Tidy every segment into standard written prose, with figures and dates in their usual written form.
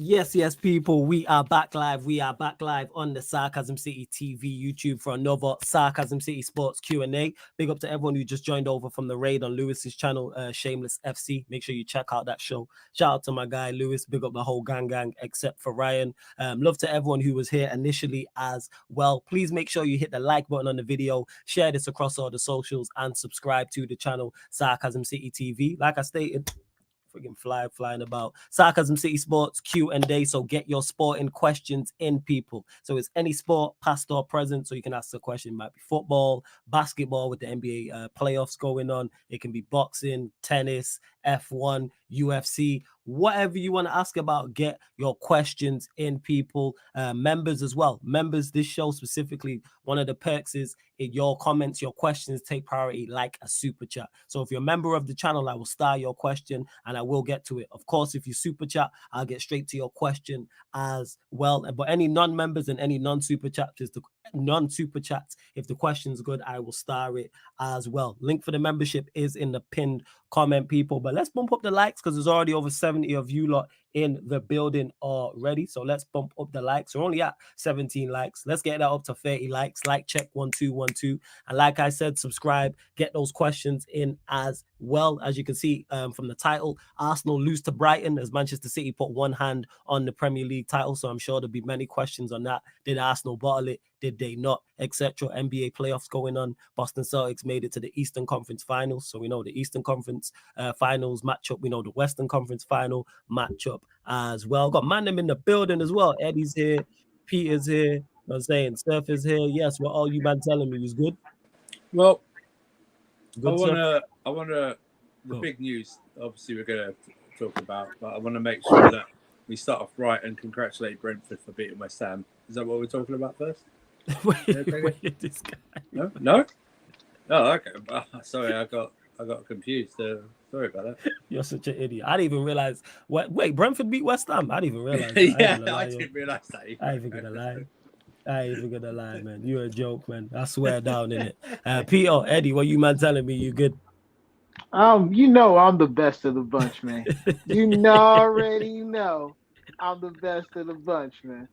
Yes, people. We are back live. We are back live on the Sarcasm City TV YouTube for another Sarcasm City Sports Q&A. Big up to everyone who just joined over from the raid on Lewis's channel, Shameless FC. Make sure you check out that show. Shout out to my guy Lewis. Big up the whole gang, except for Ryan. Love to everyone who was here initially as well. Please make sure you hit the like button on the video, share this across all the socials, and subscribe to the channel Sarcasm City TV. Like I stated, friggin' flying about Sarcasm City Sports Q&A. So get your sporting questions in, people. So it's any sport, past or present. So you can ask a question. It might be football, basketball with the NBA playoffs going on. It can be boxing, tennis, F1, UFC, whatever you want to ask about. Get your questions in, people. Members as well. Members, this show specifically, one of the perks is your comments, your questions take priority like a super chat. So if you're a member of the channel, I will star your question and I will get to it. Of course, if you super chat, I'll get straight to your question as well. But any non-members and any non-super chats, if the question's good, I will star it as well. Link for the membership is in the pinned comment, people. But let's bump up the likes because there's already over 70 of you lot in the building already. So let's bump up the likes. We're only at 17 likes. Let's get that up to 30 likes. Like check 1212. And like I said, subscribe, get those questions in as well. As you can see from the title, Arsenal lose to Brighton as Manchester City put one hand on the Premier League title. So I'm sure there'll be many questions on that. Did Arsenal bottle it? Did they not? Etc. NBA playoffs going on. Boston Celtics made it to the Eastern Conference Finals. So we know the Eastern Conference Finals matchup. We know the Western Conference Final matchup as well. Got Mandem in the building as well. Eddie's here. Peter's here. You know what I'm saying? Surf is here. Yes, what all you man telling me was good. Well, good I wanna the big news, obviously we're gonna talk about, but I want to make sure that we start off right and congratulate Brentford for beating West Ham. Is that what we're talking about first? Wait, this guy. No? Oh, okay. Sorry, I got confused. Sorry about that. You're such an idiot. I didn't even realize. Wait, Brentford beat West Ham? I didn't even realize. I didn't realize that. I ain't even gonna lie, man. You're a joke, man. I swear down in it. Peter, Eddie, what you man telling me? You good? You know I'm the best of the bunch, man. Already know I'm the best of the bunch, man.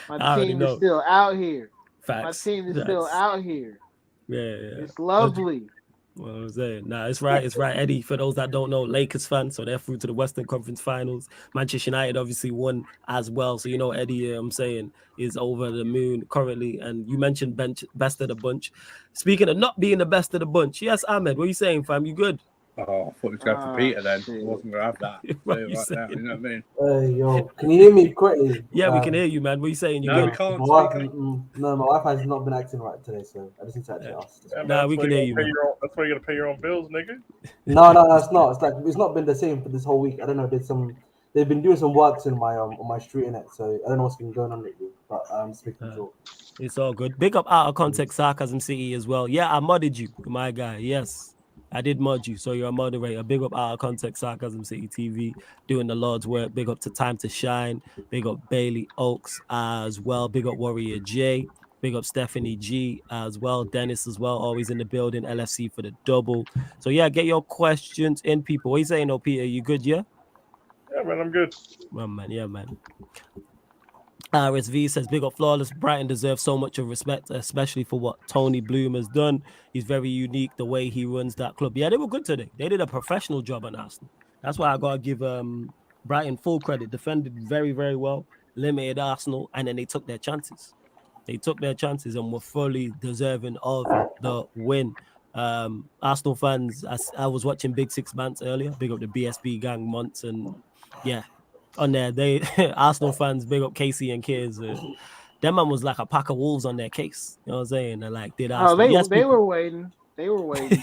My team is still out here. Facts. My team is still out here. Yeah. It's lovely. What I'm saying. Nah, it's right, Eddie. For those that don't know, Lakers fans, so they're through to the Western Conference Finals. Manchester United obviously won as well. So you know Eddie, I'm saying, is over the moon currently. And you mentioned best of the bunch. Speaking of not being the best of the bunch, yes, Ahmed, what are you saying, fam? You good? Oh, I thought we was going for Peter then. Shit. I wasn't going to have that. What Right now, you know what I mean? Hey, yo, can you hear me correctly? Yeah, we can hear you, man. What are you saying? You No, good? we can't. No, my Wi-Fi has not been acting right today, so I just need to actually ask. Yeah, Nah, we can hear you, man. That's why you got to pay your own bills, nigga. No, it's not. It's like it's not been the same for this whole week. I don't know. They've been doing some works in my on my street in it, so I don't know what's been going on lately. But I'm speaking short. It's all good. Big up Out of Context Sarcasm City as well. Yeah, I modded you, my guy. Yes, I did mod you, so you're a moderator. Big up Out of Context Sarcasm City TV, doing the Lord's work. Big up to Time to Shine. Big up Bailey Oaks as well. Big up Warrior J. Big up Stephanie G as well. Dennis as well, always in the building. LFC for the double. So yeah, get your questions in, people. What are you saying, oh Peter? You good, yeah? Yeah, man, I'm good. Well, man, yeah, man. RSV says, big up Flawless. Brighton deserves so much of respect, especially for what Tony Bloom has done. He's very unique the way he runs that club. Yeah, they were good today. They did a professional job on Arsenal. That's why I got to give Brighton full credit. Defended very, very well, limited Arsenal, and then they took their chances. They took their chances and were fully deserving of the win. Arsenal fans, I was watching Big Six Bants earlier. Big up the BSB gang, Monts, and yeah. On there, they Arsenal fans, big up Casey and kids. Them man was like a pack of wolves on their case. You know what I'm saying? And like did Arsenal. They were waiting. They were waiting.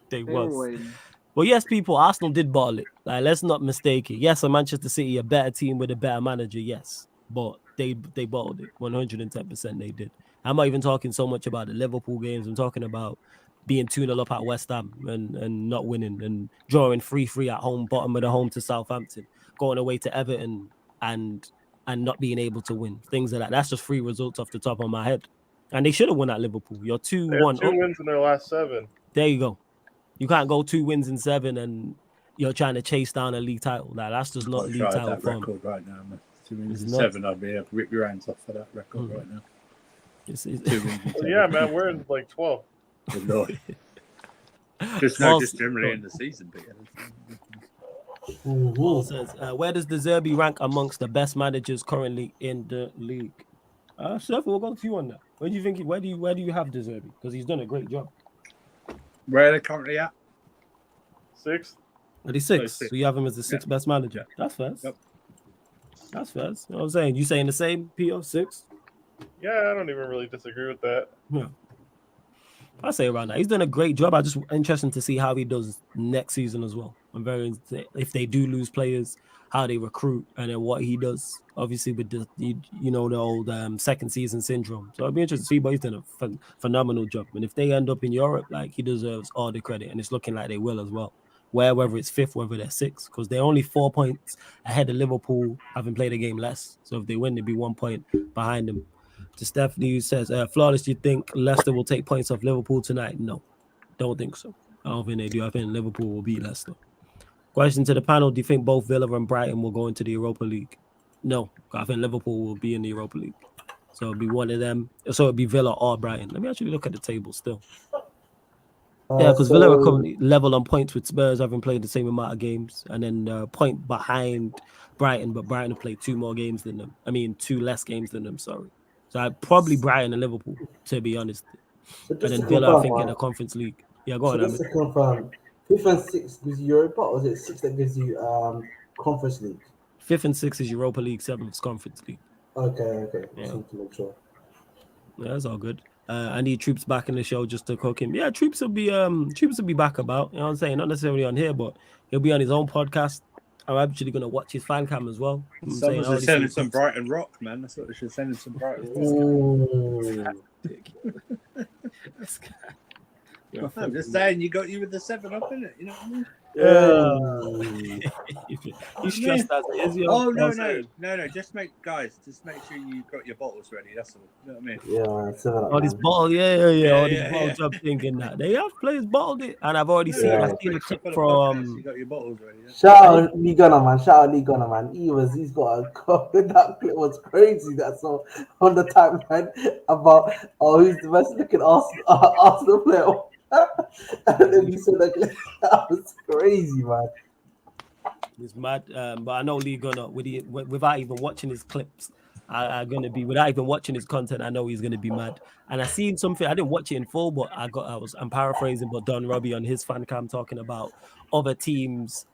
They were waiting. Well, yes, people, Arsenal did bottle it. Like, let's not mistake it. Yes, Manchester City, a better team with a better manager, yes. But they bottled it. 110% they did. I'm not even talking so much about the Liverpool games. I'm talking about being 2-0 up at West Ham and not winning and drawing 3-3 at home, bottom of the home to Southampton, going away to Everton and not being able to win. Things like that. That's just 3 results off the top of my head. And they should have won at Liverpool. You're 2-1. 2 wins in their last 7. There you go. You can't go 2 wins in 7 and you're trying to chase down a league title. Like, that's just not I'll league try title that form. record right now, man. 2 wins It's and not. 7. I'd be able to rip your hands off for that record right now. 2 wins and 7. Yeah, man, we're in like 12. Good Lord. Just generally in the season. But Paul says, where does the Zerbi rank amongst the best managers currently in the league? Surfer, we'll go to you on that. Where do you think? Where do you have the Zerbi? Because he's done a great job. where are they currently at? 6th. But he's 6, six. so you have him as the 6th best manager. That's fair. Yep. That's fair. You know what I'm saying? You saying the same, P.O. 6? Yeah, I don't even really disagree with that. Yeah. I say around that. He's done a great job. I just interested to see how he does next season as well. I'm very interested if they do lose players, how they recruit, and then what he does. Obviously, with the the old second season syndrome. So I'd be interested to see. But he's done a phenomenal job. And if they end up in Europe, like, he deserves all the credit, and it's looking like they will as well. Whether it's 5th, whether they're 6th, because they're only 4 points ahead of Liverpool, having played a game less. So if they win, they'd be 1 point behind them. To Stephanie, who says, Flawless, do you think Leicester will take points off Liverpool tonight? No, don't think so. I don't think they do. I think Liverpool will beat Leicester. Question to the panel, do you think both Villa and Brighton will go into the Europa League? No, I think Liverpool will be in the Europa League. So it'll be one of them. So it'll be Villa or Brighton. Let me actually look at the table still. Yeah, because Villa are currently level on points with Spurs, having played the same amount of games, and then point behind Brighton, but Brighton have played 2 more games than them. I mean, 2 less games than them, sorry. So I'd probably Brighton and Liverpool, to be honest. So and then Villa, I think, in the Conference League. Yeah, go on. Just to confirm, 5th and 6th gives you Europa, or is it 6th that gives you Conference League? 5th and 6th is Europa League, 7th is Conference League. Okay. Yeah. Just need to make sure. Yeah, that's all good. I need Troops back in the show just to cook him. Yeah, Troops will be back about. You know what I'm saying? Not necessarily on here, but he'll be on his own podcast. I'm actually going to watch his fan cam as well. Someone should send him some Brighton Rock, man. That's what they should send him some Brighton Rock. I'm just saying, you with the 7 up, innit? You know what I mean? He's stressed as it is. Oh, no. Just make sure you got your bottles ready. That's all. You know what I mean? Yeah, 7 up. All these bottles, all these bottles. I'm thinking that they have players bottled it, and I've already seen a clip from. You got your bottles ready. Shout out Lee Gunner, man. He's got a that clip was crazy. That's all on the timeline about who's the best looking Arsenal player. And then you said that was crazy, man. It's mad, but I know Lee Gunner without even watching his clips, without even watching his content, I know he's gonna be mad. And I seen something, I didn't watch it in full, but I'm paraphrasing, but Don Robbie on his fan cam talking about other teams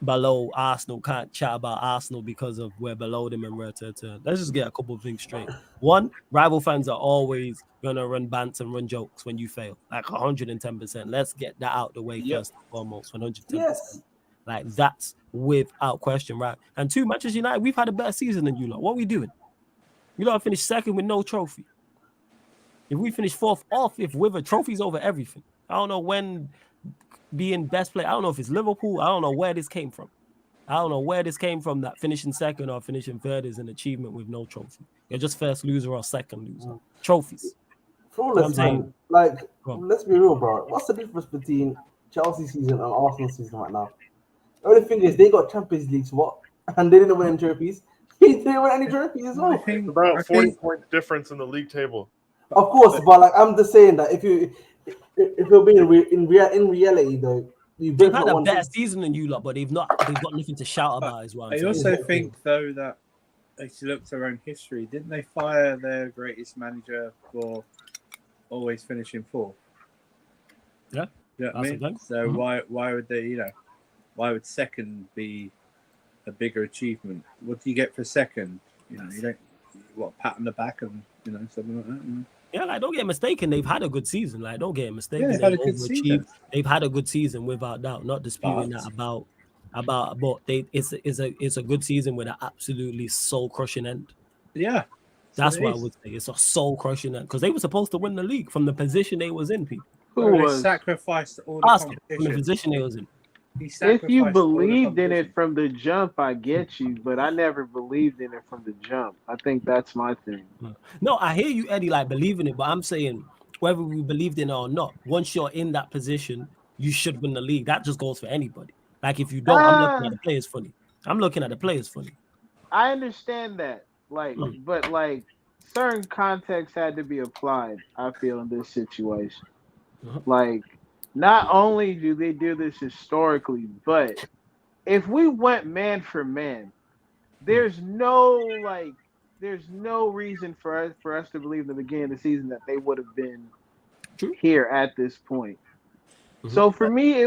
below Arsenal can't chat about Arsenal because of we're below them and we're to. Let's just get a couple of things straight. One, rival fans are always gonna run bants and run jokes when you fail, like 110%. Let's get that out the way first and foremost. 110%. Yes. Like, that's without question, right? And 2, Manchester United, we've had a better season than you lot. What are we doing? You lot finished 2nd with no trophy. If we finish 4th or 5th with a trophy's over everything. I don't know when being best player. I don't know if it's Liverpool. I don't know where this came from. That finishing 2nd or finishing 3rd is an achievement with no trophy. You're just first loser or second loser. Trophies. Flawless, man. Like, let's be real, bro. What's the difference between Chelsea season and Arsenal season right now? The only thing is they got Champions Leagues, and they didn't win any trophies. He didn't win any trophies as well. It's about 40-point difference in the league table. Of course, but like I'm just saying that if you're being in reality though, they've had a better season than you lot, but they've got nothing to shout about as well. I also think though that if you look at their own history, didn't they fire their greatest manager for always finishing 4th? Yeah. You know what I mean? So why would they, why would 2nd be a bigger achievement? What do you get for 2nd? You don't pat on the back and something like that. Yeah, like, don't get mistaken. They've had a good season. Like, don't get mistaken. Yeah, they've had a good season. They've had a good season without doubt. Not disputing that but it's a good season with an absolutely soul crushing end. Yeah, that's what I would say. It's a soul crushing end because they were supposed to win the league from the position they was in. People who sacrificed all the competition from the position they was in. If you believed in it from the jump, I get you, but I never believed in it from the jump. I think that's my thing. No, I hear you, Eddie, like believing it, but I'm saying whether we believed in it or not, once you're in that position, you should win the league. That just goes for anybody. Like if you don't, I'm looking at the players fully. I'm looking at the players fully. I understand that, like, but like certain context had to be applied. I feel in this situation, like, not only do they do this historically, but if we went man for man, there's no reason for us to believe in the beginning of the season that they would have been here at this point. So for me, I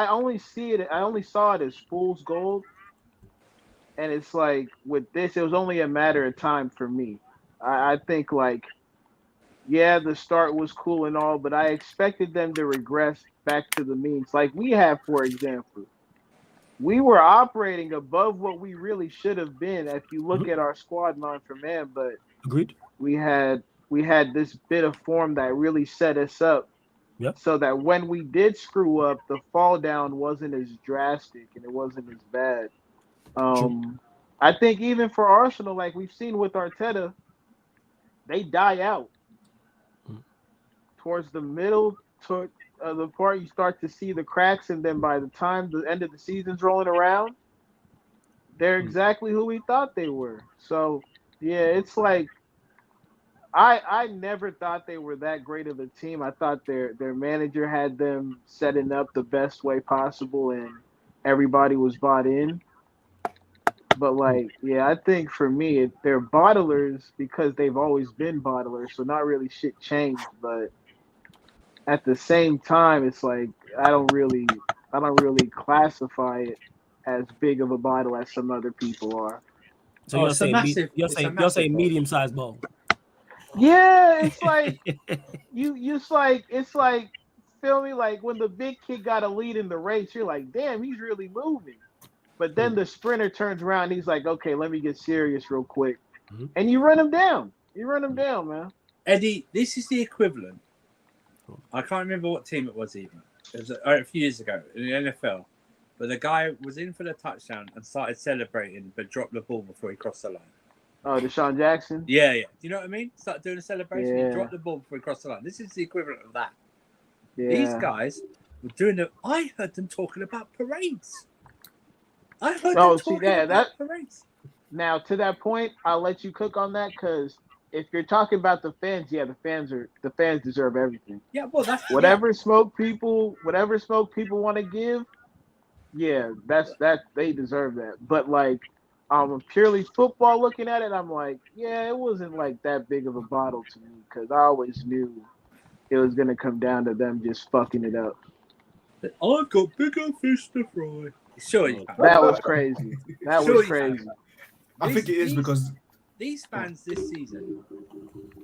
only saw it as fool's gold. And it's like with this, it was only a matter of time for me. I think like, yeah, the start was cool and all, but I expected them to regress back to the means. Like we have, for example, we were operating above what we really should have been if you look at our squad man for man, but agreed. We had this bit of form that really set us up. Yep. So that when we did screw up, the fall down wasn't as drastic and it wasn't as bad. I think even for Arsenal, like we've seen with Arteta, they die out towards the middle of the part. You start to see the cracks, and then by the time the end of the season's rolling around, they're exactly who we thought they were. So yeah, it's like I never thought they were that great of a team. I thought their manager had them setting up the best way possible, and everybody was bought in. But like, yeah, I think for me, they're bottlers because they've always been bottlers, so not really shit changed. But at the same time, it's like I don't really classify it as big of a bottle as some other people are. So you're saying medium-sized bottle. Yeah, it's like it's like feel me, like when the big kid got a lead in the race, you're like, damn, he's really moving. But then the sprinter turns around and he's like, okay, let me get serious real quick. And you run him down. Man. Eddie, this is the equivalent. I can't remember what team it was even. It was a few years ago in the NFL. But the guy was in for the touchdown and started celebrating, but dropped the ball before he crossed the line. Oh, Deshaun Jackson? Yeah. Do you know what I mean? Start doing a celebration, yeah. He dropped the ball before he crossed the line. This is the equivalent of that. Yeah. These guys were doing it. I heard them talking about parades. I heard them talking about parades. Now, to that point, I'll let you cook on that because if you're talking about the fans, yeah, the fans deserve everything. Yeah, well, that's whatever smoke people want to give. Yeah, that they deserve that. But like, purely football looking at it, I'm like, yeah, it wasn't like that big of a bottle to me because I always knew it was gonna come down to them just fucking it up. I've got bigger fish to fry. Sure, that was crazy. That was crazy. I think it is because these fans this season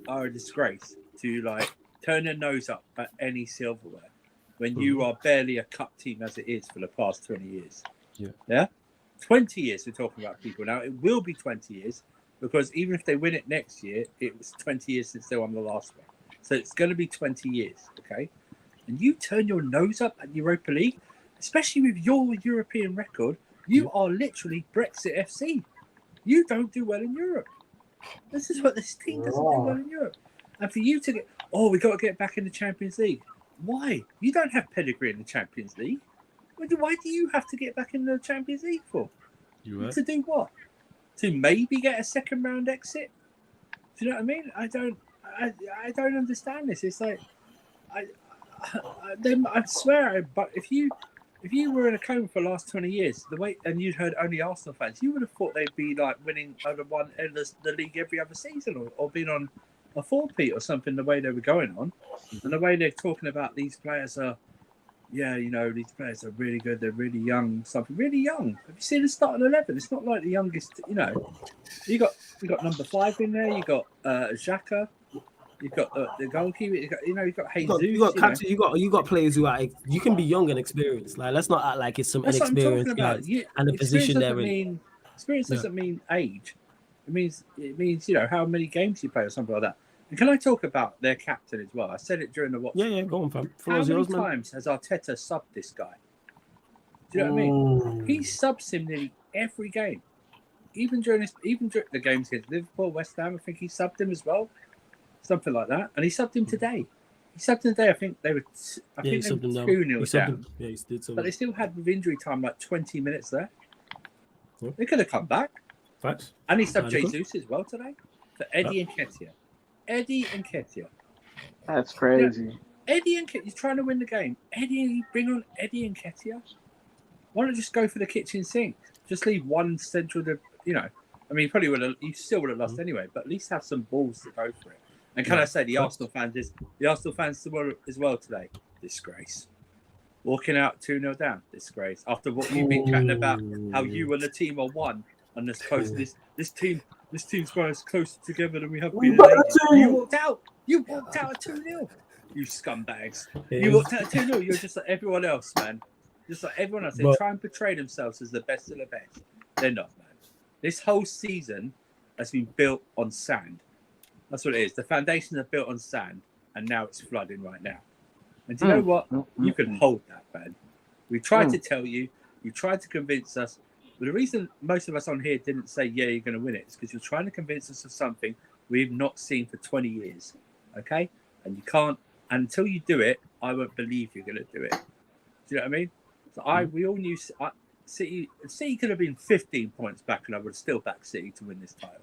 are a disgrace to like turn their nose up at any silverware when you are barely a cup team as it is for the past 20 years. Yeah? 20 years we're talking about people now. It will be 20 years because even if they win it next year, it was 20 years since they won the last one. So it's going to be 20 years, okay? And you turn your nose up at Europa League, especially with your European record, you are literally Brexit FC. You don't do well in Europe. This is what this team doesn't do well in Europe. And for you to get, we got to get back in the Champions League. Why? You don't have pedigree in the Champions League. Why do you have to get back in the Champions League for? To do what? To maybe get a second round exit? Do you know what I mean? I don't understand this. It's like I swear, but if you were in a coma for the last 20 years, and you'd heard only Arsenal fans, you would have thought they'd be like winning over the league every other season, or being on a 4-peat or something. The way they were going on, and the way they're talking about these players are, these players are really good. They're really young, something really young. Have you seen the starting 11? It's not like the youngest. You got number 5 in there. You got Xhaka. You've got the goalkeeper. You've got Jesus. You got players who are. You can be young and experienced. Like, let's not act like it's some inexperienced guys. And the position they're in. Experience doesn't mean age. It means how many games you play or something like that. And can I talk about their captain as well? I said it during the watch. Yeah, go on, fam. How many times has Arteta subbed this guy? Do you know what I mean? He subs him nearly every game. Even during the games against Liverpool, West Ham, I think he subbed him as well. Something like that. And he subbed him today. He subbed in the day. I think they were. I Yeah, he think they subbed were him 2-0 down. He subbed down. him. Yeah, he did sub But they him. still had with injury time like 20 minutes there. Yeah. They could have come back. Facts. And he subbed Yeah, they could. Jesus as well today for Eddie and Ketia. Eddie and Ketia. That's crazy. Eddie and Ketia. He's trying to win the game. Eddie, bring on Eddie and Ketia. Why not just go for the kitchen sink? Just leave one central. I mean, probably would have. You still would have lost anyway. But at least have some balls to go for it. And can I say the Arsenal fans as well today? Disgrace. Walking out 2-0 down. Disgrace. After what you've been chatting about, how you and the team are one and this close. This team's got us closer together than we have been. You walked out. You walked out at 2-0. You scumbags. You walked out at 2-0. You're just like everyone else, man. Just like everyone else. They try and portray themselves as the best of the best. They're not, man. This whole season has been built on sand. That's what it is. The foundations are built on sand, and now it's flooding right now. And do you know what? You can hold that, man. We tried to tell you. You tried to convince us. But the reason most of us on here didn't say, yeah, you're going to win it, is because you're trying to convince us of something we've not seen for 20 years. Okay? And you can't. And until you do it, I won't believe you're going to do it. Do you know what I mean? So we all knew City could have been 15 points back, and I would still back City to win this title.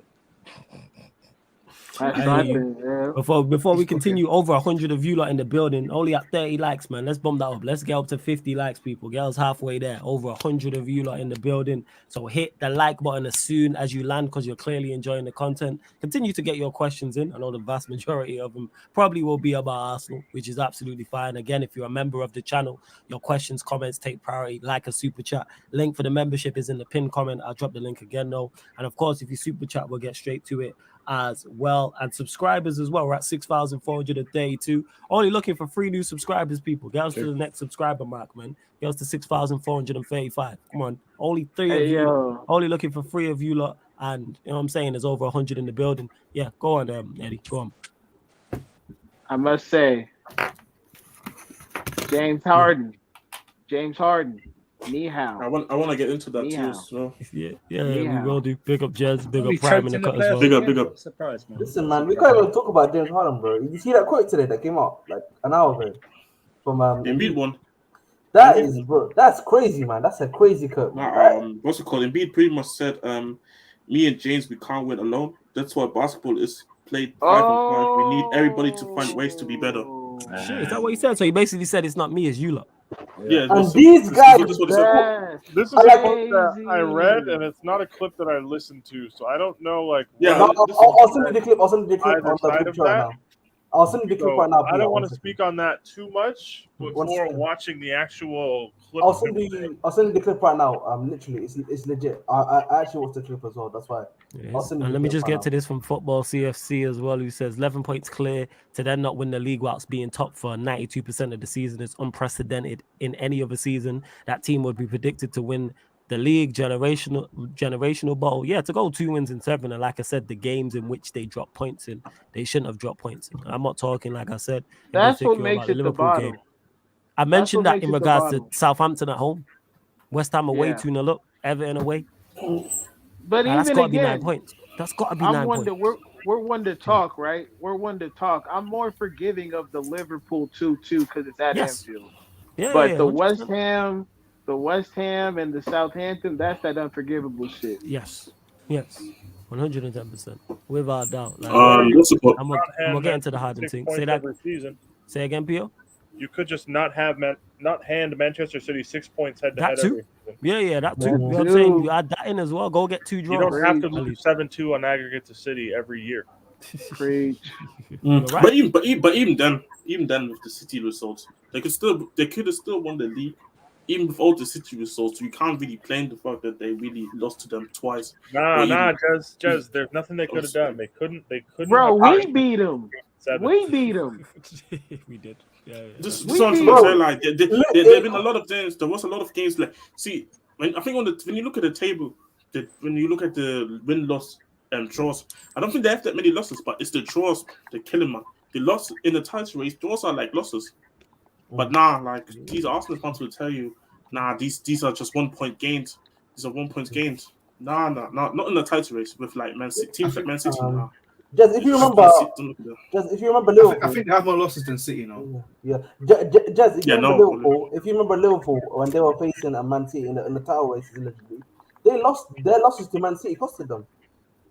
Before we continue, over 100 of you lot in the building, only at 30 likes, man. Let's bump that up. Let's get up to 50 likes, people. Girls halfway there. Over 100 of you lot in the building. So hit the like button as soon as you land, because you're clearly enjoying the content. Continue to get your questions in. I know the vast majority of them probably will be about Arsenal, which is absolutely fine. Again, if you're a member of the channel, your questions, comments take priority. Like a super chat. Link for the membership is in the pinned comment. I'll drop the link again though. And of course, if you super chat, we'll get straight to it as well. And subscribers as well. We're at 6,432. Only looking for 3 new subscribers, people. Get us to the next subscriber mark, man. Get us to 6,435. Come on. Only 3 of you. Only looking for 3 of you lot. And you know what I'm saying? There's over 100 in the building. Yeah, go on, Eddie. Go on. I must say, James Harden. Ni hao. I want to get into that too as well. Yeah, we will do. Big up Jez, big up Prime in the cut as well. Big up. Surprise, man. Listen, man, we can't even talk about James Harden, bro. You see that quote today that came out like an hour ago from Embiid one. That is, bro. That's crazy, man. That's a crazy quote. What's it called? Embiid pretty much said, "Me and James, we can't win alone. That's why basketball is played 5 on 5. We need everybody to find ways to be better." Shit, is that what he said? So he basically said it's not me, it's you lot. Yeah, and these guys. This is a quote that I read, and it's not a clip that I listened to, so I don't know. I'll send you the clip. I'll send you the clip either on side the of right that. now. I'll send you the clip right now. I don't want to speak on that too much before watching the actual clip. I'll send you the clip right now. Literally, it's legit. I actually watched the clip as well. That's why. And let me just get to this from Football CFC as well, who says 11 points clear to then not win the league whilst being top for 92% of the season is unprecedented in any other season. That team would be predicted to win the league generational bowl. Yeah, to go 2 wins in 7. And like I said, the games in which they drop points in, they shouldn't have dropped points in. I'm not talking, like I said, that's what makes it the bottom. I mentioned that in regards to Southampton at home, West Ham away 2-0 up, Everton away. But even that's got to be 9 again, points. That's got to be 9 points. We're one to talk, right? We're one to talk. I'm more forgiving of the Liverpool 2-2 because it's at Anfield. But the West Ham and the Southampton, that's that unforgivable shit. Yes, 110%, without doubt. Like, I'm gonna get into the Harden thing. Say that. Say again, Pio. You could just not hand Manchester City 6 points head to head. That too. Yeah, that too. You know what I'm saying? You add that in as well. Go get 2 draws. You don't have to lose 7-2 on aggregate to City every year. Preach. Right. But even then with the City results, they could have still won the league. Even with all the City results, you can't really blame the fact that they really lost to them twice. Jez, there's nothing they could have done. They couldn't. Bro, we beat them. We did. Yeah. This is what I'm saying. Like, there've been a lot of games. There was a lot of games. Like, see, when you look at the table, when you look at the win-loss and draws, I don't think they have that many losses. But it's the draws they're killing, man. The loss in the title race, draws are like losses. But like these Arsenal fans will tell you, these are just 1 point gains. These are 1 point gains. Not in the title race with like Man City, teams like Man City. Just if you remember, Liverpool. I think they have more losses than City now. Yeah. Just if you remember no. Liverpool, when they were facing a Man City in the title races, allegedly, they lost. Their losses to Man City costed them.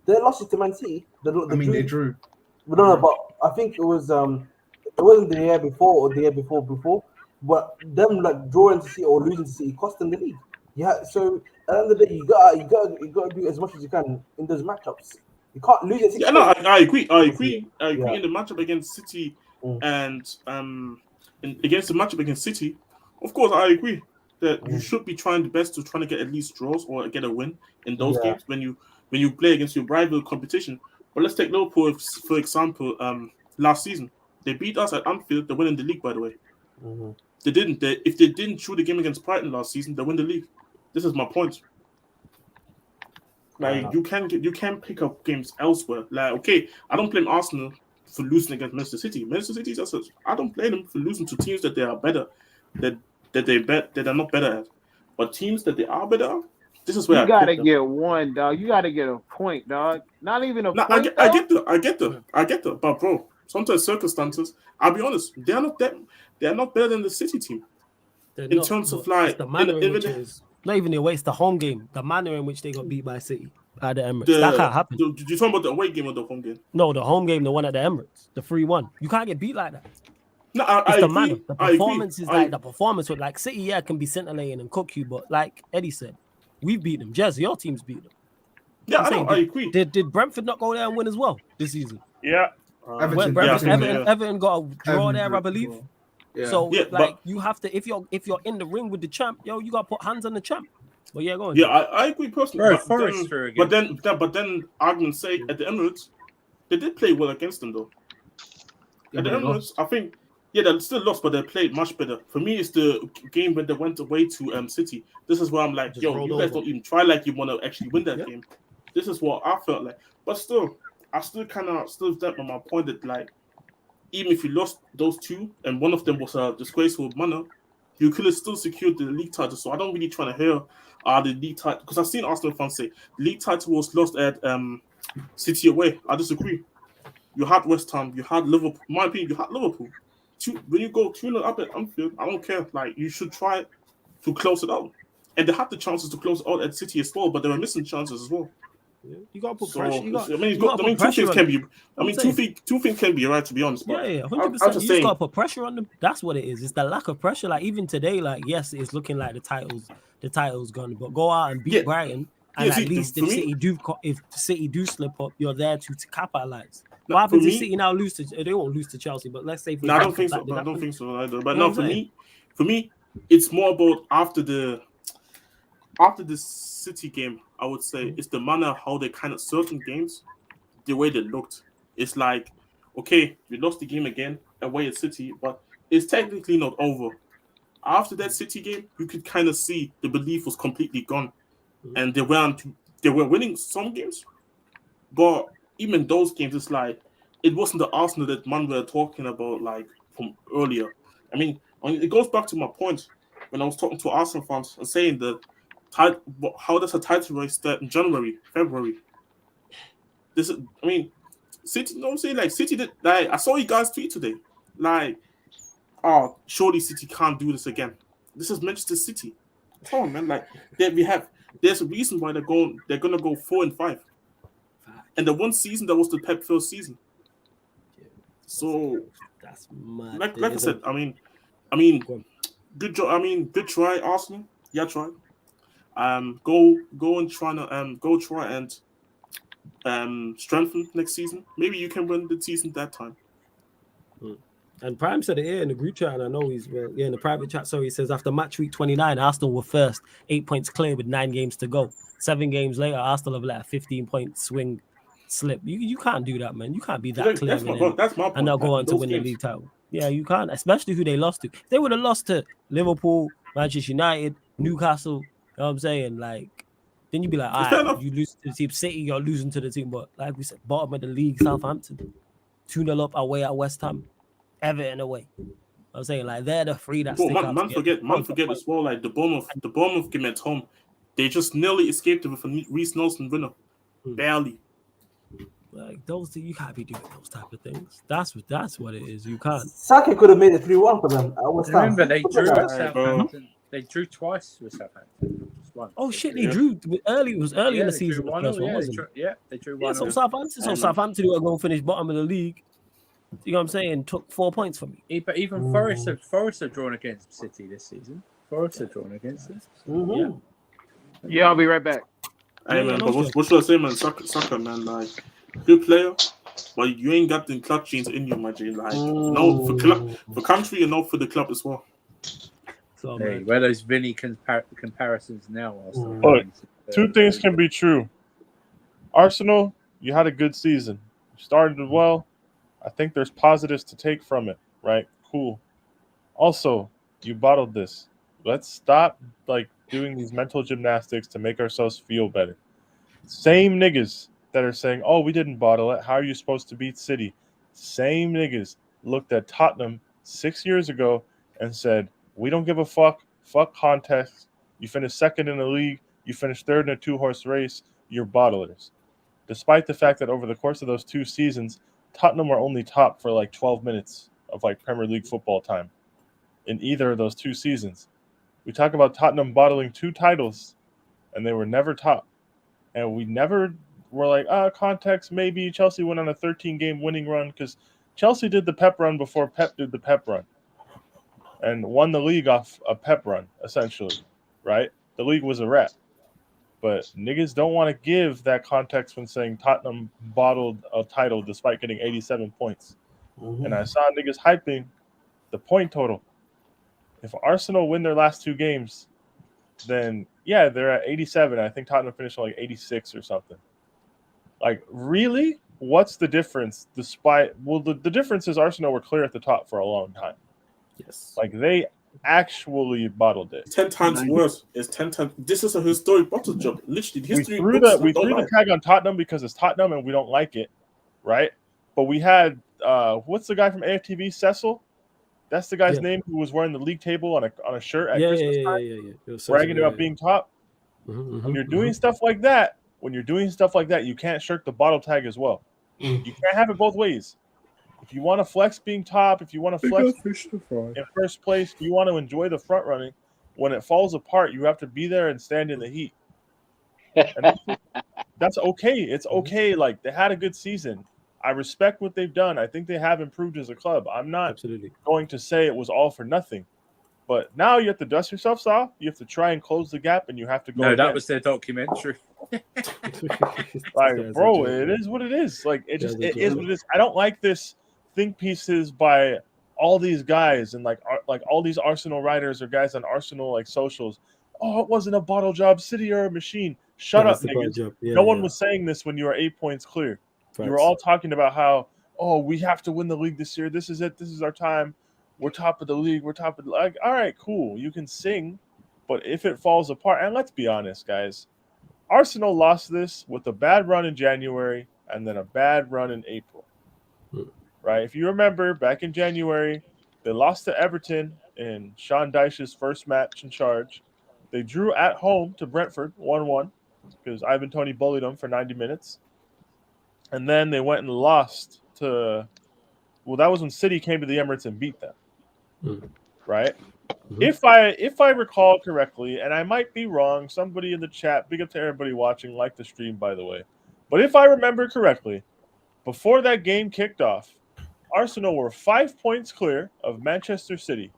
Their losses to Man City. They drew. No, but I think it was it wasn't the year before or the year before, but them like drawing to City or losing to City cost them the league. Yeah, so at the end of the day, you gotta do as much as you can in those matchups. You can't lose it. Yeah, no, I agree. I agree in the matchup against City and against the matchup against City. Of course, I agree that you should be trying the best to try to get at least draws or get a win in those games when you play against your rival competition. But let's take Liverpool for example. Last season, they beat us at Anfield. They're winning the league, by the way. They didn't. If they didn't shoot the game against Brighton last season, they win the league. This is my point. Like you can pick up games elsewhere. Like okay, I don't blame Arsenal for losing against Manchester City. Manchester City, I don't blame them for losing to teams that they are better, that they're not better at. But teams that they are better at, this is where you gotta get one, dog. You gotta get a point, dog. Not even a point. I get that. But bro, sometimes circumstances. I'll be honest, they are not better than the City team. In terms of like the manner in which is not even the way, it's the home game. The manner in which they got beat by City at the Emirates. That can't happen. Did you talk about the away game or the home game? No, the home game, the one at the Emirates, the 3-1. You can't get beat like that. No, I the agree. manner. The performance is like the performance with like City, can be scintillating and cook you, but like Eddie said, we've beat them. Jez, your team's beat them. Yeah, I agree. Did Brentford not go there and win as well this season? Yeah. Everton got a draw there, I believe. Yeah. So you have to if you're in the ring with the champ, you got to put hands on the champ. But yeah, go on. Yeah, I agree personally. But then arguments say at the Emirates, they did play well against them though. At the Emirates, I think they still lost, but they played much better. For me, it's the game when they went away to City. This is where I'm like, you guys don't even try like you want to actually win that game. This is what I felt like. But still, I still kind of stand on my point that like, even if you lost those two and one of them was a disgraceful manner, you could have still secured the league title. So I don't really try to hear the league title, because I've seen Arsenal fans say the league title was lost at City away. I disagree. You had West Ham, you had Liverpool. In my opinion, you had Liverpool. When you go 2-0 up at Anfield, I don't care. Like you should try to close it out. And they had the chances to close it out at City as well, but they were missing chances as well. Yeah. You got to put pressure. Two things can be right, to be honest. But 100%. You just got to put pressure on them. That's what it is. It's the lack of pressure. Like even today, like yes, it's looking like the title's gone, but go out and beat Brighton, and at least if City do slip up, you're there to capitalize. What happens if City now lose to? They won't lose to Chelsea, but let's say. I don't think so. I don't think so either. But no, for me, it's more about after the City game. I would say it's the manner how they kind of certain games, the way they looked. It's like, okay, we lost the game again away at City, but it's technically not over. After that City game, you could kind of see the belief was completely gone, and they were winning some games, but even those games, it's like it wasn't the Arsenal that man were talking about like from earlier. I mean, it goes back to my point when I was talking to Arsenal fans and saying that. How does a title race start in January, February? City. You know what I'm saying? Like City did. Like I saw you guys tweet today. Like, surely City can't do this again. This is Manchester City. Come on, man. Like there's a reason why they're gonna go 4-5. And the one season that was the Pep first season. So that's mad. Like I said, I mean, good job. I mean, good try, Arsenal. Yeah, try. Go and try and strengthen next season. Maybe you can win the season that time. And Prime said it here in the group chat, and I know he's in the private chat. So he says after match week 29, Arsenal were first, 8 points clear with 9 games to go. 7 games later, Arsenal have let a 15-point swing slip. You can't do that, man. You can't be that clear. That's my point. And they'll go on to win the league title. Yeah, you can't, especially who they lost to. If they would have lost to Liverpool, Manchester United, Newcastle. You know what I'm saying? Like, then you'd be like, all right, you lose to the team. City, you're losing to the team. But like we said, bottom of the league, Southampton. 2-0 up away at West Ham. Everton away. I'm saying, like, they're the three that stick out. Man forget as well, like, the Bournemouth game at home, they just nearly escaped it with a Reece Nelson winner. Barely. Like those, you can't be doing those type of things. That's what it is. You can't. Saka could have made it 3-1 for them at West Ham. Remember, they Look at drew that. at Southampton. They drew twice with Southampton. Just once. Oh shit, they drew early. It was early in the season. The first one, wasn't it? They drew Yeah, 1-0. Southampton who are going to finish bottom of the league. You know what I'm saying? Took 4 points from me. But even Forest have drawn against City this season. Forest have drawn against them. Yeah. Yeah, I'll be right back. Hey man, but what should I say, man? Soccer, man, like good player, but you ain't got the clutch genes in you, my G. Like no for country and no for the club as well. So Hey, where those Vinny comparisons now are. Look, two things can be true. Arsenal, you had a good season. You started well. I think there's positives to take from it, right? Cool. Also, you bottled this. Let's stop doing these mental gymnastics to make ourselves feel better. Same niggas that are saying, "Oh, we didn't bottle it. How are you supposed to beat City?" Same niggas looked at Tottenham 6 years ago and said, "We don't give a fuck. Fuck context. You finished second in the league. You finished third in a 2-horse race. You're bottlers." Despite the fact that over the course of those 2 seasons, Tottenham were only top for 12 minutes of Premier League football time in either of those 2 seasons. We talk about Tottenham bottling 2 titles, and they were never top. And we never were like, context, maybe Chelsea went on a 13-game winning run because Chelsea did the Pep run before Pep did the Pep run and won the league off a Pep run, essentially, right? The league was a wrap. But niggas don't want to give that context when saying Tottenham bottled a title despite getting 87 points. And I saw niggas hyping the point total. If Arsenal win their last 2 games, then, yeah, they're at 87. I think Tottenham finished on 86 or something. Really? What's the difference? The difference is Arsenal were clear at the top for a long time. Yes. They actually bottled it. 10 times worse. It's 10 times. This is a historic bottle job. Literally, history. We threw the tag on Tottenham because it's Tottenham and we don't like it, right? But we had what's the guy from AFTV, Cecil? That's the guy's name who was wearing the league table on a shirt at Christmas time, bragging about being top. When you're doing stuff like that, you can't shirk the bottle tag as well. You can't have it both ways. If you want to flex being top, if you want to flex in first place, if you want to enjoy the front running, when it falls apart, you have to be there and stand in the heat. And that's okay. It's okay. They had a good season. I respect what they've done. I think they have improved as a club. I'm not going to say it was all for nothing. But now you have to dust yourself off. You have to try and close the gap, and you have to go. No, that was their documentary. Bro, it is what it is. It is what it is. I don't like this think pieces by all these guys and all these Arsenal writers or guys on Arsenal socials. Oh, it wasn't a bottle job. City are a machine. Shut up, niggas. No one was saying this when you were 8 points clear. Facts. You were all talking about how, we have to win the league this year. This is it. This is our time. We're top of the league. We're top of the league. All right, cool. You can sing, but if it falls apart, and let's be honest, guys, Arsenal lost this with a bad run in January and then a bad run in April. Right? If you remember, back in January, they lost to Everton in Sean Dyche's first match in charge. They drew at home to Brentford 1-1 because Ivan Toney bullied them for 90 minutes. And then they went and lost to that was when City came to the Emirates and beat them. Right? If I recall correctly, and I might be wrong, somebody in the chat, big up to everybody watching, like the stream, by the way. But if I remember correctly, before that game kicked off, Arsenal were 5 points clear of Manchester City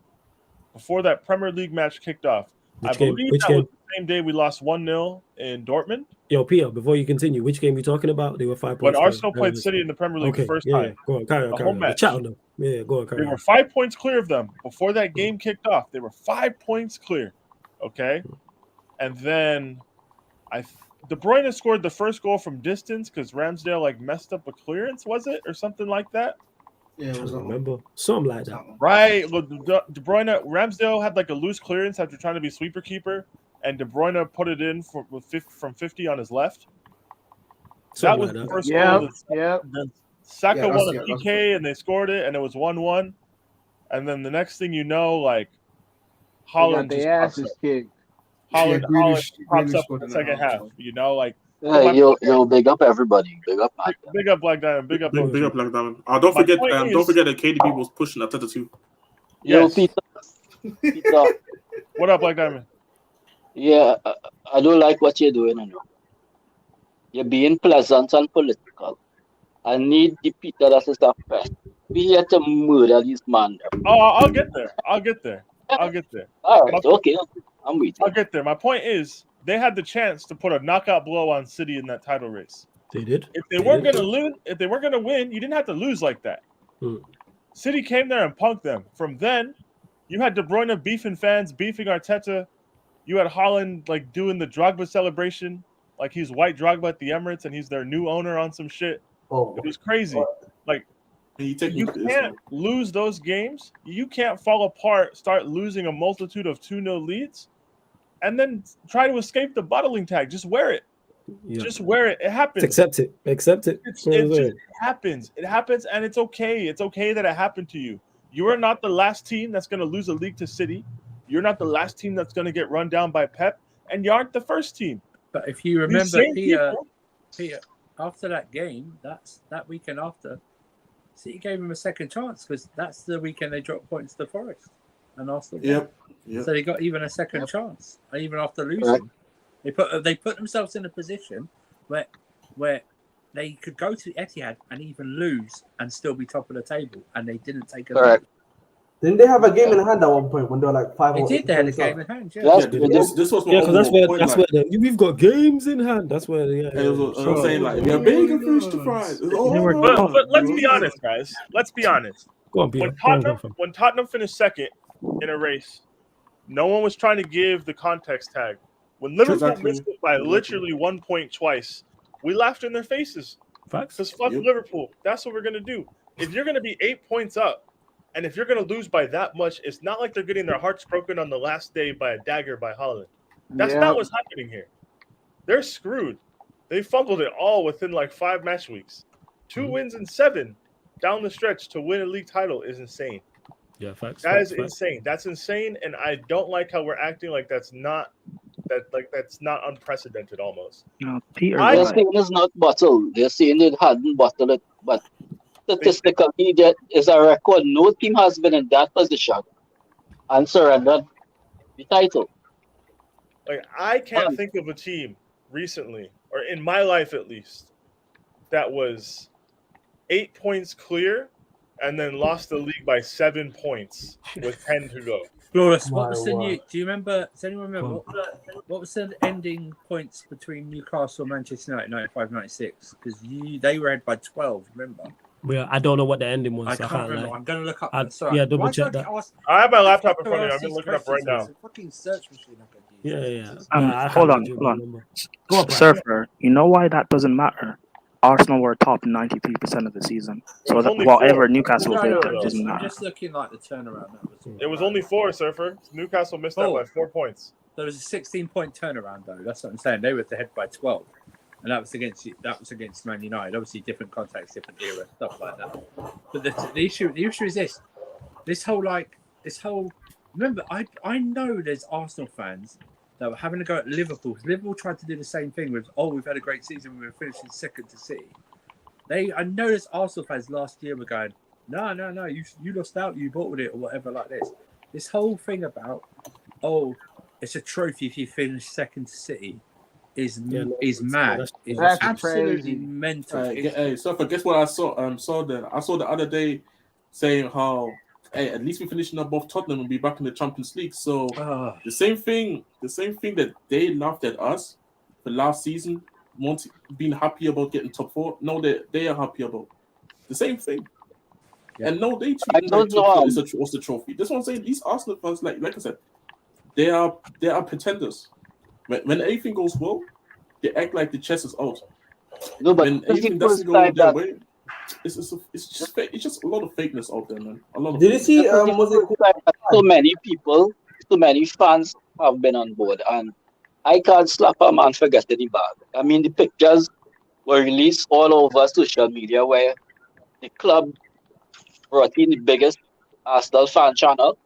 before that Premier League match kicked off. I believe that was the same day we lost 1-0 in Dortmund. Yo, Peter, before you continue, which game are you talking about? They were 5 points. When Arsenal played City in the Premier League the first time. Go on, carry on. Home match. Chat on them. Yeah, go on, carry on. They were 5 points clear of them before that game kicked off. They were 5 points clear. Okay? And then De Bruyne scored the first goal from distance because Ramsdale messed up a clearance, was it? Or something like that? Yeah, it was remember something like that. Right. Look, De Bruyne, Ramsdale had a loose clearance after trying to be sweeper keeper, and De Bruyne put it in from 50 on his left. That was the first goal. Then Saka won a PK and they scored it, and it was 1-1. And then the next thing you know, Holland just asses kicked. Holland pops up in the second half. Yo, big up everybody. Big up, man. Big up Black Diamond. Big up. Big up, Black Diamond. Don't My forget, point don't is- forget that KDB was pushing Arteta too. Yo, Yes. Peter. What up, Black Diamond? Yeah, I don't like what you're doing, you know. You're being pleasant and political. I need the Peter that is a pest. We here to murder this man. Oh, I'll get there. I'll get there. All right, okay. I'm waiting. I'll get there. My point is, they had the chance to put a knockout blow on City in that title race. They did. If they weren't going to lose, if they weren't going to win, you didn't have to lose like that. City came there and punked them. From then, you had De Bruyne beefing fans, beefing Arteta. You had Haaland like doing the Drogba celebration, like he's white Drogba at the Emirates and he's their new owner on some shit. Oh, It was crazy. Like And you you can't lose those games. You can't fall apart, start losing a multitude of 2-0 leads, and then try to escape the bottling tag. Just wear it. Yeah. Just wear it. It happens. Accept it. Accept it. It just happens. It happens, and it's okay. It's okay that it happened to you. You are not the last team that's going to lose a league to City. You're not the last team that's going to get run down by Pep, and you aren't the first team. But if you These remember, same Peter, people- after that game, that weekend after, City gave him a second chance because that's the weekend they dropped points to Forest and Arsenal. Yep. So they got even a second chance, even after losing. They put themselves in a position where they could go to Etihad and even lose and still be top of the table, and they didn't take it. Correct. Didn't they have a game in hand at one point when they were like 5 They or did. 8 They had a points game up? in hand. Yeah. Yes, This was my Yeah, because that's overall where point, we've got games in hand. That's where I'm saying like we're big and fish to fry. But let's be honest, guys. Let's be honest. Go on, Peter. When Tottenham finished second in a race, no one was trying to give the context tag. When Liverpool missed it by literally 1 point twice, we laughed in their faces. Facts. Because fuck Liverpool. That's what we're going to do. If you're going to be 8 points up, and if you're going to lose by that much, it's not like they're getting their hearts broken on the last day by a dagger by Haaland. That's not what's happening here. They're screwed. They fumbled it all within like 5 match weeks. 2 wins in 7 down the stretch to win a league title is insane. Yeah, facts. That is insane. That's insane, and I don't like how we're acting like that's not unprecedented almost. No, Peter. They're saying it's not bottled. They're saying it hadn't bottled it, but statistically, that is a record. No team has been in that position and surrendered the title. Like I can't think of a team recently, or in my life at least, that was 8 points clear and then lost the league by 7 points with 10 to go. Glorious. What was the new? Do you remember? Does anyone remember what was the ending points between Newcastle and Manchester United 95-96? Because they were ahead by 12. Remember? Yeah, I don't know what the ending was. I can't remember. lie. I'm going to look up. Yeah, double check that. I have my laptop in front of me. I'm going to look it up right now. It's a fucking search machine. Hold on. Go on, Surfer, you know why that doesn't matter? Arsenal were top 93% of the season. So that only whatever 4. Newcastle did I'm doesn't matter. just looking like the turnaround numbers. It was only 4, Surfer. Newcastle missed that by 4 points. There was a 16-point turnaround, though. That's what I'm saying. They were ahead by 12, and that was against Man United. Obviously, different context, different era, stuff like that. But the issue is this whole. Remember, I know there's Arsenal fans that were having to go at Liverpool. Liverpool tried to do the same thing with, we've had a great season. We were finishing second to City. I know there's Arsenal fans last year were going, no, you lost out, you bought with it or whatever like this. This whole thing about, it's a trophy if you finish second to City is mad. It's absolutely crazy. mental. Hey, so guess what I saw? I saw the other day saying how, hey, at least we're finishing above Tottenham and be back in the Champions League. So the same thing that they laughed at us for last season, being happy about getting top 4. No, they are happy about the same thing. Yeah. And no, they treat what's the trophy. This one saying these Arsenal fans, like I said, they are pretenders. When everything goes well, they act like the chess is out. No, but when everything doesn't go their way, it's just a lot of fakeness out there, man. A lot of. Did you see? So many people, so many fans have been on board, and I can't slap a man for getting the bag. I mean, the pictures were released all over social media where the club brought in the biggest Arsenal fan channel,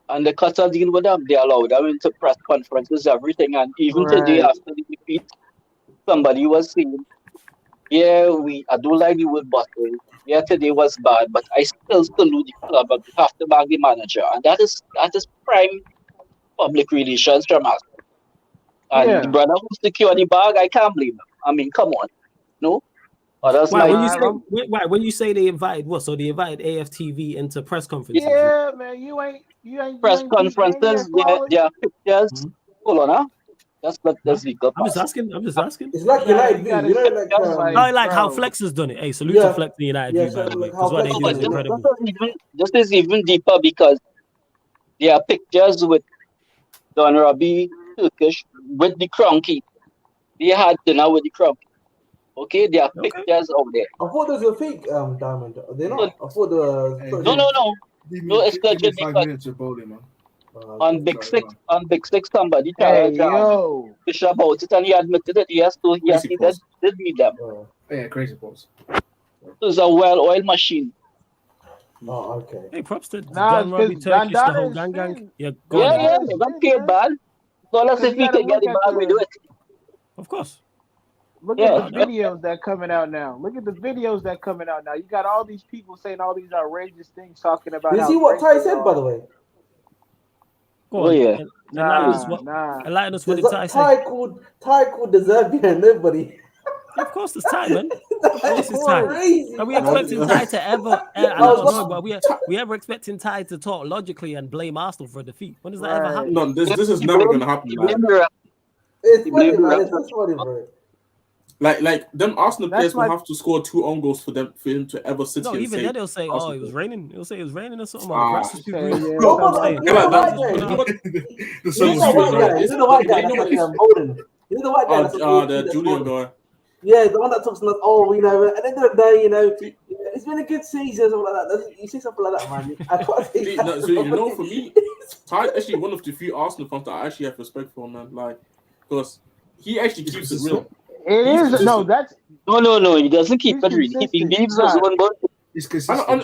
and they cut a deal with them. They allowed them into press conferences, everything, and even today after the defeat, somebody was saying, yeah, I do like the word bottle. Yeah, today was bad, but I still salute the club, but we have to back the manager. And that is prime public relations from us. And Yeah. the brother who secure the bag, I can't blame him. I mean, come on. No? Others Why, might when you say they invited what? So they invited AFTV into press conferences. Yeah, man, you ain't press you ain't conferences, quality. there are pictures. Hold on, huh? That's legal. I'm just asking. It's like United V, you know, like how Flex has done it. Hey, salute to Flex and United V, by the way, because what they do is incredible. This is even deeper because there are pictures with Don Robbie Turkish with the Cronky. They had dinner with the Cronky. Okay, there are pictures out there. I thought there was a fake diamond. They're not. I thought there was. No, it's legit because on Big Six, somebody fish about it, and he admitted that he did meet them. Yeah, crazy balls. It's a well-oiled machine. Oh, okay. Hey, props to Don Robbie Turkish, the whole gang. Yeah, they got paid bad. So let's see if we can get the bag, we do it. Of course. Look at the videos that coming out now. You got all these people saying all these outrageous things, talking about. Did you see what Ty said, by the way? Oh yeah. Enlighten us what Ty said. Ty called the Zerbi and nobody. Of course, it's Ty, man. Of course, it's Ty. Are we expecting Ty to ever? I don't know, but we ever expecting Ty to talk logically and blame Arsenal for a defeat? When does that ever happen? No, this is never going to happen. It's funny, man. It's funny, bro. Like them Arsenal players will have to score 2 own goals for him to ever sit here and even say. then they'll say, "Oh, it was raining." They'll say it was raining or something. You know the white guy. You know the white guy. The Julian guy. Yeah, the one that talks like, oh, you know, at the end of the day, you know, it's been a good season, something like that. You see something like that, man. I can't think for me, Ty's actually one of the few Arsenal fans that I actually have respect for, man. Like, because he actually keeps it real. It is no. He doesn't keep it real. He believes his own word.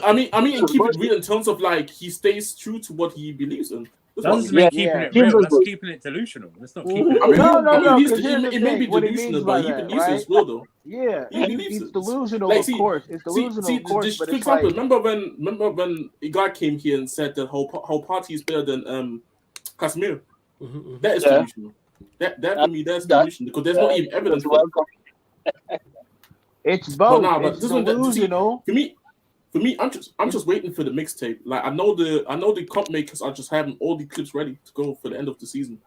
I mean, keep it real in terms of like he stays true to what he believes in. That doesn't mean keeping it real. That's keeping it delusional. That's not keeping it real. No. It may be delusional, but he believes it's real, though. Yeah, it's delusional, of course. It's delusional, of course. For example, remember when a guy came here and said that whole party is better than Casemiro? That is delusional. That for me, that's delusional because there's not even evidence for it. It's both. It's delusional. For me, I'm just waiting for the mixtape. Like I know the comp makers are just having all the clips ready to go for the end of the season.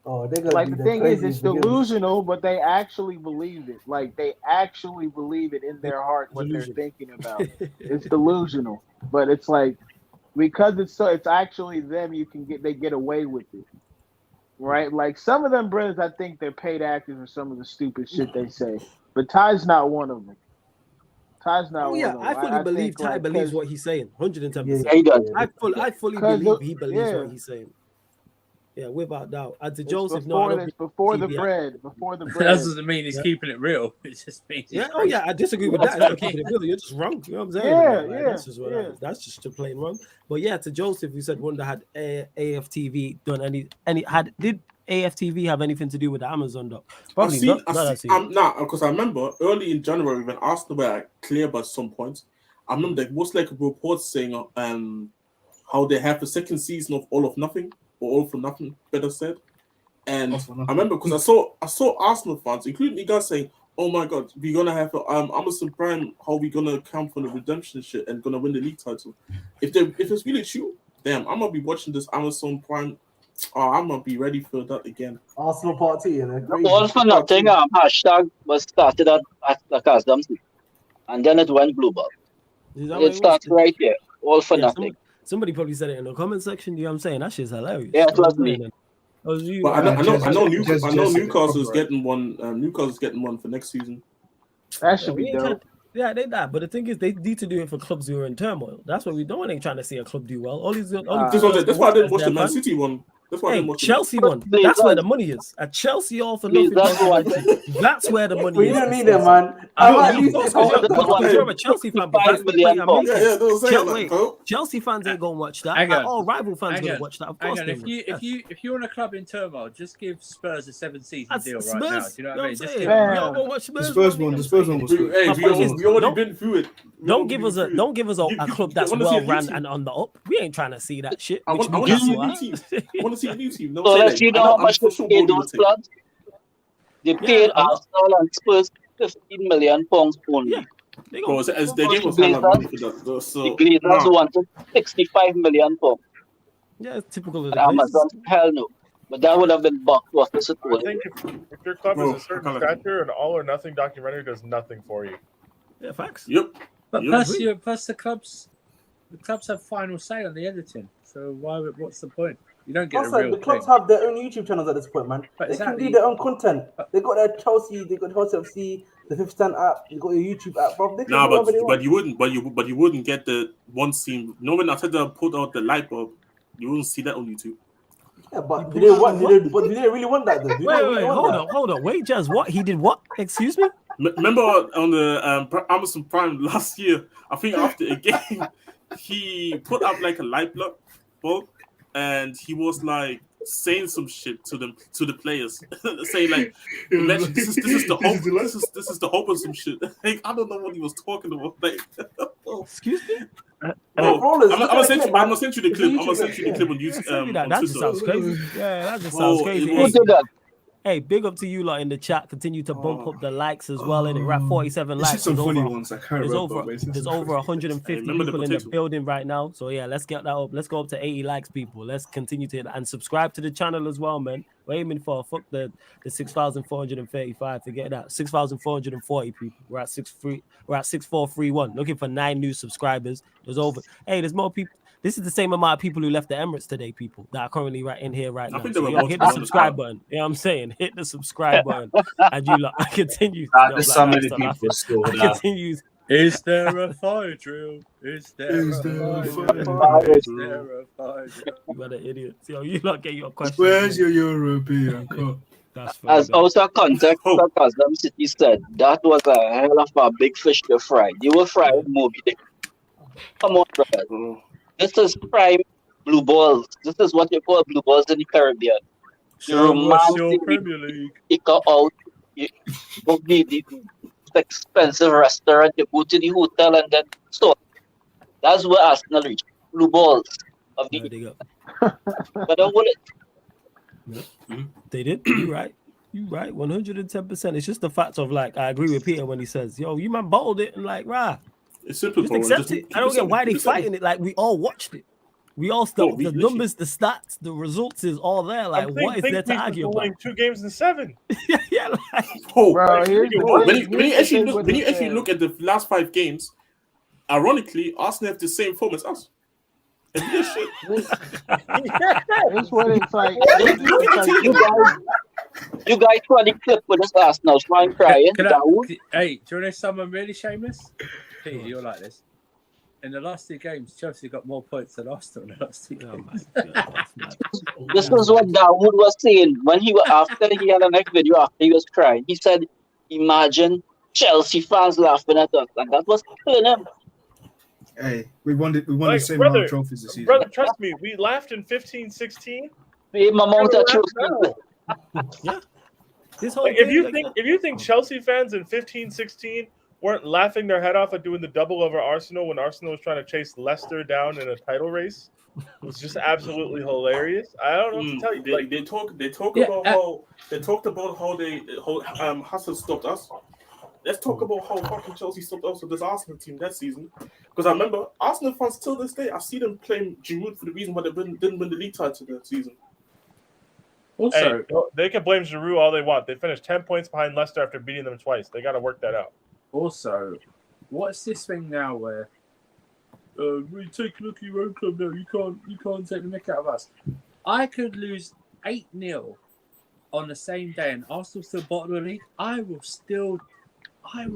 Oh, they're like the thing is, it's delusional, but they actually believe it. Like they actually believe it in their heart what they're thinking about. It's delusional, but it's like because it's actually them. They get away with it, right? Like some of them brothers, I think they're paid actors for some of the stupid shit they say, but Ty's not one of them. Ty's not. Oh yeah, I fully believe Ty believes what he's saying. 110%. Yeah, he does. I fully believe he believes what he's saying. Yeah, without doubt. And to Joseph, before the bread. That doesn't mean he's keeping it real. It just means I disagree with that. It's not keeping it real. You're just wrong. You know what I'm saying? That's just a plain wrong. But yeah, to Joseph, you said wonder had AFTV done did AFTV have anything to do with the Amazon doc? Probably not. Because I remember early in January when Arsenal were clear by some point, I remember there was like a report saying how they have a second season of All of Nothing or All for Nothing, better said. And I remember because I saw Arsenal fans, including you guys, saying, "Oh my God, we're gonna have Amazon Prime. How we gonna count for the redemption shit and gonna win the league title?" If it's really true, damn, I'm gonna be watching this Amazon Prime. Oh, I'm gonna be ready for that again. Arsenal party, All for Nothing hashtag was started at Sarcasm, and then it went global. It started right there. All for Nothing. Somebody probably said it in the comment section. You know what I'm saying? That shit's hilarious. Yeah, it was me. But I know Newcastle's getting one. Newcastle's getting one for next season. That should be dope. Yeah, they that. But the thing is, they need to do it for clubs who are in turmoil. That's what we don't want. Ain't trying to see a club do well. That's why I didn't watch the Man City one. That's why Hey, I'm watching. Chelsea won. That's where the money is. At Chelsea, all for nothing. That's where the money But is. you don't need it, man. I might lose it. Because you're a Chelsea fan, but that's the point I'm making. Yeah, don't say it like Wait, that. Chelsea fans ain't gonna watch that. Hang on. All rival fans Hang gonna on. watch that. Of course, Hang on. If you're in a club in turmoil, just give Spurs a 7-season deal right now. Do you know what I mean? Just give We all gonna watch the Spurs. Spurs one was good. Hey, we already been through it. Don't give us a club that's well run and on the up. We ain't trying to see that shit. I want to see a new team. I want to see a new team. So let's see how much they paid those clubs. They paid Arsenal and Spurs £15 million only. Yeah. They gave us a lot of money for that. The Glazers wanted £65 million. Yeah, it's typical of the Amazon, hell no. But that would have been blockbuster. I think if your club is a certain stature, an all or nothing documentary does nothing for you. Yeah, facts. Yep. But plus the clubs have final say on the editing. So what's the point? You don't get Also, the clubs have their own YouTube channels at this point, man. They can do their own content. They got their Chelsea, they got Chelsea FC, the 50 app, you got your YouTube app, bro. But you wouldn't get the one scene. No, when Arteta put out the light bulb, you wouldn't see that on YouTube. Yeah, but do they really want that though? Wait, hold on. Wait, Jazz, what? He did what? Excuse me? Remember on the Amazon Prime last year, I think after a game, he put up like a light bulb, and he was like saying some shit to the players, saying like, this is the hope, this is the hope of some shit. Like, I don't know what he was talking about. Like, excuse me. I'm gonna send you the clip. I'm gonna send you the clip on YouTube. That just sounds crazy. Yeah, that just sounds crazy. Hey, big up to you lot in the chat. Continue to bump up the likes as well. And we're at 47 likes. Some funny ones. There's over 150 people in the building right now. So yeah, let's get that up. Let's go up to 80 likes, people. Let's continue to and subscribe to the channel as well, man. We're aiming for the 6,435. Forget that. 6,440 people. We're at 6,431. Looking for 9 new subscribers. There's more people. This is the same amount of people who left the Emirates today, people that are currently right in here right now. So hit the subscribe button. You know what I'm saying? Hit the subscribe button. And you continue. There's so many people still there. Continues. Is there a fire drill? Is there a fire drill? You are an idiot. Yo, you lot get your question. Where's your European cup? As also context, Sarcasm City said, that was a hell of a big fish to fry. You were frying Moby Dick. Come on, brother. This is prime blue balls. This is what you call blue balls in the Caribbean. Show us your Premier League. You go out, you book the expensive restaurant, you go to the hotel, and then so that's where Arsenal reach. Blue balls of the but I want it. They did. You right. 110%. It's just the fact of like I agree with Peter when he says, "Yo, you man bottled it," and like, rah. It's simple. Just accept it. I don't get why they fighting it. Like we all watched it. We all stuck. The numbers, the stats, the results is all there. Like what is there to argue about? 2 games in 7. Yeah. Like, when you actually look at the last 5 games, ironically, Arsenal have the same form as us. It's what it's like. You guys try to clip with this Arsenal, trying crying. Hey, do you know someone really shameless? Peter, you're like this. In the last 2 games, Chelsea got more points than Arsenal in the last 2 games. This is what Dawood was saying when he had the next video after he was crying. He said, "Imagine Chelsea fans laughing at us," and that was killing him. Hey, we won the same amount of trophies this season. Brother, trust me, we laughed in 15-16. Same amount of trophies. Yeah. If you think Chelsea fans in 15-16 weren't laughing their head off at doing the double over Arsenal when Arsenal was trying to chase Leicester down in a title race, it was just absolutely hilarious. I don't know what to tell you. They talked about how Hustle stopped us. Let's talk about how fucking Chelsea stopped us with this Arsenal team that season. Because I remember Arsenal fans till this day, I see them playing Giroud for the reason why they didn't win the league title that season. Also, they can blame Giroud all they want. They finished 10 points behind Leicester after beating them twice. They got to work that out. Also, what's this thing now where we take a look at your own club now? You can't take the mick out of us. I could lose 8-0 on the same day, and Arsenal still bottom of the league. I will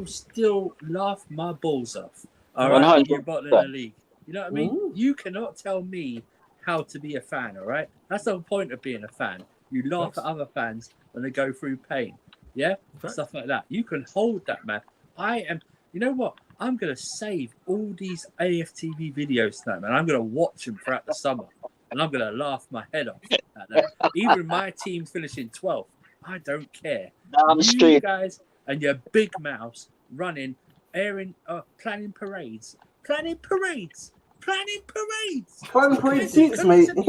still laugh my balls off. All right, you're bottom of the league. You know what I mean? You cannot tell me how to be a fan. All right, that's the whole point of being a fan. You laugh at other fans when they go through pain. Yeah, stuff like that. You can hold that, man. I am. You know what? I'm gonna save all these AFTV videos tonight, man. I'm gonna watch them throughout the summer, and I'm gonna laugh my head off at them. Even my team finishing 12th, I don't care. You guys and your big mouths running, planning parades, planning parades. Planning seats, mate. And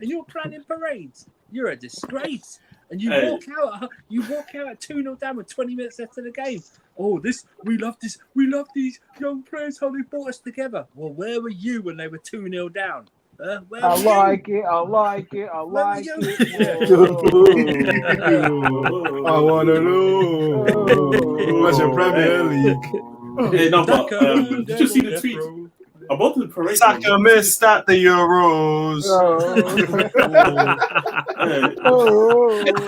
you're planning parades. You're a disgrace. And you walk out at 2-0 down with 20 minutes left in the game. Oh, we love these young players, how they brought us together. Well, where were you when they were 2-0 down? I like it. I want to know. What's your Premier League? Hey, no, but did you see the tweet about the parade? Saka missed at the Euros.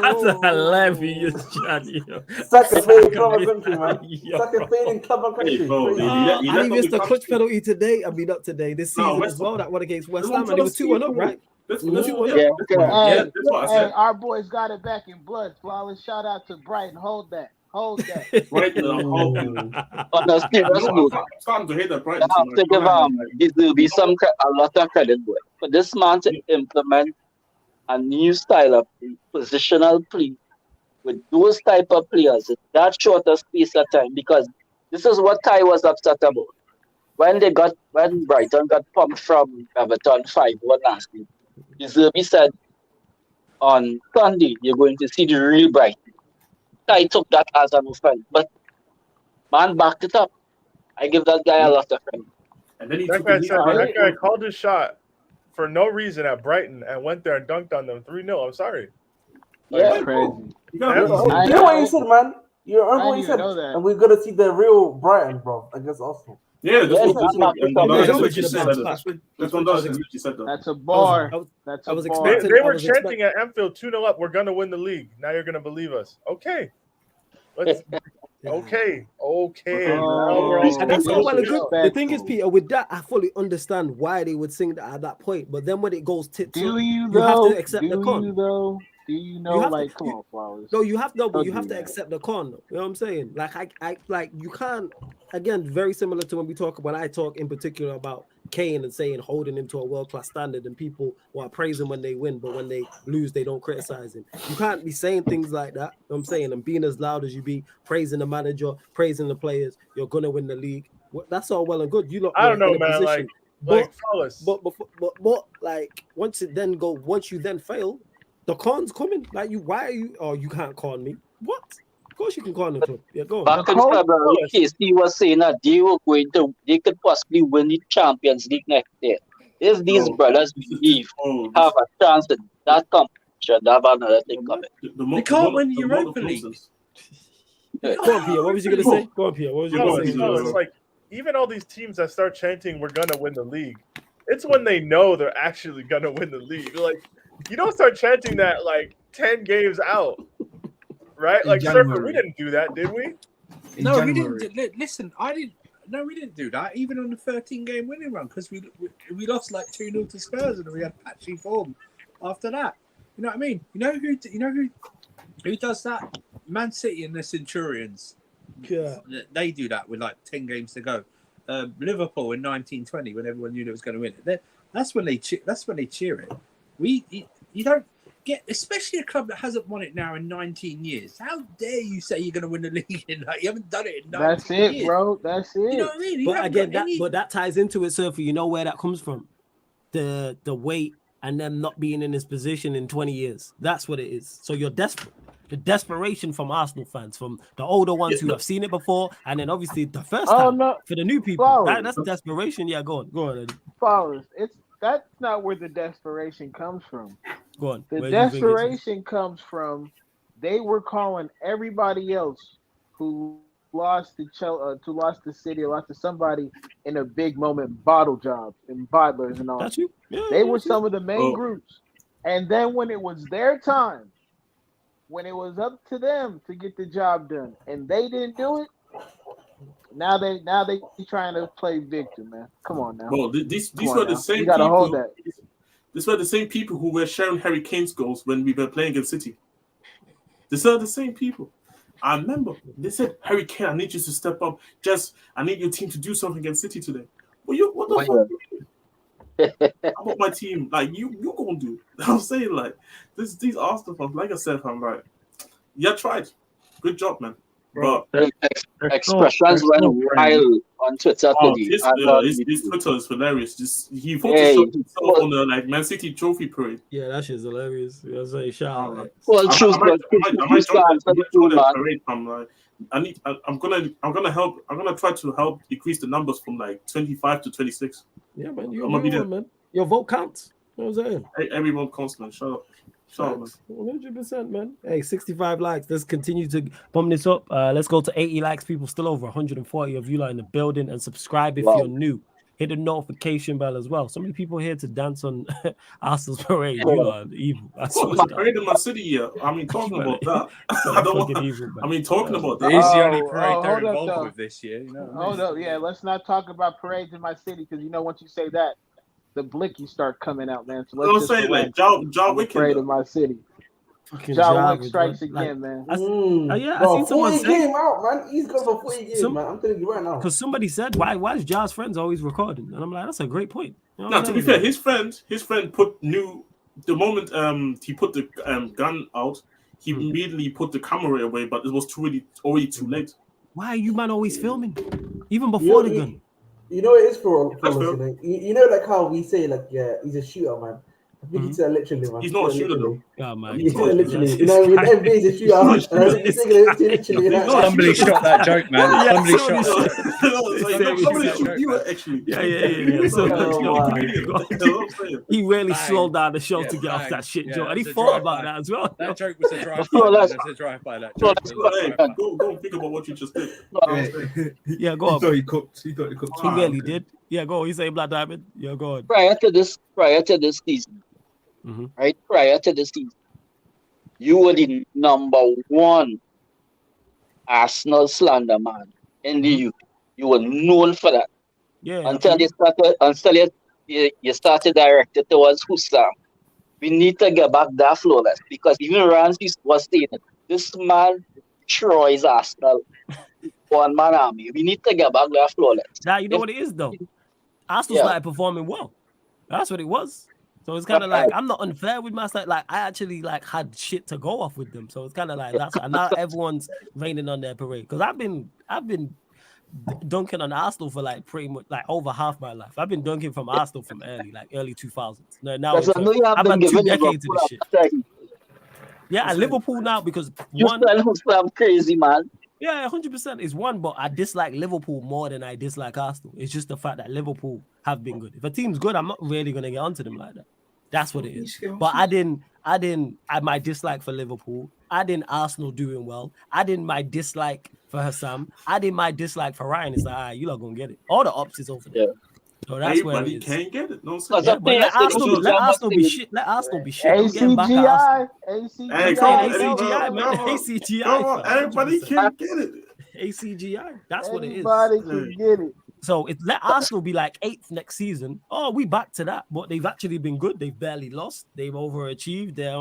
That's hilarious, Johnny. Saka fading club and country, man. Saka fading club and country. And he missed a clutch penalty today. I mean, not today. This season as well. That one against West Ham, and it was 2-1 up, right? Hey, our boys got it back in blood. Flawless. Shout out to Brighton. Hold that. Brighton, On a serious note, I'm starting to hate that Brighton. I have to give there will be a lot of credit for this man to implement a new style of positional play with those type of players in that shorter space of time, because this is what Kai was upset about when Brighton got pumped from Everton 5-1 last week. Zerbi said on Sunday you're going to see the real Brighton. I took that as an offense, but man backed it up. I give that guy a lot of credit. And then that guy called his shot for no reason at Brighton and went there and dunked on them 3-0. I'm sorry. That's crazy. You know what you said, man? You heard what you said, and we're gonna see the real Brighton, bro, against Arsenal. Yeah, that's a bar. They were chanting at Anfield 2-0 up. We're gonna win the league. Now you're gonna believe us. Okay. Okay. And that's all well and good. The thing is, Peter, with that, I fully understand why they would sing that at that point. But then when it goes tits up, you have to accept the con. Do you know, like, come on, Flowers. No, you have to accept the con. You know what I'm saying? Like you can't. Again, very similar to when I talk in particular about Kane and saying holding him to a world-class standard, and people will praise him when they win, but when they lose, they don't criticize him. You can't be saying things like that. You know what I'm saying, and being as loud as you be, praising the manager, praising the players, you're gonna win the league. That's all well and good. You know, I don't know, man. But like once you then fail, the con's coming. Like why are you? Oh, you can't con me. What? Of course you can con the club. Yeah, go on. Back in February, Casey was saying that they could possibly win the Champions League next year. If these brothers believe have a chance in that competition, they have another thing coming. They can't win the Europa League. Go on, Pierre. What was you gonna say? Go on, Pierre. What was you gonna say? It's like even all these teams that start chanting "We're gonna win the league," it's when they know they're actually gonna win the league. Like you don't start chanting that like 10 games out. Right, like Surfer, we didn't do that, did we? No, we didn't. Listen, I didn't. No, we didn't do that. Even on the 13-game winning run, because we lost like 2-0 to Spurs, and we had patchy form after that. You know what I mean? You know who does that? Man City and the Centurions. Yeah, they do that with like 10 games to go. Liverpool in 1920, when everyone knew they was going to win it. That's when they cheer it. You don't. Especially a club that hasn't won it now in 19 years. How dare you say you're going to win the league in that? You haven't done it in 19 years. That's it, bro. That's it. You know what I mean? But again, that ties into it, Surfer. You know where that comes from? The weight and them not being in this position in 20 years. That's what it is. So you're desperate. The desperation from Arsenal fans, from the older ones who have seen it before, and then obviously the first time for the new people. That's desperation. Yeah, go on, Eddie. Flowers. That's not where the desperation comes from. Go on. The desperation comes from they were calling everybody else who lost to City or lost to somebody in a big moment bottle jobs and bottlers and all. That's you. Yeah, they were some of the main groups. And then when it was their time, when it was up to them to get the job done, and they didn't do it, now they trying to play victim, man. Come on now. Well, these were the same. You gotta people, hold that. These were the same people who were sharing Harry Kane's goals when we were playing against City. These are the same people. I remember they said, Harry Kane, I need you to step up. I need your team to do something against City today. Well, what the fuck? How about my team? Like, you gonna do? I'm saying, like, these Arsenal fans, like I said, I'm like, yeah, tried. Good job, man. But expressions went wild on Twitter today. His Twitter is hilarious. He photoshopped himself on the like Man City trophy parade. Yeah, that shit's hilarious. You know what I'm saying? Shout out. Well, I might join that parade. I'm gonna try to help decrease the numbers from like 25 to 26. Yeah, man. You're a real one, man. Your vote counts. You know what I'm saying? Every vote counts, man. Shut up. 100%, man. Hey, 65 likes. Let's continue to bump this up. Let's go to 80 likes. People still over 140 of you are in the building. And subscribe if you're new. Hit the notification bell as well. So many people here to dance on Arsenal's parade. You are evil. My parade in my city here. I mean, talking about that. Talking about that. He's the only parade they're involved with this year. You know hold up, yeah. Let's not talk about parades in my city because once you say that, the blicky start coming out, man. So let's say like John Wick in my city. John Wick strikes again, man. I seen someone say out, man. He's got for 40 games, man. I'm telling you right now. Because somebody said, why is Ja's friends always recording? And I'm like, that's a great point. No, to be fair, his friend put the moment he put the gun out, he immediately put the camera away, but it was already too late. Why are you man always filming? Even before the gun. You know it is for you know, like how we say, like, yeah, he's a shooter, man. I think he's literally, man. He's not a shooter, though. Yeah, man. He's literally. You know, with NBA, he's a shooter. And I think he's literally. Somebody shot that joke, man. Somebody shot that. Somebody shot you, actually. Yeah. So, he really slowed down the show to get off that shit joke. And he thought about that as well. That joke was a drive-by. Go think about what you just did. Yeah, go on. He thought he cooked. He really did. Yeah, go on. You say Black Diamond? Yeah, go on. Prior to this season, right? Prior to this season, you were the number one Arsenal slander man in the UK. You were known for that. Yeah. Until you started directed towards Hussam. We need to get back that flawless because even Ramsey was saying it. This man destroys Arsenal. One man army. We need to get back that flawless. Now you know what it is though. Arsenal started performing well. That's what it was. So it's kind of like I'm not unfair with my side. Like I actually had shit to go off with them. So it's kind of like that's and now everyone's raining on their parade. Because I've been dunking on Arsenal for like pretty much like over half my life. I've been dunking from Arsenal from early 2000s. Now I've had 2 decades of this shit. Yeah, and Liverpool now because I'm crazy, man. Yeah, 100% is one, but I dislike Liverpool more than I dislike Arsenal. It's just the fact that Liverpool have been good. If a team's good, I'm not really gonna get onto them like that. That's what it is. But my dislike for Liverpool. I didn't Arsenal doing well. I didn't my dislike for Hassam. I didn't my dislike for Ryan. It's like, you're not gonna get it. All the ops is over there. Yeah. So that's where it is. Can't get it. No, but let Arsenal be shit. Let Arsenal be shit. ACGI, man. ACGI. Come on, everybody can get it. ACGI. That's what it is. Everybody can get it. So let Arsenal be like 8th next season. Oh, we back to that. But they've actually been good. They've barely lost. They've overachieved. They're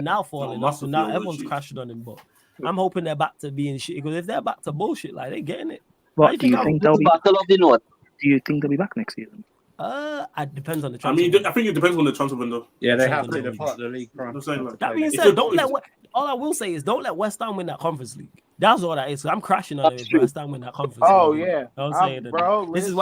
now falling off. So now everyone's crashing on them. But I'm hoping they're back to being shit. Because if they're back to bullshit, like they're getting it. What do you think they'll be? Battle of the North. Do you think they'll be back next season? It depends on the transfer. I think it depends on the transfer window. Yeah, they have to. They're part of the league. That being said, all I will say is don't let West Ham win that Conference League. That's all that is. I'm crashing on it if West Ham win that Conference League. Oh yeah, I'm saying that. This is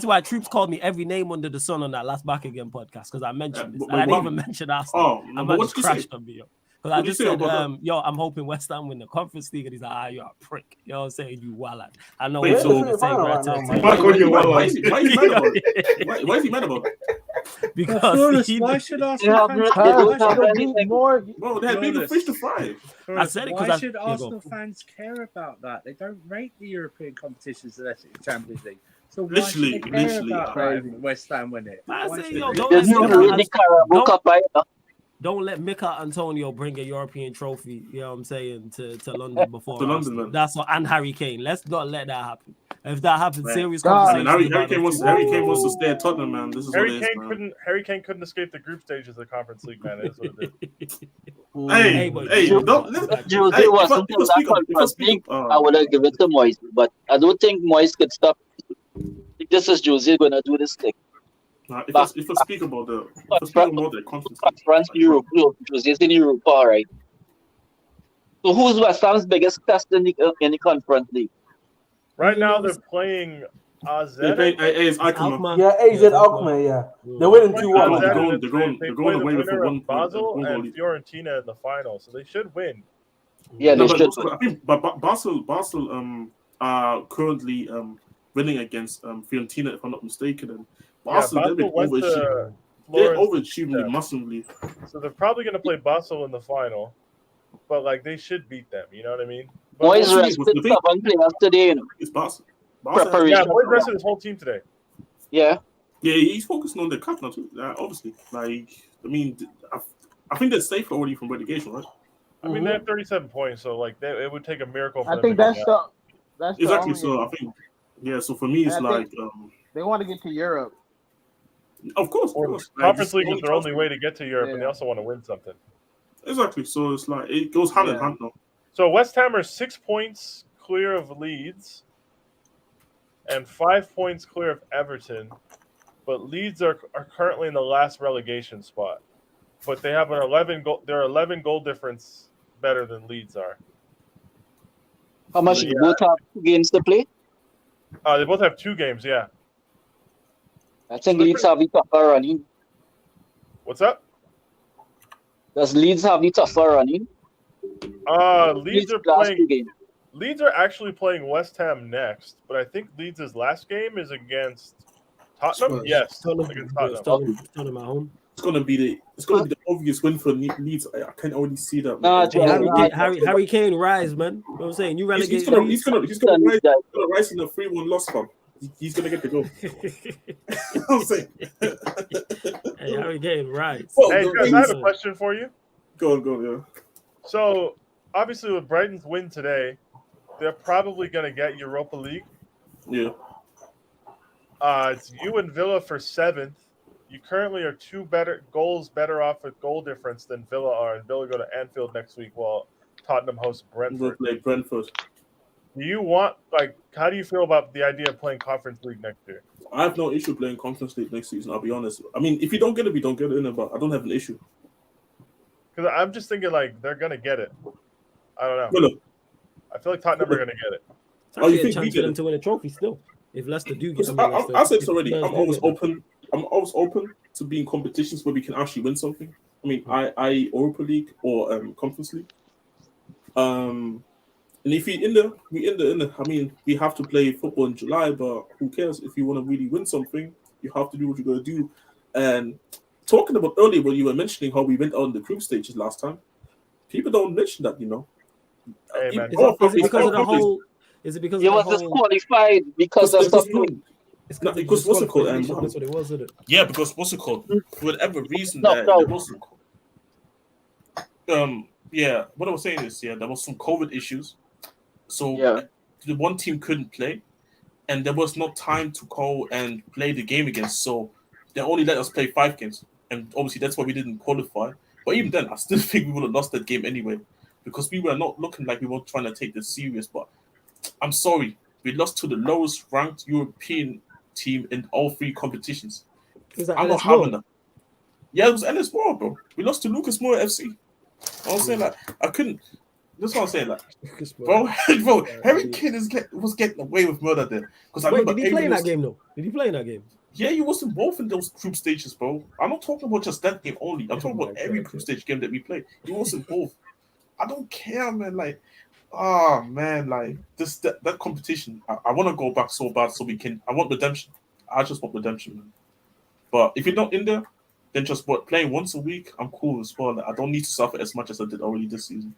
why Troops called me every name under the sun on that last Back Again podcast because I mentioned this. I didn't even mention Arsenal. I might just crashed on me. Because I just said, I'm hoping West Ham win the Conference League, and he's like, you're a prick. You know what I'm saying? You wallet. I know what's the same right now. Why is he mad about it? Because why should Arsenal fans be more? Bro, they had been the fish to fry. I said it because why should Arsenal fans care about that? They don't rate the European competitions unless it's Champions League. So why should they care about West Ham win it? don't let Mika Antonio bring a European trophy, you know what I'm saying, to London before To London, Arsenal. man. That's what, and Harry Kane. Let's not let that happen. If that happens, Man. serious God. conversations Harry about Kane those wants two. to stay at Tottenham, man. This is Harry what it is, Kane man. couldn't escape the group stages of the Conference League, man. It is what it is. Hey, but hey, you- don't If let. Jose Hey, wasn't in that Conference League, I would have given it to Moise. But I don't think Moise could stop. I think this is Jose going to do this thing. If I speak about the conference, Europe, Jose's in Europa, all right. So who's West Ham's biggest test in the Conference League? Right now they're playing AZ. it's Alkmaar. Yeah, AZ Alkmaar, yeah. They're winning 2-1. They're going away with a 1 point. Basel and Fiorentina in the final, so they should win. Yeah, they should. I think, but Basel are currently winning against Fiorentina, if I'm not mistaken. And Basel, they're overachieving massively. So they're probably going to play Basel in the final, but like they should beat them. You know what I mean? Moise rested 7 players today. You know. It's Basel. Yeah, Moise rested his whole team today. Yeah. Yeah, he's focusing on the cup now too. Obviously, like I mean, I think they're safe already from relegation, right? I mean, they have 37 points, so like it would take a miracle for I them think to that's get the out. that's Exactly. the So I think, so for me, it's And I like, they want to get to Europe. of course. Conference League is their only way to get to Europe, and they also want to win something. Exactly. So it's like it goes hand in hand now. So West Ham are 6 points clear of Leeds and 5 points clear of Everton, but Leeds are currently in the last relegation spot. But they have an 11 goal difference better than Leeds are. How much do you both have games to play? They both have 2 games, yeah. I think Leeds have the tougher running. What's up? Does Leeds have the tougher running? Leeds are actually playing West Ham next, but I think Leeds' last game is against Tottenham. Spurs. Yes, Tottenham. against Yes, Tottenham. Tottenham at home. It's gonna be the obvious win for Leeds. I can already see that. Harry Kane rise, man. You know what I'm saying? You relegate. He's gonna rise in a 3-1 loss, fam. He's gonna get the goal. I'm saying. Hey, Harry Kane rise. Hey, guys, I have a question for you. Go on, yeah. So, obviously, with Brighton's win today, they're probably going to get Europa League. Yeah. It's you and Villa for 7th. You currently are 2 goals better off with goal difference than Villa are, and Villa go to Anfield next week while Tottenham hosts Brentford. We'll play Brentford. Do you want, how do you feel about the idea of playing Conference League next year? I have no issue playing Conference League next season, I'll be honest. I mean, if you don't get it, we don't get it in, but I don't have an issue. Because I'm just thinking, they're going to get it. I don't know. I feel like Tottenham are going to get it. You think we get them to win a trophy still? If Leicester do get it. I said this already. I'm always open to being competitions where we can actually win something. I mean, I Europa League or Conference League. And if we in the, I mean, we have to play football in July, but who cares? If you want to really win something, you have to do what you're going to do. And talking about earlier when you were mentioning how we went on the group stages last time, people don't mention that, you know. Hey, man. Is it because of the whole? Is it because you was disqualified because of stuff? Because what's it called? That's what it was, isn't it? Yeah, because what's it called? For whatever reason, No. there wasn't. Yeah, what I was saying is, there was some COVID issues, so the one team couldn't play, and there was no time to go and play the game again. So they only let us play 5 games, and obviously that's why we didn't qualify. But even then, I still think we would have lost that game anyway, because we were not looking like we were trying to take this serious. But I'm sorry, we lost to the lowest ranked European team in all 3 competitions. I'm not having that. Yeah, it was Ellis Moore, bro. We lost to Lucas Moore FC. I was saying, I couldn't. That's what I'm saying, bro. Harry Kane was getting away with murder there. Wait, did he play in that game though? Did he play in that game? Yeah, he was involved in those group stages, bro. I'm not talking about just that game only. I'm talking about every group stage game that we played. He was involved. I don't care, man. That competition. I want to go back so bad so we can. I want redemption. I just want redemption, man. But if you're not in there, then just playing once a week, I'm cool as well. I don't need to suffer as much as I did already this season.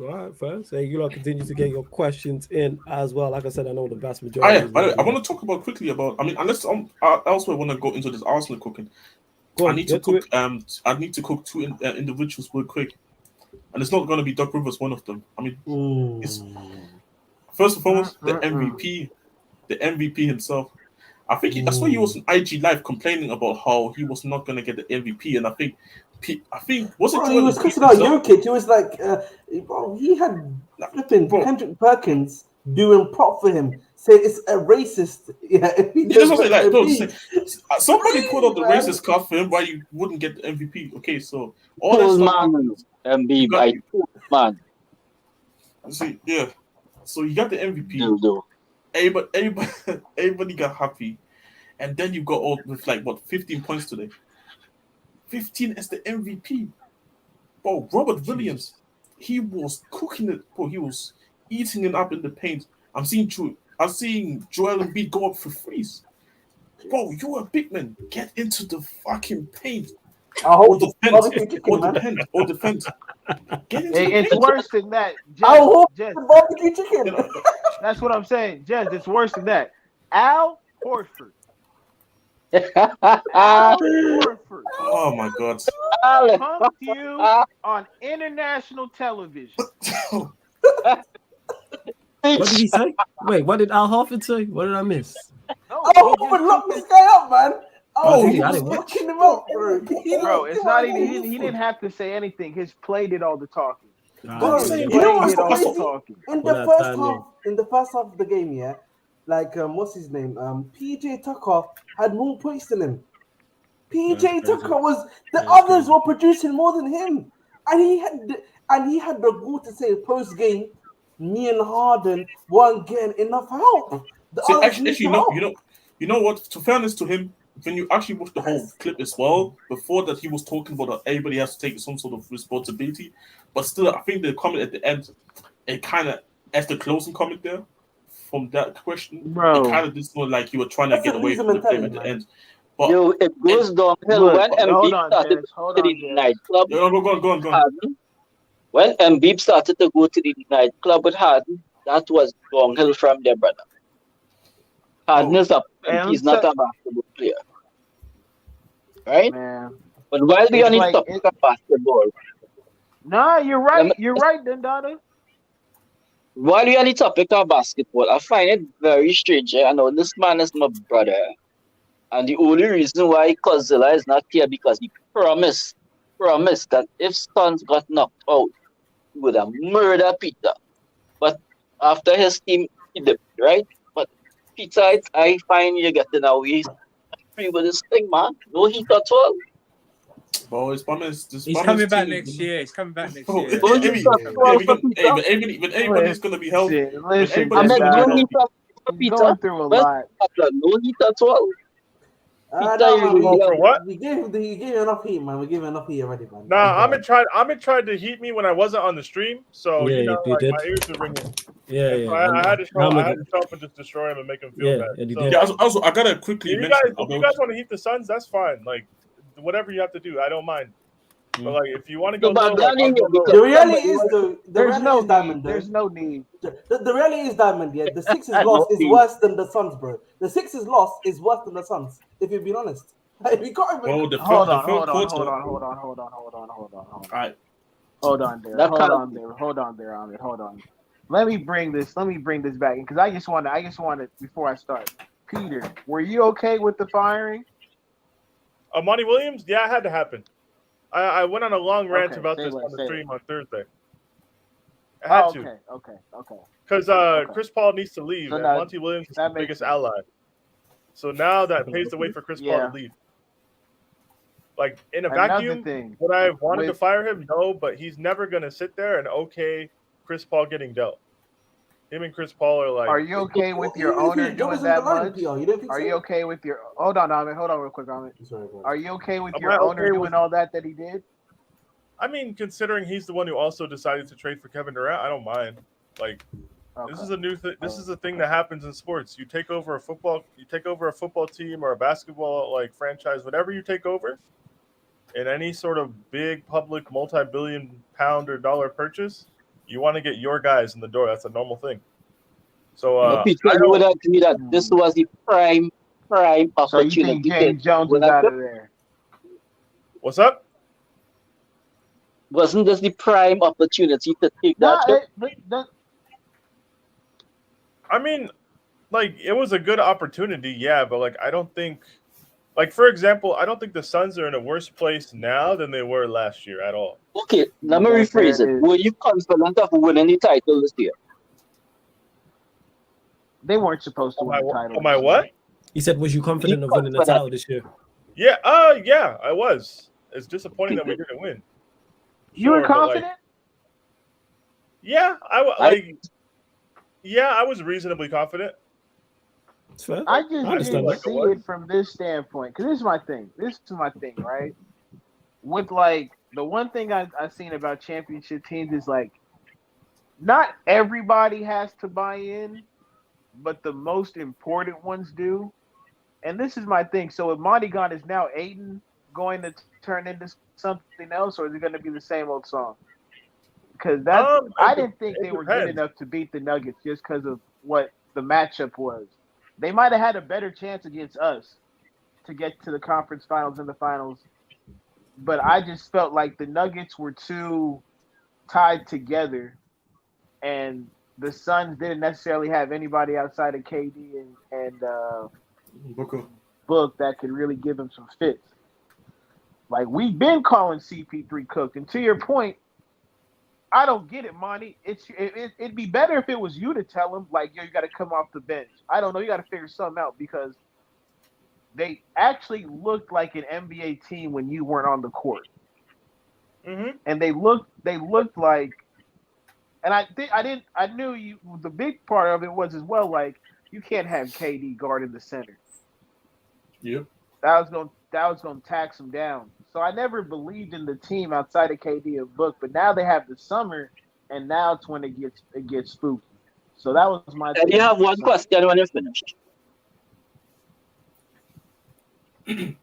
All right, first. So you lot continue to get your questions in as well. Like I said, I know the vast majority. By the way, I want to talk quickly about. I mean, unless elsewhere want to go into this Arsenal cooking. Go I on, need to get to cook. it. I need to cook two individuals real quick, and it's not going to be Doc Rivers one of them. I mean, it's, first and foremost, the MVP himself. I think I saw he was on IG Live complaining about how he was not going to get the MVP, and I think was it Bro, he Joel was Embiid cussing out himself? Jokic. He was like, bro, he had flipping Bro. Kendrick Perkins doing prop for him, saying it's a racist. Yeah, if he Yeah, that's doesn't what I'm saying. Like, get no, the just say, somebody put out the man. racist card for him why you wouldn't get the MVP. Okay, so all Cool that stuff. man, Embiid, got- man. See, yeah. So you got the MVP. Do. Everybody got happy, and then you got all with like what 15 points today. 15 as the MVP. Bro, Robert Williams, he was cooking it. Bro, he was eating it up in the paint. I'm seeing Joel Embiid go up for threes. Bro, you're a big man. Get into the fucking paint. I hope Or defend. Get into the It's paint. worse than that. I hope Jez, barbecue chicken. that's what I'm saying. Jez, it's worse than that. Al Horford. Al Horford Oh my God. punked you on international television. What did he say? Wait, what did Al Horford say? What did I miss? No, Oh, Horford locked this guy up, man. Oh, Oh, did he? he I was didn't watch. fucking him up, bro. Bro, it's not even. He didn't have to say anything. His play did all the talking. Bro, His you play know what's did all the crazy? talking. In Well, the that first time, half, in the first half of the game, yeah, like what's his name? PJ Tucker had more points than him. PJ Tucker was the others were producing more than him, and he had the gall to say post game, me and Harden weren't getting enough help. The See, others actually, need help. you know what? To fairness to him, when you actually watch the whole clip as well, before that he was talking about that everybody has to take some sort of responsibility, but still, I think the comment at the end, it kind of, as the closing comment there, from that question, Bro. it kind of just looked like you were trying to That's get a away loser from the claim at mentality, the man. end. But Yo, it goes downhill Look, when hold Embiid on, started Jez, hold to on, the Jez. nightclub. go on. Harden, when Embiid started to go to the nightclub with Harden, that was downhill from there, brother. Harden is a he's not a basketball player. Right? Man. But while we It's on the like topic of basketball, Nah, you're right. You're right, Dendada. while we on the topic of basketball, I find it very strange. I know this man is my brother. And the only reason why Godzilla is not here because he promised that if Suns got knocked out, he would have murdered Peter. But after his team, he did, right? But Peter, I find you're getting away free with this thing, man. No heat at all. Bro, his promise. He's coming back next year. He's coming back next year. But everybody's gonna be healthy. Listen, I mean, no heat at he's going through a lot. No heat at all. What? He gave you enough heat, man. We gave you enough heat already, man. Nah, Ahmed tried to heat me when I wasn't on the stream, so Yeah, you know, you like, did. my ears were ringing. Yeah, And yeah. so I had to show up and just destroy him and make him feel Yeah, bad. and he So, did. Yeah, also I gotta quickly if you mention guys want to heat the Suns, that's fine. Like whatever you have to do, I don't mind. But like if you want to go low, like, I'll go low. The reality is the There's reality no is Diamond. need. Though. There's no need. The reality is Diamond. Yeah, the Sixers loss is worse than the Suns, bro. The Sixers loss is worse than the Suns. If you're being honest, if you can't even. Bro, Hold on, quarter. Hold on there, Ahmed. Hold on. Let me bring this back in because I just want to before I start. Peter, were you okay with the firing? Monty Williams, yeah, it had to happen. I went on a long rant Okay, about say this what, on the say stream it. on Thursday. I had to. Okay. Because Chris Paul needs to leave, So and now, Monty Williams is that the makes biggest sense. ally. So now that paves the way for Chris Paul to leave. Like, in a Another vacuum, thing, would I have wanted to with- fire him? No, but he's never going to sit there and okay Chris Paul getting dealt. Him and Chris Paul are like... Are you okay with your owner doing that much? Are you okay with your... Hold on, Ahmed. Hold on real quick, Ahmed. Are you okay with your owner doing all that he did? I mean, considering he's the one who also decided to trade for Kevin Durant, I don't mind. Like, this is a new thing. This is a thing that happens in sports. You take over a football team or a basketball franchise, whatever you take over, in any sort of big public multi-billion-pound or dollar purchase, you want to get your guys in the door. That's a normal thing. So, Peter, you would agree that this was the prime So you opportunity. think James Jones is out of there? What's up? Wasn't this the prime opportunity to take that Nah, trip? I mean, like, it was a good opportunity, yeah, but like, I don't think, like, for example, I don't think the Suns are in a worse place now than they were last year at all. Okay, let me rephrase it. Were you confident of winning the title this year? They weren't supposed to win the title. Am I what? He said, "Was you confident of winning the title this year?" Yeah, yeah, I was. It's disappointing that we didn't win. You were Sure, but, confident? like, yeah, I was reasonably confident. I just didn't see it from this standpoint. Because this is my thing. Right? With, like, the one thing I've seen about championship teams is, like, not everybody has to buy in, but the most important ones do. And this is my thing. So if Montygon is now Aiden going to turn into something else, or is it going to be the same old song? Because I didn't think they were good enough to beat the Nuggets just because of what the matchup was. They might have had a better chance against us to get to the conference finals and the finals, but I just felt like the Nuggets were too tied together, and the Suns didn't necessarily have anybody outside of KD and Book that could really give him some fits. Like, we've been calling CP3 cooked, and to your point, I don't get it, Monty. It'd be better if it was you to tell him, like, yo, you got to come off the bench. I don't know. You got to figure something out, because they actually looked like an NBA team when you weren't on the court. Mm-hmm. And they looked like, and I knew you. The big part of it was as well, like, you can't have KD guarding the center. Yep. That was gonna tax him down. So I never believed in the team outside of KD and Book, but now they have the summer, and now it's when it gets spooky. So that was my. And you have one question when you're finished. I'm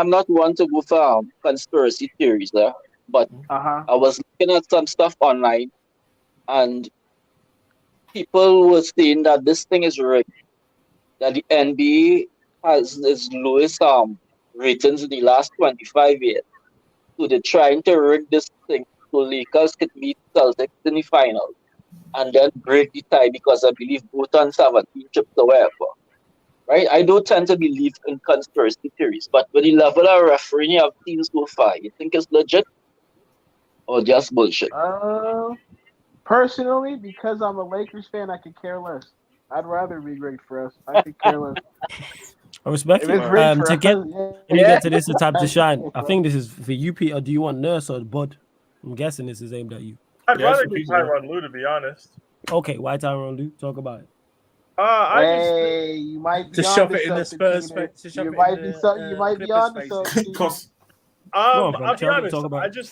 not one to go for conspiracy theories there, but I was looking at some stuff online, and people were saying that this thing is rigged, that the NBA has its lowest ratings in the last 25 years. So they're trying to rig this thing so Lakers could beat Celtics in the final and then break the tie, because I believe both on 17 chips or whatever. Right? I don't tend to believe in conspiracy theories, but with the level of refereeing you have seen so far, you think it's legit or just bullshit? Personally, because I'm a Lakers fan, I could care less. I'd rather be great for us. I could care less. I respect it. To get to this, it's time to shine. I think this is for you, Peter. Do you want Nurse or Bud? I'm guessing this is aimed at you. I'd rather do Tyronn Lue, to be honest. Okay, why Tyronn Lue? Talk about it. You might be to shove it in the Spurs face. You might be on to something. I'll be honest.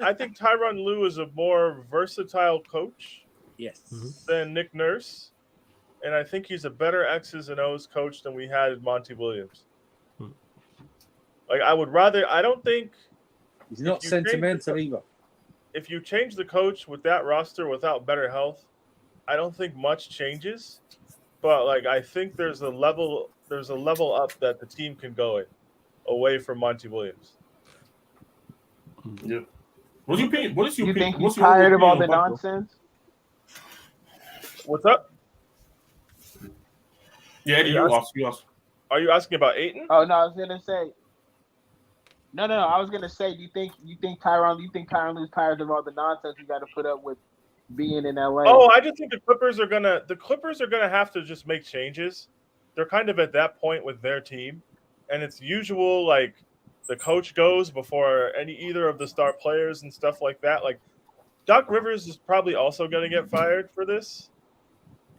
I think Tyronn Lue is a more versatile coach. Yes. Than Nick Nurse, and I think he's a better X's and O's coach than we had Monty Williams. Like, I don't think he's not sentimental either. If you change the coach with that roster without better health, I don't think much changes. But, like, I think there's a level up that the team can go in away from Monty Williams. Yep. What do you think he's tired of all the nonsense? What's up? Yeah, you ask. Are you asking about Ayton? Oh no, I was gonna say. No. I was gonna say, do you think Tyronn Lue's tired of all the nonsense you got to put up with being in LA? Oh, I just think the Clippers are gonna have to just make changes. They're kind of at that point with their team, and it's usual, like, the coach goes before either of the star players and stuff like that. Like, Doc Rivers is probably also gonna get fired for this.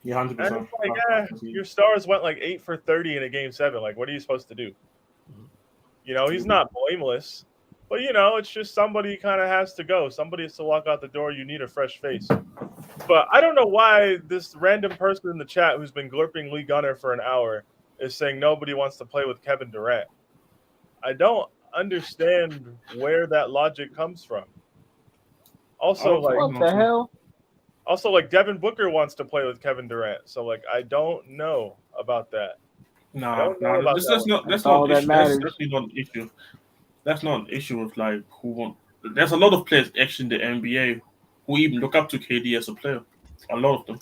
Yeah, 100%. And it's like, your stars went like 8 for 30 in a game 7. Like, what are you supposed to do? You know, he's not blameless, but, you know, it's just somebody kind of has to go. Somebody has to walk out the door. You need a fresh face. But I don't know why this random person in the chat who's been glorping Lee Gunner for an hour is saying nobody wants to play with Kevin Durant. I don't understand where that logic comes from. Also, what the hell? Also, like, Devin Booker wants to play with Kevin Durant, so, like, I don't know about that. I Nah, don't know nah. about That's that one. not That's an all that issue. That's matters. definitely not an issue. That's not an issue with like who want. There's a lot of players actually in the NBA who even look up to KD as a player. A lot of them.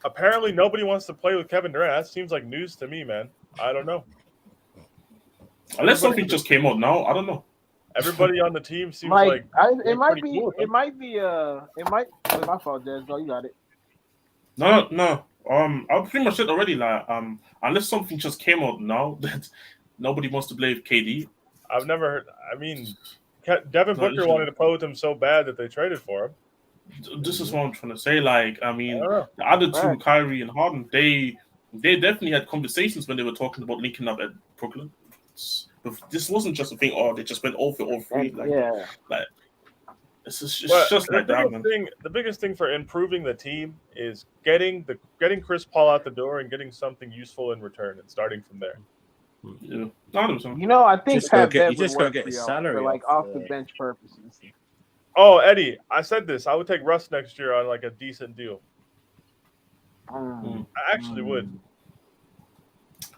Apparently, nobody wants to play with Kevin Durant. That seems like news to me, man. I don't know. Unless something just came out now, I don't know. Everybody on the team seems Like like it they're might pretty be, cool with it him. might be, it might. It's my fault, Jazz. Go, you got it. No. I pretty much said already. Like, unless something just came out now that nobody wants to play with KD. I've never heard. I mean, Devin No, Booker listen. wanted to play with him so bad that they traded for him. This is what I'm trying to say. Like, I mean, I don't know. the other two, Right. Kyrie and Harden, they definitely had conversations when they were talking about linking up at Brooklyn. But this wasn't just a thing. Oh, they just went all for all three. Like, Yeah. like it's just But like that, man. the biggest thing for improving the team is getting Chris Paul out the door and getting something useful in return and starting from there. Yeah, 100%. You know, I think Just gotta Pat get- Bev you would just gotta work get for his y'all salary for like off off the the- bench purposes. Oh, Eddie, I said this. I would take Russ next year on like a decent deal. Mm. I actually would.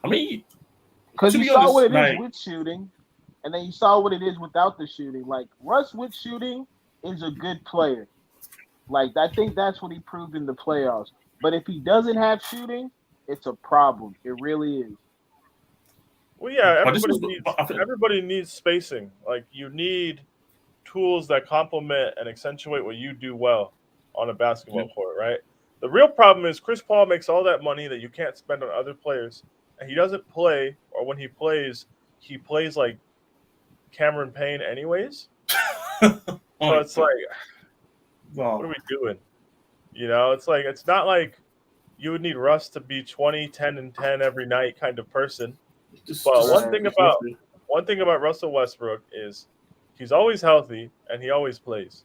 I mean, Because to you be saw honest, what it is like- with shooting, and then you saw what it is without the shooting. Like Russ with shooting is a good player. Like I think that's what he proved in the playoffs. But if he doesn't have shooting, it's a problem. It really is. Well, yeah, But this everybody needs spacing. Like you need tools that complement and accentuate what you do well on a basketball court, right? The real problem is Chris Paul makes all that money that you can't spend on other players, and he doesn't play, or when he plays like Cameron Payne anyways. So it's like, what are we doing? You know, it's like it's not like you would need Russ to be 20, 10, and 10 every night kind of person. But one thing about Russell Westbrook is he's always healthy and he always plays.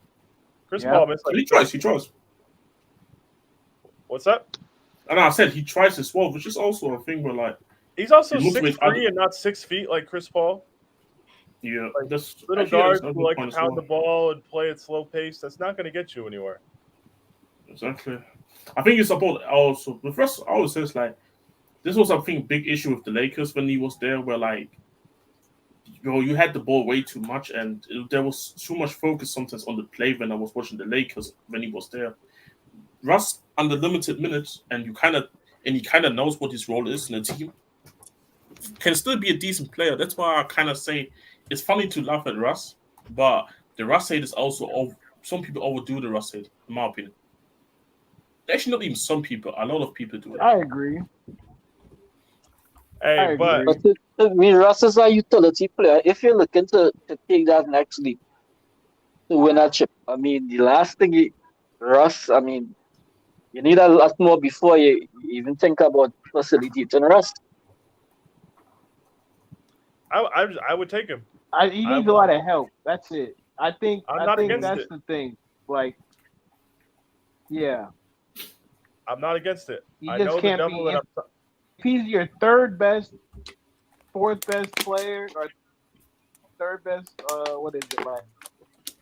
Chris Paul missed he tries. What's that? And I said he tries as well, which is also a thing where like he's also he motivates 6'3" and not 6 feet like Chris Paul. Yeah, like that's little actually, guards that's a who good like to point as pound well. the ball and play at slow pace. That's not going to get you anywhere. Exactly. I think it's about also the first. I always says like this was I think big issue with the Lakers when he was there, where like you had the ball way too much, and there was too much focus sometimes on the play when I was watching the Lakers when he was there. Russ under limited minutes, and he kind of knows what his role is in the team. Can still be a decent player. That's why I kind of say it's funny to laugh at Russ, but the Russ hate is also some people overdo the Russ hate, in my opinion. Actually, not even some people. A lot of people do it. I agree. Hey, but I mean, Russ is a utility player. If you're looking to take that next leap to win a chip, I mean, the last thing Russ, I mean, you need a lot more before you even think about facilitating Russ. I would take him. He needs a lot of help. That's it. I think against that's it. the thing. Like, yeah. I'm not against it. You I just know the can't devil be. that If he's your third best, fourth best player, or third best, what is it like?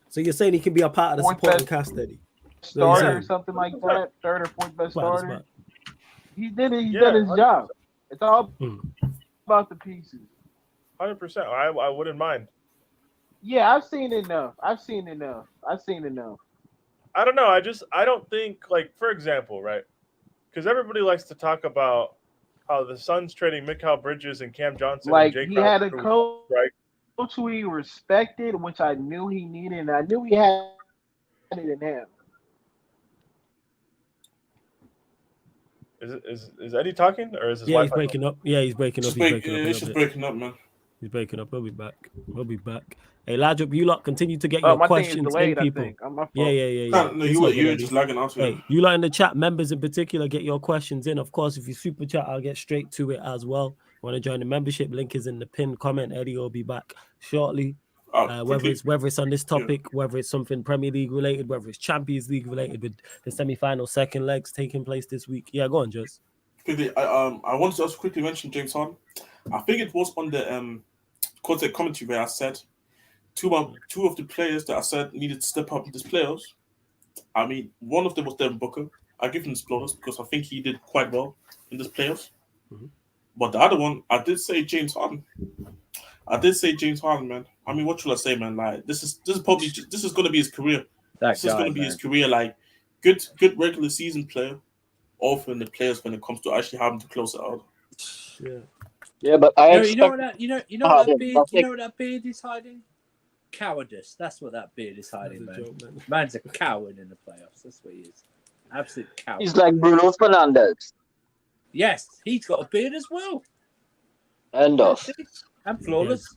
So you're saying he can be a part of the Fourth supporting best cast, Eddie? Starter or something like that. Third or fourth best Spot, starter. spot. He did it. He's done his 100%. job. It's all about the pieces. 100%. I wouldn't mind. Yeah, I've seen enough. I've seen enough. I don't know. I don't think, like, for example, right? Because everybody likes to talk about how the Suns trading Mikal Bridges and Cam Johnson. Like, and Jay he had a Crowder, coach, right? who he respected, which I knew he needed, and I knew he had it in him. Is Eddie talking, or is his Yeah, wife? he's breaking up. Yeah, he's breaking up. It's just breaking up, man. He's breaking up. We'll be back. Hey, Ladrup, you lot continue to get Oh, your my thing is questions delayed, in, people. I think. My fault. Yeah. No, It's you all were good, Eddie. just lagging out. Hey, you lot in the chat, members in particular, get your questions in. Of course, if you super chat, I'll get straight to it as well. Want to join the membership? Link is in the pinned comment. Eddie will be back shortly. Whether it's on this topic, whether it's something Premier League related, whether it's Champions League related, with the semi-final second legs taking place this week. Yeah, go on, Jess. Quickly, I wanted to also quickly mention James Harden. I think it was on the content commentary where I said two of the players that I said needed to step up in this playoffs. I mean, one of them was Devin Booker. I give him his plaudits because I think he did quite well in this playoffs. But the other one, I did say James Harden. Man. I mean, what should I say, man? Like, this is going to be his career. This is going to be his career. Like, good regular season player, often the players when it comes to actually having to close it out. Yeah, but I expect. You know what that beard is hiding? Cowardice. That's what that beard is hiding, man. Man's a coward in the playoffs. That's what he is. Absolute coward. He's like Bruno Fernandes. Yes, he's got a beard as well. And off. And flawless.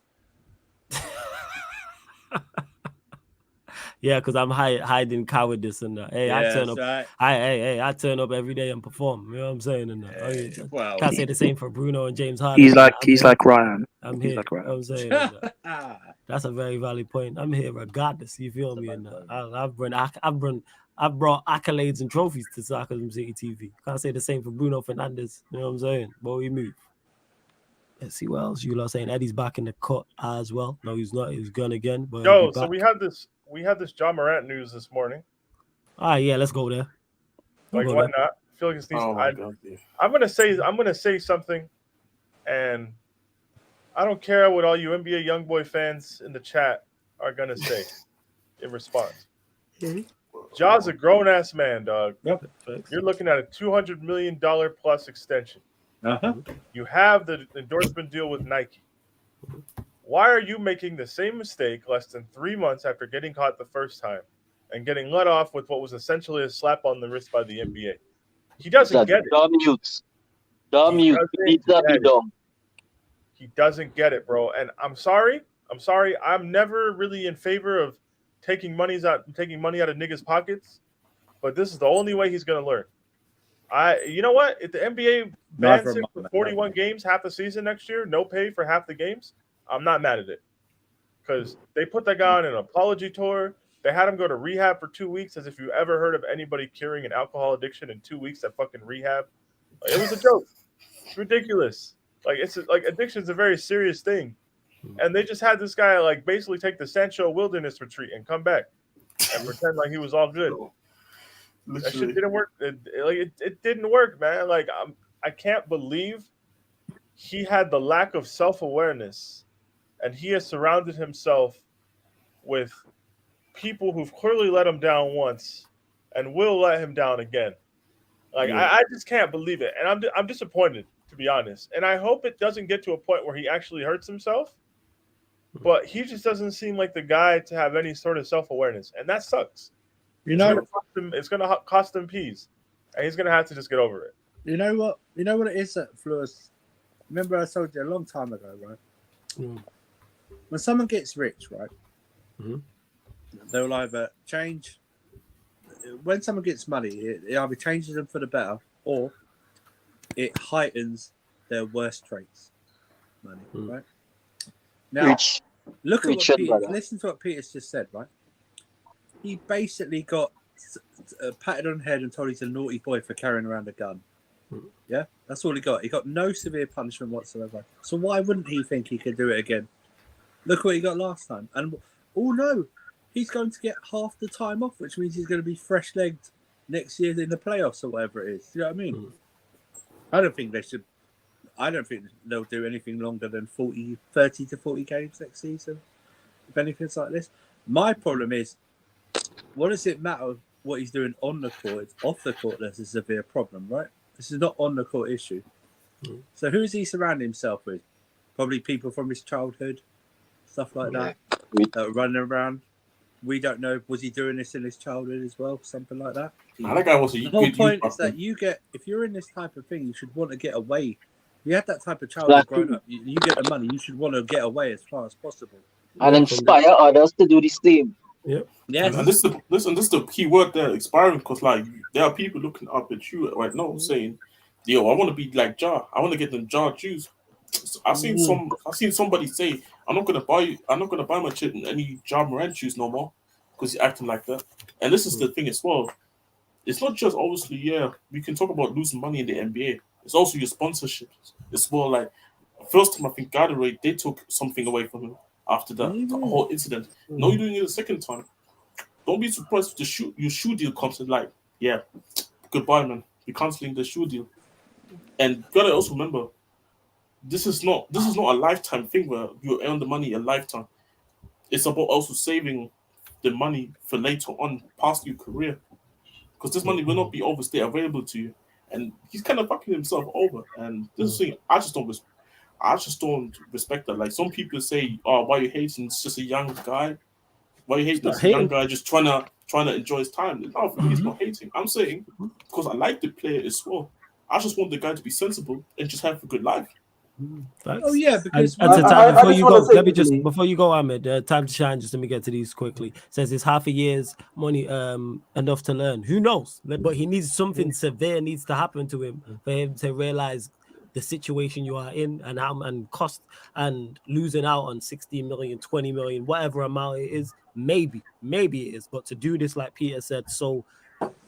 Yeah, because I'm hiding cowardice and that. Hey, I turn up. Right. I turn up every day and perform. You know what I'm saying? And Well, can't say the same for Bruno and James Harden. He's like Ryan. I'm He's here. like Ryan. You know what I'm saying? That's a very valid point. I'm here regardless. You feel me? And I've brought accolades and trophies to Sarcasm City TV. Can't say the same for Bruno Fernandes. You know what I'm saying? But we move. Let's see what else you are saying. Eddie's back in the cut as well. No, he's not. He's gone again. But so we had this John Morant news this morning. All right, yeah, let's go there. Like, why not? I feel like it's decent. I'm gonna say something, and I don't care what all you NBA YoungBoy fans in the chat are gonna say in response. Ja's a grown ass man, dog. Yep. You're looking at a $200 million plus extension. Uh-huh. You have the endorsement deal with Nike. Why are you making the same mistake less than 3 months after getting caught the first time and getting let off with what was essentially a slap on the wrist by the NBA? He doesn't get it. He doesn't get it, bro. And I'm sorry. I'm never really in favor of taking money out of niggas' pockets, but this is the only way he's gonna learn. You know what? If the NBA bans him for 41 games, half the season next year, no pay for half the games, I'm not mad at it. Because they put that guy on an apology tour. They had him go to rehab for 2 weeks, as if you ever heard of anybody curing an alcohol addiction in 2 weeks at fucking rehab. Like, it was a joke. It's ridiculous. Like, addiction's a very serious thing. And they just had this guy like basically take the Sancho Wilderness Retreat and come back and pretend like he was all good. Literally. That shit didn't work. It didn't work, man. Like, I can't believe he had the lack of self-awareness, and he has surrounded himself with people who've clearly let him down once and will let him down again. Like, I just can't believe it, and I'm disappointed, to be honest. And I hope it doesn't get to a point where he actually hurts himself. But he just doesn't seem like the guy to have any sort of self-awareness, and that sucks. You know, it's going to cost him peas, and he's going to have to just get over it. You know what? You know what it is at Flores? Remember I told you a long time ago, right? When someone gets rich, right? They'll either change. When someone gets money, it either changes them for the better, or it heightens their worst traits. Money, right? Now, listen to what Peter's just said, right? He basically got patted on the head and told he's a naughty boy for carrying around a gun. Yeah, that's all he got. He got no severe punishment whatsoever. So why wouldn't he think he could do it again? Look what he got last time. And no, he's going to get half the time off, which means he's going to be fresh-legged next year in the playoffs or whatever it is. You know what I mean? I don't think they'll do anything longer than 30 to 40 games next season, if anything's like this. My problem is, what does it matter what he's doing on the court? It's off the court that's a severe problem, right? This is not on the court issue. So who is he surrounding himself with? Probably people from his childhood, stuff like that are running around. We don't know. Was he doing this in his childhood as well? Something like that. That guy was the whole point is that if you're in this type of thing, you should want to get away. If you have that type of childhood growing up, you get the money, you should want to get away as far as possible. And inspire others to do the same. Yep. Yes. And this is the key word there, inspiring, because like there are people looking up at you right now saying, "Yo, I want to be like Ja. I want to get them Ja shoes." So I've seen somebody say, "I'm not gonna buy my kid any Ja Morant shoes no more because he's acting like that." And this is the thing as well. It's not just obviously, we can talk about losing money in the NBA. It's also your sponsorships. It's more like first time I think Gatorade, they took something away from him after the whole incident. No, you're doing it the second time. Don't be surprised if your shoe deal comes in like, goodbye, man. You're canceling the shoe deal. And you gotta also remember, this is not a lifetime thing where you earn the money a lifetime. It's about also saving the money for later on past your career, because this money will not be overstay available to you. And he's kind of fucking himself over. And this is the thing I just don't respect that. Like some people say, "Oh, why you hating? It's just a young guy. Why you hating? not It's a young hating. guy just trying to enjoy his time." No, for me, it's not hating. I'm saying because I like the player as well. I just want the guy to be sensible and just have a good life. Thanks. Oh yeah, because And to I time, before just you wanna go, say let me just quickly- before you go, Ahmed, time to shine. Just let me get to these quickly. Says it's half a year's money, enough to learn. Who knows? But he needs something severe needs to happen to him for him to realize the situation you are in and how and cost and losing out on 16 million, 20 million, whatever amount it is. Maybe it is, but to do this, like Peter said, so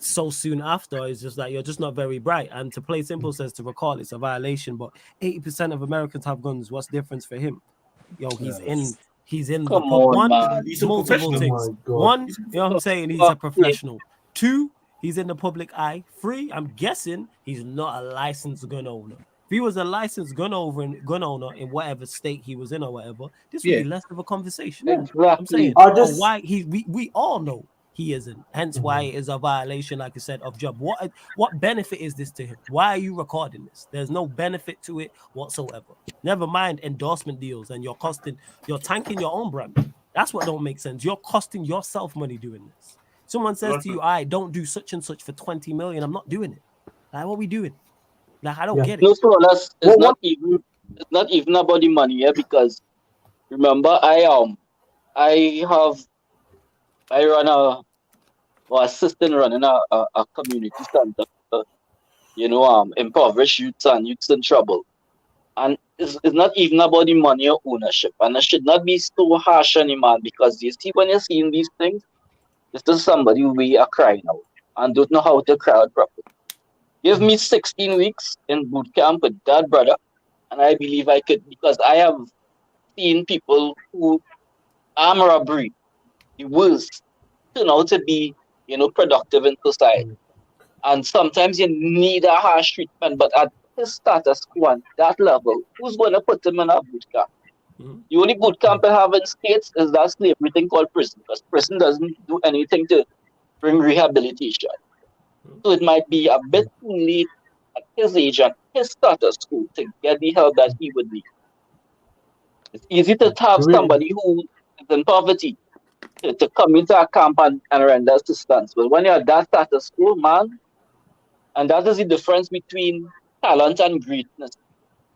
soon after is just like you're just not very bright. And to play simple says to recall it's a violation, but 80% of Americans have guns. What's the difference for him? Yo, he's in the Come pub. on, One, man. He's a multiple professional. things. Oh my God. One, you know what I'm saying? He's a Fuck me. professional. Two, he's in the public eye. Three, I'm guessing he's not a licensed gun owner. If he was a licensed gun owner in whatever state he was in or whatever, this would be less of a conversation. I'm Exactly. saying, I but just- why we all know he isn't. Hence why it is a violation, like I said, of job. What benefit is this to him? Why are you recording this? There's no benefit to it whatsoever. Never mind endorsement deals, and you're tanking your own brand. That's what don't make sense. You're costing yourself money doing this. Someone says to you, "I don't do such and such for 20 million." I'm not doing it. Like, what are we doing? Like, I don't Yeah. get it. No, so that's Well, it's not even about the money, yeah, because remember I run or assistant running a community center, impoverished youths and youths in trouble. And it's not even about the money or ownership. And it should not be so harsh on him, man, because you see, when you're seeing these things, this is somebody who we are crying out and don't know how to cry out properly. Give me 16 weeks in boot camp with that brother, and I believe I could, because I have seen people who arm robbery, the worst, turn out to be, productive in society. And sometimes you need a harsh treatment, but at his status quo, that level, who's going to put him in a boot camp? The only boot camp I have in states is that slavery thing called prison, because prison doesn't do anything to bring rehabilitation. So it might be a bit too late at his age and his status quo to get the help that he would need. It's easy to have somebody who is in poverty to come into a camp and render assistance. But when you're at that status quo, man, and that is the difference between talent and greatness.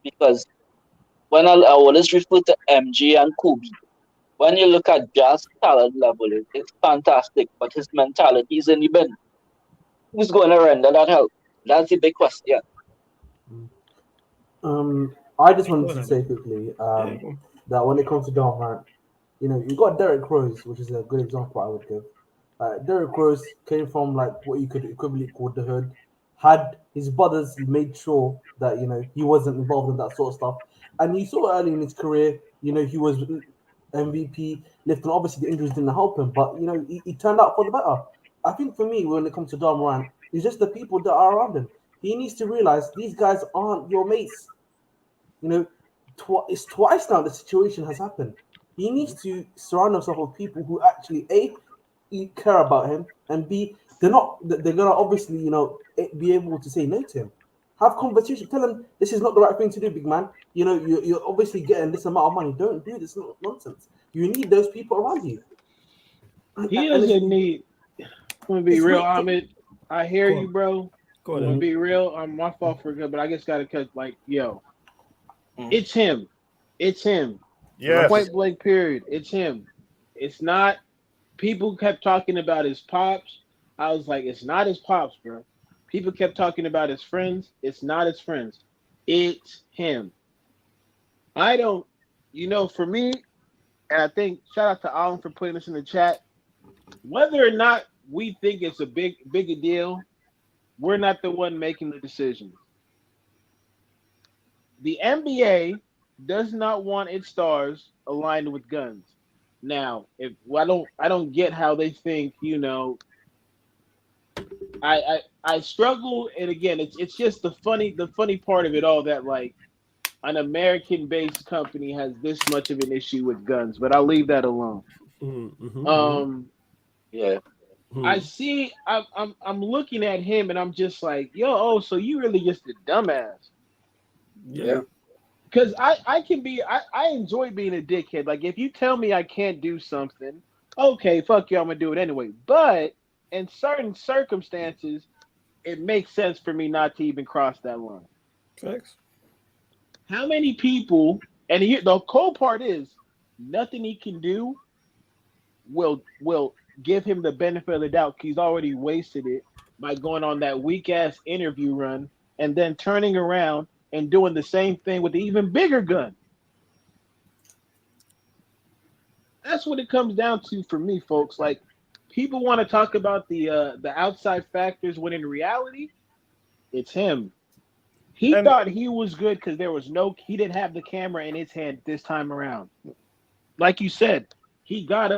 Because when I always refer to MJ and Kobe, when you look at just talent level, it's fantastic, but his mentality is in the bin. Who's going to render that help? That's the big question. I just wanted to say quickly that when it comes to Morant, you got Derrick Rose, which is a good example I would give. Derrick Rose came from like what you could equivalently call the hood. Had his brothers made sure that he wasn't involved in that sort of stuff, and you saw early in his career, he was MVP lifting. Obviously, the injuries didn't help him, but he turned out for the better. I think for me, when it comes to Morant, it's just the people that are around him. He needs to realize these guys aren't your mates. It's twice now the situation has happened. He needs to surround himself with people who actually care about him, and B, they're gonna obviously be able to say no to him. Have conversation. Tell him this is not the right thing to do, big man. You're obviously getting this amount of money. Don't do this nonsense. You need those people around you. He doesn't need. I'm gonna be real, Ahmed. I hear you, bro. I'm gonna be real. I'm my fault for good, but I just gotta cut. Like, yo, it's him. It's him. Yes. Point blank. Period. It's him. It's not. People kept talking about his pops. I was like, it's not his pops, bro. People kept talking about his friends. It's not his friends. It's him. I don't. For me, and I think shout out to Alan for putting this in the chat. Whether or not we think it's a bigger deal, we're not the one making the decisions. The NBA does not want its stars aligned with guns. Now, I don't get how they think. I struggle, and again, it's just the funny part of it all that, like, an American-based company has this much of an issue with guns, but I'll leave that alone. Yeah. I see. I'm looking at him, and I'm just like, yo, so you really just a dumbass. Yeah. Because I can be. I enjoy being a dickhead. Like if you tell me I can't do something, okay, fuck you, I'm gonna do it anyway. But in certain circumstances, it makes sense for me not to even cross that line. Thanks. How many people? And the cold part is, nothing he can do will give him the benefit of the doubt. He's already wasted it by going on that weak ass interview run and then turning around and doing the same thing with the even bigger gun. That's what it comes down to for me, folks. Like, people want to talk about the outside factors when in reality, it's him. He thought he was good because he didn't have the camera in his hand this time around. Like you said, he got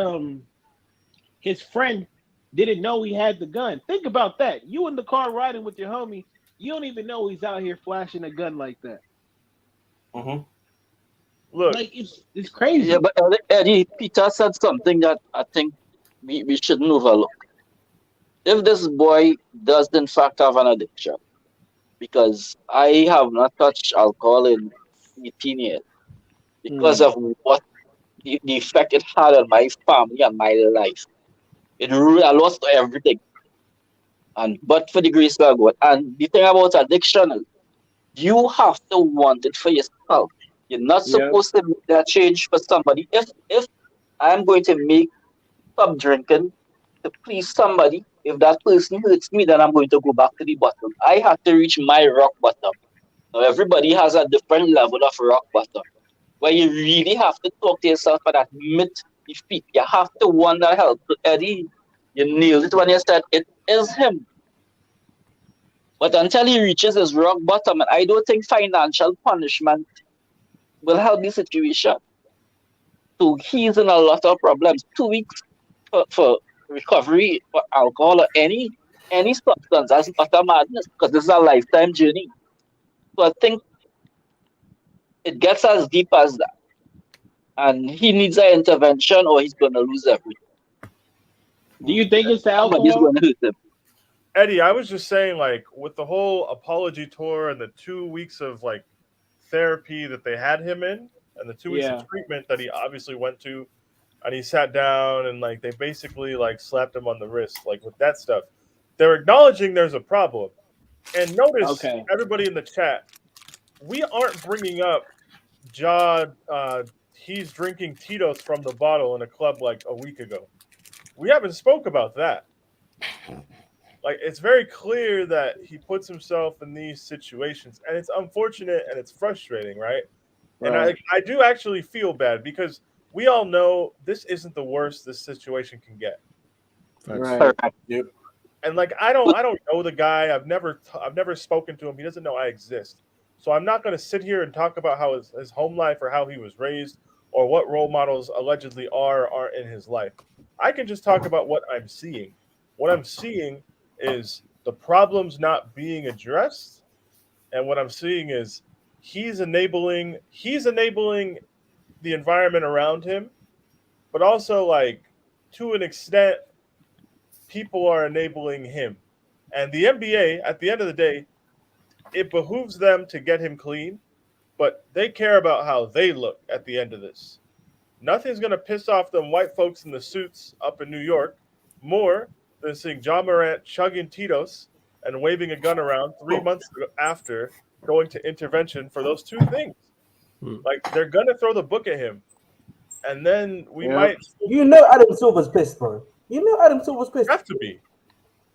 his friend didn't know he had the gun. Think about that. You in the car riding with your homie, you don't even know he's out here flashing a gun like that. Look, like it's crazy. Yeah, but Eddie, Peter said something that I think we shouldn't overlook. If this boy does in fact have an addiction, because I have not touched alcohol in 18 years because of what the effect it had on my family and my life. I lost everything. But for the grace of God. And the thing about addiction is you have to want it for yourself. You're not supposed to make that change for somebody. If I'm going to stop drinking to please somebody, if that person hurts me, then I'm going to go back to the bottom. I had to reach my rock bottom. Now everybody has a different level of rock bottom, where you really have to talk to yourself and admit defeat. You have to want that help. So Eddie, you nailed it when you said it is him. But until he reaches his rock bottom, and I don't think financial punishment will help the situation. So he's in a lot of problems. 2 weeks for recovery for alcohol or any substance, that's utter madness, because this is a lifetime journey. So I think it gets as deep as that. And he needs an intervention or he's going to lose everything. Do you think it's the Somebody's alcohol? going to hurt him. Eddie, I was just saying, like, with the whole apology tour and the 2 weeks of like therapy that they had him in, and the 2 weeks of treatment that he obviously went to, and he sat down and like they basically like slapped him on the wrist, like with that stuff. They're acknowledging there's a problem. And notice everybody in the chat, we aren't bringing up he's drinking Tito's from the bottle in a club like a week ago. We haven't spoke about that. Like, it's very clear that he puts himself in these situations, and it's unfortunate and it's frustrating, right? And I do actually feel bad because we all know this isn't the worst this situation can get. Right. Yep. And like I don't know the guy. I've never spoken to him. He doesn't know I exist. So I'm not going to sit here and talk about how his home life or how he was raised or what role models allegedly are in his life. I can just talk about what I'm seeing. What I'm seeing is the problems not being addressed, and what I'm seeing is he's enabling the environment around him, but also, like, to an extent, people are enabling him. And the NBA, at the end of the day, it behooves them to get him clean, but they care about how they look at the end of this. Nothing's going to piss off them white folks in the suits up in New York more than seeing John Morant chugging Tito's and waving a gun around 3 months after going to intervention for those two things. Like, they're going to throw the book at him. And then we might... You know Adam Silver's pissed, bro. You know Adam Silver's pissed. Have to be.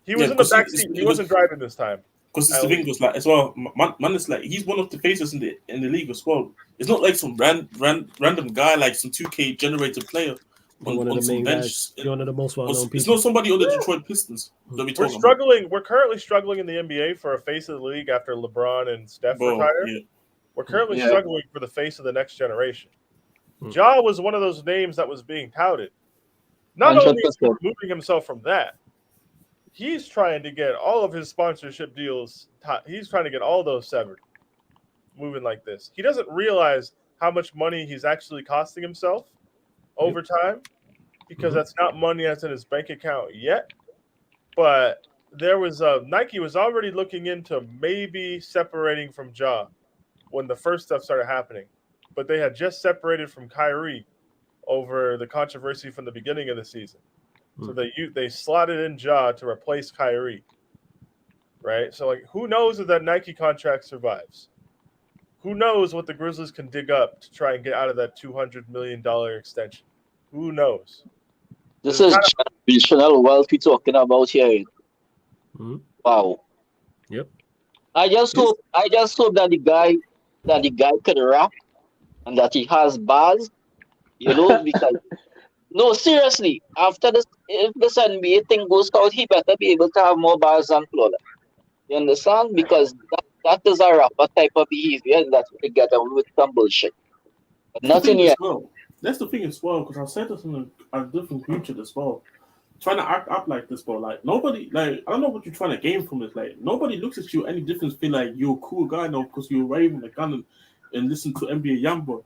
He was in the backseat. He wasn't driving this time. Because the thing was like as well, man is like he's one of the faces in the league as well. It's not like some random guy like some 2K generated player on some bench. You're one of the most well-known people. It's not somebody on the Detroit Pistons that we We're struggling. We're currently struggling in the NBA for a face of the league after LeBron and Steph retired. Yeah. We're currently struggling for the face of the next generation. Ja was one of those names that was being touted. Not 100%. Only is he removing himself from that, he's trying to get all of his sponsorship deals. He's trying to get all those severed. moving like this. He doesn't realize how much money he's actually costing himself over time, because that's not money that's in his bank account yet. But there was Nike was already looking into maybe separating from Ja when the first stuff started happening, but they had just separated from Kyrie over the controversy from the beginning of the season. So they slotted in Ja to replace Kyrie, right? So like, who knows if that Nike contract survives? Who knows what the Grizzlies can dig up to try and get out of that $200 million extension? Who knows? This is generational wealth we're talking about here. Wow. Yep. I just hope that the guy could rap and that he has bars, because no, seriously, after this, if this NBA thing goes out, he better be able to have more bars than Florida. You understand? Because that is a rapper type of behavior, and that we get on with some bullshit. But nothing yet. That's the thing as well, because I said this in a different future as well. Trying to act up like this, bro. Like, nobody, like, I don't know what you're trying to gain from it. Like, nobody looks at you any different, feel like you're a cool guy now because you're waving a gun and listen to NBA Youngboy.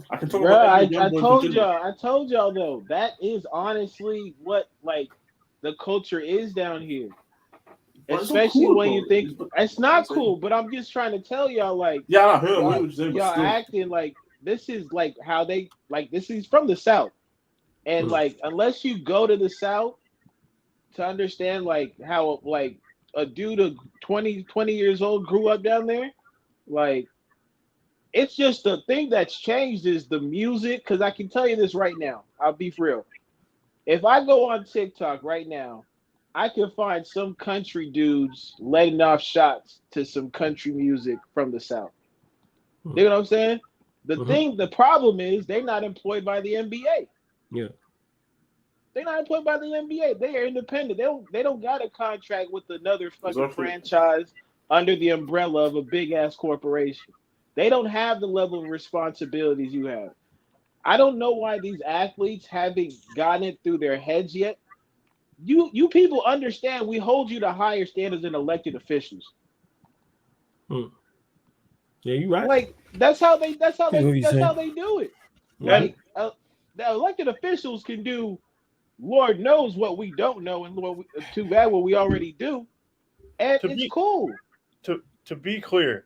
I can talk about NBA Youngboy. I told y'all though, that is honestly what like the culture is down here. But especially cool, when you think it's not cool, but I'm just trying to tell y'all, like, I heard what you were saying, y'all acting like this is like how they like this is from the South. And like, unless you go to the South to understand like how like a dude of 20 years old grew up down there, like it's just the thing that's changed is the music. Because I can tell you this right now, I'll be for real. If I go on TikTok right now, I can find some country dudes letting off shots to some country music from the South. You know what I'm saying? The problem is they're not employed by the NBA. Yeah. They're not employed by the NBA. They are independent. They don't got a contract with another fucking franchise under the umbrella of a big ass corporation. They don't have the level of responsibilities you have. I don't know why these athletes haven't gotten it through their heads yet. You people understand we hold you to higher standards than elected officials. Yeah, you right. Like that's how they do it. Like the elected officials can do Lord knows what we don't know, and too bad what we already do. And it's cool. To be clear,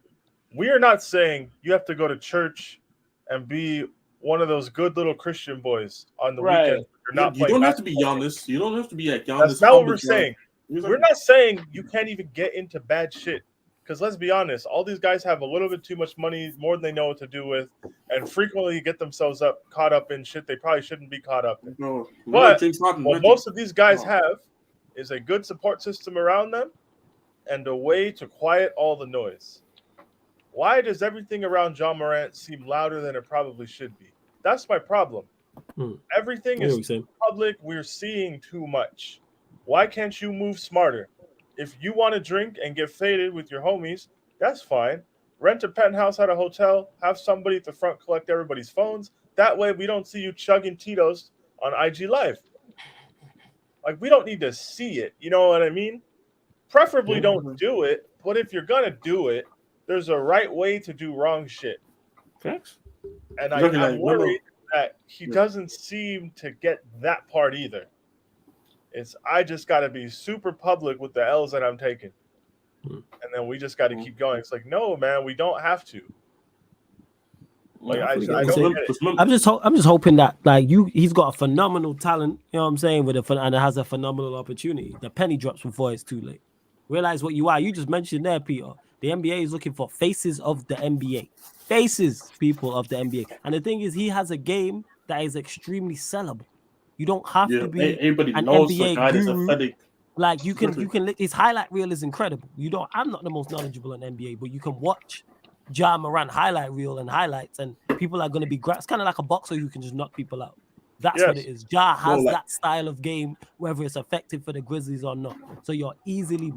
we are not saying you have to go to church and be one of those good little Christian boys on the weekend. You don't have to be Giannis. You don't have to be like Giannis. That's not what we're saying. We're not saying you can't even get into bad shit. Because let's be honest, all these guys have a little bit too much money, more than they know what to do with, and frequently get themselves caught up in shit they probably shouldn't be caught up in. But what most of these guys have is a good support system around them and a way to quiet all the noise. Why does everything around John Morant seem louder than it probably should be? That's my problem. Everything is public. We're seeing too much. Why can't you move smarter? If you want to drink and get faded with your homies, that's fine. Rent a penthouse at a hotel, have somebody at the front collect everybody's phones. That way we don't see you chugging Tito's on IG Live. Like, we don't need to see it. You know what I mean? Preferably don't do it, but if you're going to do it, there's a right way to do wrong shit. Facts. And I'm worried that he doesn't seem to get that part either. I just got to be super public with the L's that I'm taking. And then we just got to keep going. It's like, no, man, we don't have to. Like, I don't get it. I'm just hoping that like he's got a phenomenal talent, you know what I'm saying, and it has a phenomenal opportunity. The penny drops before it's too late. Realize what you are. You just mentioned there, Peter. The NBA is looking for faces of the NBA. Faces, people of the NBA. And the thing is, he has a game that is extremely sellable. You don't have to be an NBA guru. Like you can. His highlight reel is incredible. I'm not the most knowledgeable in NBA, but you can watch Ja Morant highlight reel and highlights, and people are going to be. It's kind of like a boxer who can just knock people out. That's what it is. Ja has that style of game, whether it's effective for the Grizzlies or not. So you're easily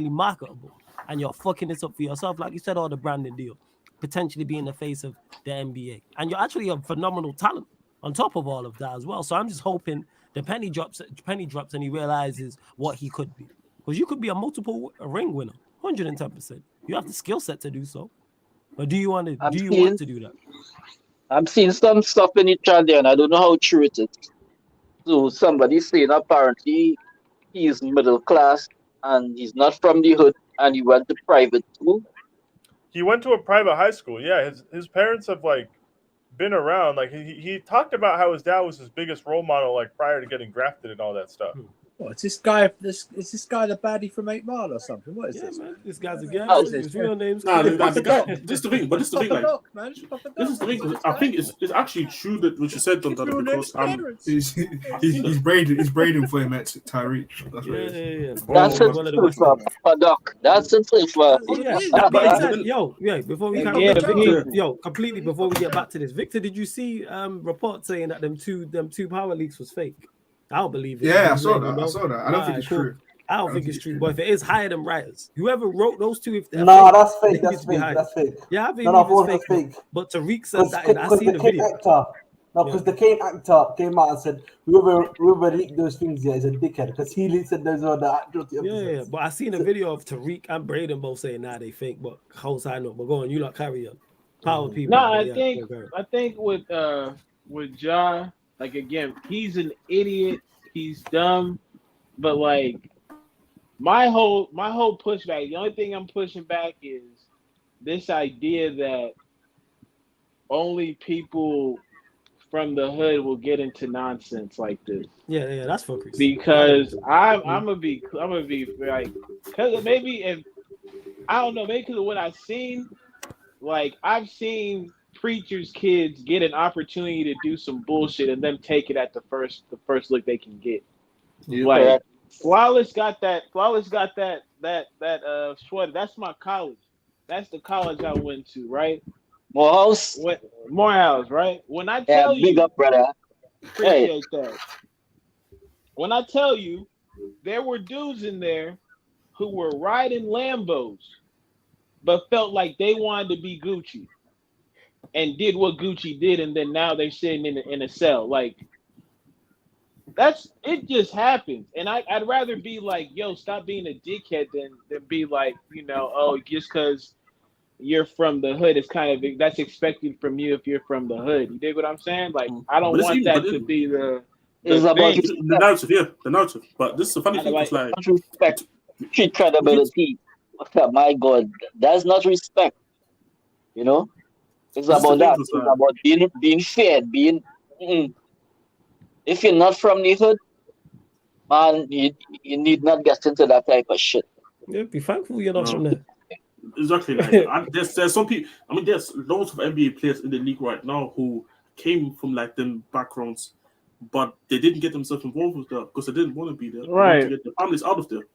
marketable, and you're fucking this up for yourself, like you said, all the branding deal, potentially being the face of the NBA, and you're actually a phenomenal talent on top of all of that as well. So I'm just hoping the penny drops and he realizes what he could be. Because you could be a multiple ring winner, 110%. You have the skill set to do so. Or do you want to? I'm Do you seeing- want to do that? I'm seeing some stuff in the chat there, and I don't know how true it is. So somebody saying apparently he's middle class and he's not from the hood, and he went to private school. He went to a private high school. Yeah, his parents have like been around. Like he talked about how his dad was his biggest role model, like prior to getting drafted and all that stuff. What, is this guy the baddie from 8 Mile or something? What is Yeah, this? man. This guy's a guy. Oh, His real name's. Nah, Chris. the guy. This is the thing. But this is the thing. Like, Man. this is the thing. I think it's actually true that what you said, Don Dada, because He's braiding for him at Tyreek. That's Yeah, what it is. yeah. That's Bro, a one of the truth, best. Doc. That's a truth. Oh, yeah. That being But- said, yeah, before we Yeah, completely before we get back to this, Victor, did you see reports saying that them two power leaks was fake? I don't believe it. Yeah, I You saw let me that. I know. saw that. I don't think it's cool. true. I don't think it's true, but if it is, hire them writers. Whoever wrote those two, if they're No, fake, that's they fake. need That's to be fake. hired. That's fake. Yeah, I think No, it's that's fake. fake. But Tariq said that, and I Because seen the the Kane video. actor, because the Kane actor came out and said whoever leaked those things here is a dickhead because he said those are the actual Yeah, but I seen a video of Tariq and Braden both saying they fake, but whole side note. But go on, you lot carry on. Power people. No, but I yeah, think go. I think with Ja, like again, he's an idiot. He's dumb, but like my whole pushback. The only thing I'm pushing back is this idea that only people from the hood will get into nonsense like this. Yeah, that's for Chris. Because I'm gonna be like, because maybe if I don't know, maybe because of what I've seen, like I've seen preachers' kids get an opportunity to do some bullshit and them take it at the first look they can get. Like Flawless got that sweater. That's my college. That's the college I went to, right? Morehouse. Morehouse, right? When I Yeah, tell big you, up, brother. appreciate that. When I tell you, there were dudes in there who were riding Lambos, but felt like they wanted to be Gucci, and did what Gucci did, and then now they're sitting in a cell. Like it just happens, and I'd rather be like, yo, stop being a dickhead than be like, oh, just because you're from the hood, it's kind of that's expected from you if you're from the hood. You dig what I'm saying? Like I don't want that to be the about the narrative, yeah, the narrative. But this is the funny thing. It's like respect, street credibility. My God, that's not respect. It's about that. It's about being fair, being. If you're not from the hood, man, you need not get into that type of shit. Yeah, be thankful you're not from there. Exactly. Like, there's some people. I mean, there's loads of NBA players in the league right now who came from like them backgrounds, but they didn't get themselves involved with that because they didn't want to be there. They wanted to get their families out of there.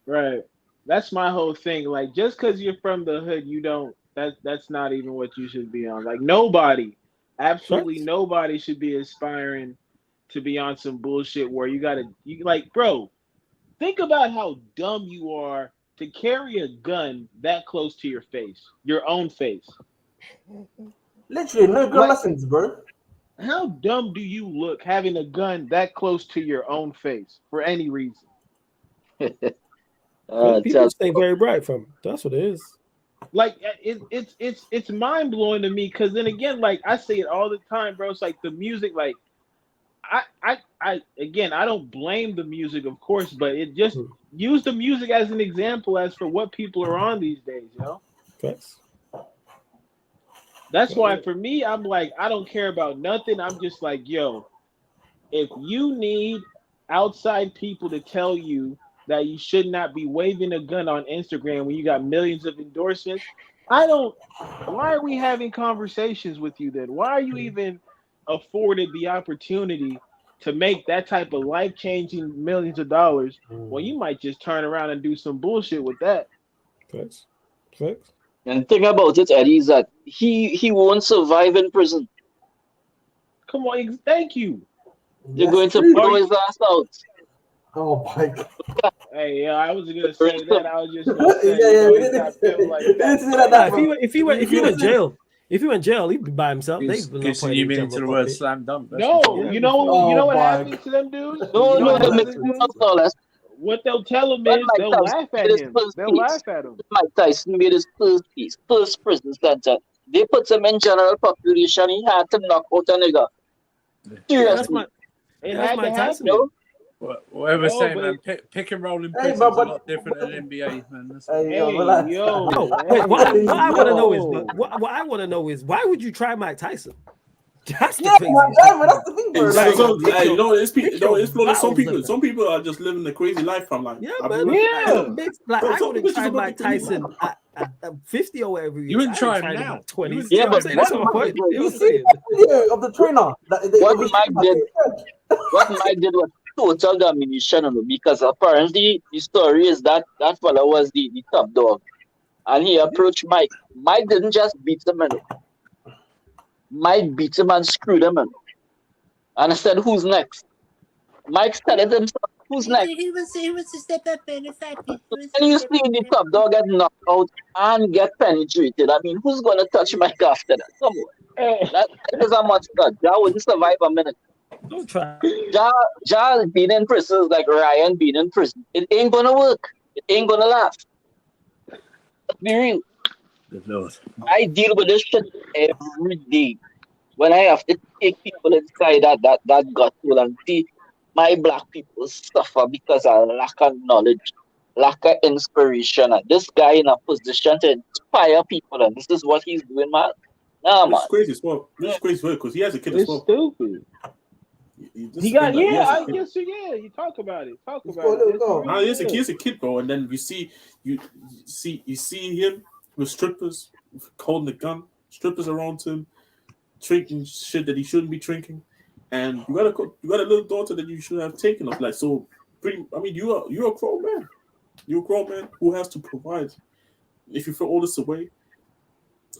Right. That's my whole thing. Like, just because you're from the hood, you don't. That's not even what you should be on. Like, absolutely nobody should be aspiring to be on some bullshit where you like, bro. Think about how dumb you are to carry a gun that close to your face, your own face. Literally, no gun lessons, bro. How dumb do you look having a gun that close to your own face for any reason? People stay very bright from it. That's what it is. Like it's mind blowing to me because then again, like I say it all the time, bro. It's like the music, like I don't blame the music, of course, but it just use the music as an example as for what people are on these days, Yes. That's why for me, I'm like, I don't care about nothing. I'm just like, yo, if you need outside people to tell you that you should not be waving a gun on Instagram when you got millions of endorsements, why are we having conversations with you then? Why are you even afforded the opportunity to make that type of life-changing millions of dollars when you might just turn around and do some bullshit with that? Facts. And the thing about it, Eddie, is that he won't survive in prison. Come on, thank you. You're going to blow his ass out. Oh my God. Hey, I was gonna say that. I was just gonna say, we didn't that. If he went jail, he'd be by himself. You mean into the word slam dunk? No, you know what happened to them dudes? No, what they'll tell him When is Mike they'll Tyson laugh made at his him. first They'll piece, laugh at him. Mike Tyson made his first prison sentence. They put him in general population. He had to knock out a nigga. Seriously. It that's had Mike to Tyson. happen. Whatever No, saying, but man, pick and roll in Hey, prison's but- a lot different than NBA, man. That's Hey, Hey, relax. yo, No, hey, wait, what I want to know is yo. what I want to know is why would you try Mike Tyson? That's the Yeah, crazy man, shit. man, that's the thing, bro. So, Like, so, pick hey, your- you know, it's pick people. your It's flawless. Some battles, people. like- Some people are just living a crazy life. I'm like, Yeah, I'll be man. real. Yeah. Like, Bro, I some wouldn't bitches try are Mike fucking crazy, Tyson at 50 or whatever. You wouldn't try him him now. at 20. You wouldn't Yeah, Yeah, but but that's my what point. Mike You know what I'm See saying? the video of the trainer. What Mike did was total domination, you know, because apparently the story is that that fella was the top dog, and he approached Mike. Mike didn't just beat him, you know. Mike beat him and screwed him, you know. And I said, "Who's next?" Mike started himself. Who's next? He was to step up in the fact. And you see the top dog get knocked out and get penetrated. I mean, who's gonna touch Mike after that? Come on, Hey, that is a much cut. Ja wouldn't survive a minute. Don't try. Ja being in prison is like Ryan being in prison. It ain't gonna work. It ain't gonna last. Let's be real. Good Lord. I deal with this shit every day. When I have to take people inside that gut hole and see my black people suffer because of lack of knowledge, lack of inspiration. And this guy in a position to inspire people, and this is what he's doing, man. Nah, This man. is crazy as well. This is crazy as well because he has a kid as it's well. stupid. This He is got the thing, like, he has a I kid. guess yeah. You talk about it. Talk Let's about go, it. let's Yes, go. he Nah, really he is. is a kid, bro. And then you see him with strippers holding a gun, strippers around him, drinking shit that he shouldn't be drinking, and you got a little daughter that you should have taken off. Like so, I mean, you're a grown man. You're a grown man who has to provide. If you throw all this away,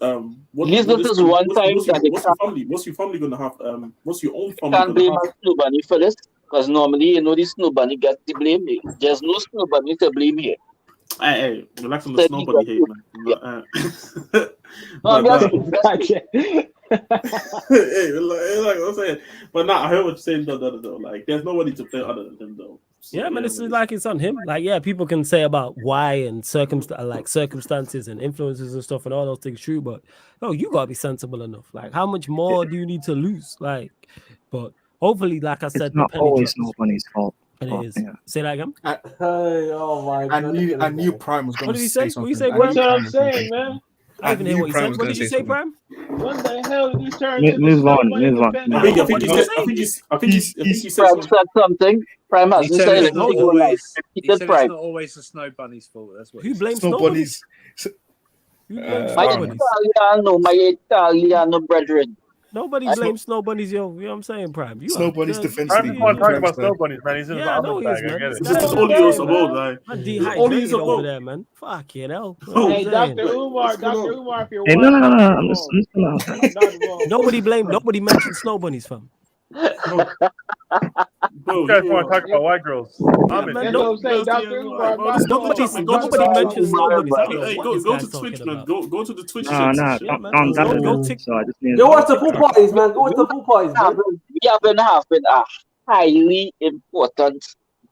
At least this is one time that it what's your family gonna have? What's your own family can't gonna blame have? a Snow Bunny for this. Because normally, you know, the Snow Bunny gets the blame. There's no Snow Bunny to blame here. Hey, relax on the Said snowbody he hate, got- man. No, I'm But, just Gotcha. hey, like I'm saying, but nah, I heard what you're saying though. Like, there's nobody to play other than him though. So, Yeah, man, yeah, it's like it's on him. Like, yeah, people can say about why and circumstances and influences and stuff and all those things true, but no, you gotta be sensible enough. Like, how much more do you need to lose? Like, but hopefully, like I said, It's not the penny always drops. nobody's fault. And but, it is. yeah. Say that again. Hey, oh my I god. knew Prime was going What to did he say say? something. What you say, I That's knew what Prime I'm was gonna say saying, man. something. I didn't even hear knew what he Prime said. was What gonna did you say say, something. Prime? When the hell did he turn Move to the on, Snowbunny move on. defender? I think What he did you said. say? I think he said Prime something. said something. Prime He hasn't said said it's it. not no, always. He He said said it's Prime. not always the Snow Bunny's fault. That's what Who he said. blames Snow nobody? bunnies. Who blames My nobody? Italiano brethren. Nobody I- blames snow bunnies, yo. You know what I'm saying, Prime? You Snow are bunnies the- defense Prime league. just want to talk about Transfer. snow bunnies, man. He's in his Yeah, I know he is, underbag. I man. get it. This is That's all what he I'm was saying, about, man. like. I'm All he is dehydrated over about. there, man. Fucking hell. You know what Hey, I'm saying? Dr. Umar, What's going Dr. on? Umar, if you're Hey, watching, no. I'm I'm not just involved. involved. Nobody mentioned snow bunnies, fam. Bro, You guys want to talk about white girls? Yeah, I'm in. man. That's what I'm saying, Dr. Umar. Bro, this my nobody, fault. Nobody My mentions fault. snow bunnies. I don't know Hey, what go this to guy's talking Twitch, man. about. Go to the Twitch. No, shit. Yeah, man. I'm Go done. tick. So I just need Yo, watch the pool parties, man. Go watch the pool parties, man. We have been having a highly important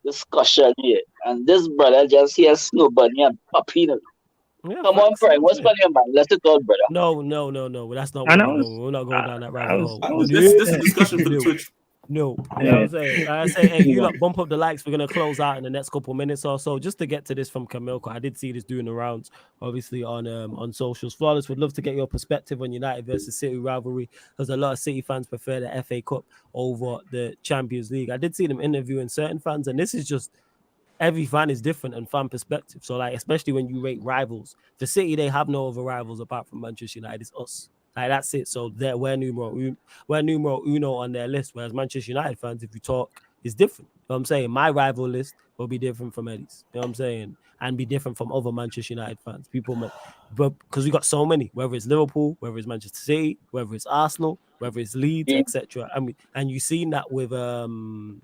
discussion here, and this brother just hears Snow Bunny and Puppy. Yeah, Come on, facts, Prime. I'm What's saying. on your mind? Let's talk, brother. No. That's not I what know. we're doing. We're not going down that rabbit hole. This is a discussion for the No. Twitch. No, you know what I'm saying? I say, hey, you lot bump up the likes. We're gonna close out in the next couple minutes or so. Just to get to this from Camilco, I did see this doing the rounds, obviously on socials. Flawless would love to get your perspective on United versus City rivalry, because a lot of City fans prefer the FA Cup over the Champions League. I did see them interviewing certain fans, and this is just every fan is different and fan perspective. So, like, especially when you rate rivals, for City they have no other rivals apart from Manchester United. It's us. Like, that's it. So we're numero uno on their list. Whereas Manchester United fans, if you talk, is different. You know what I'm saying? My rival list will be different from Eddie's. You know what I'm saying? And be different from other Manchester United fans. But because we got so many, whether it's Liverpool, whether it's Manchester City, whether it's Arsenal, whether it's Leeds, etc. And you've seen that with the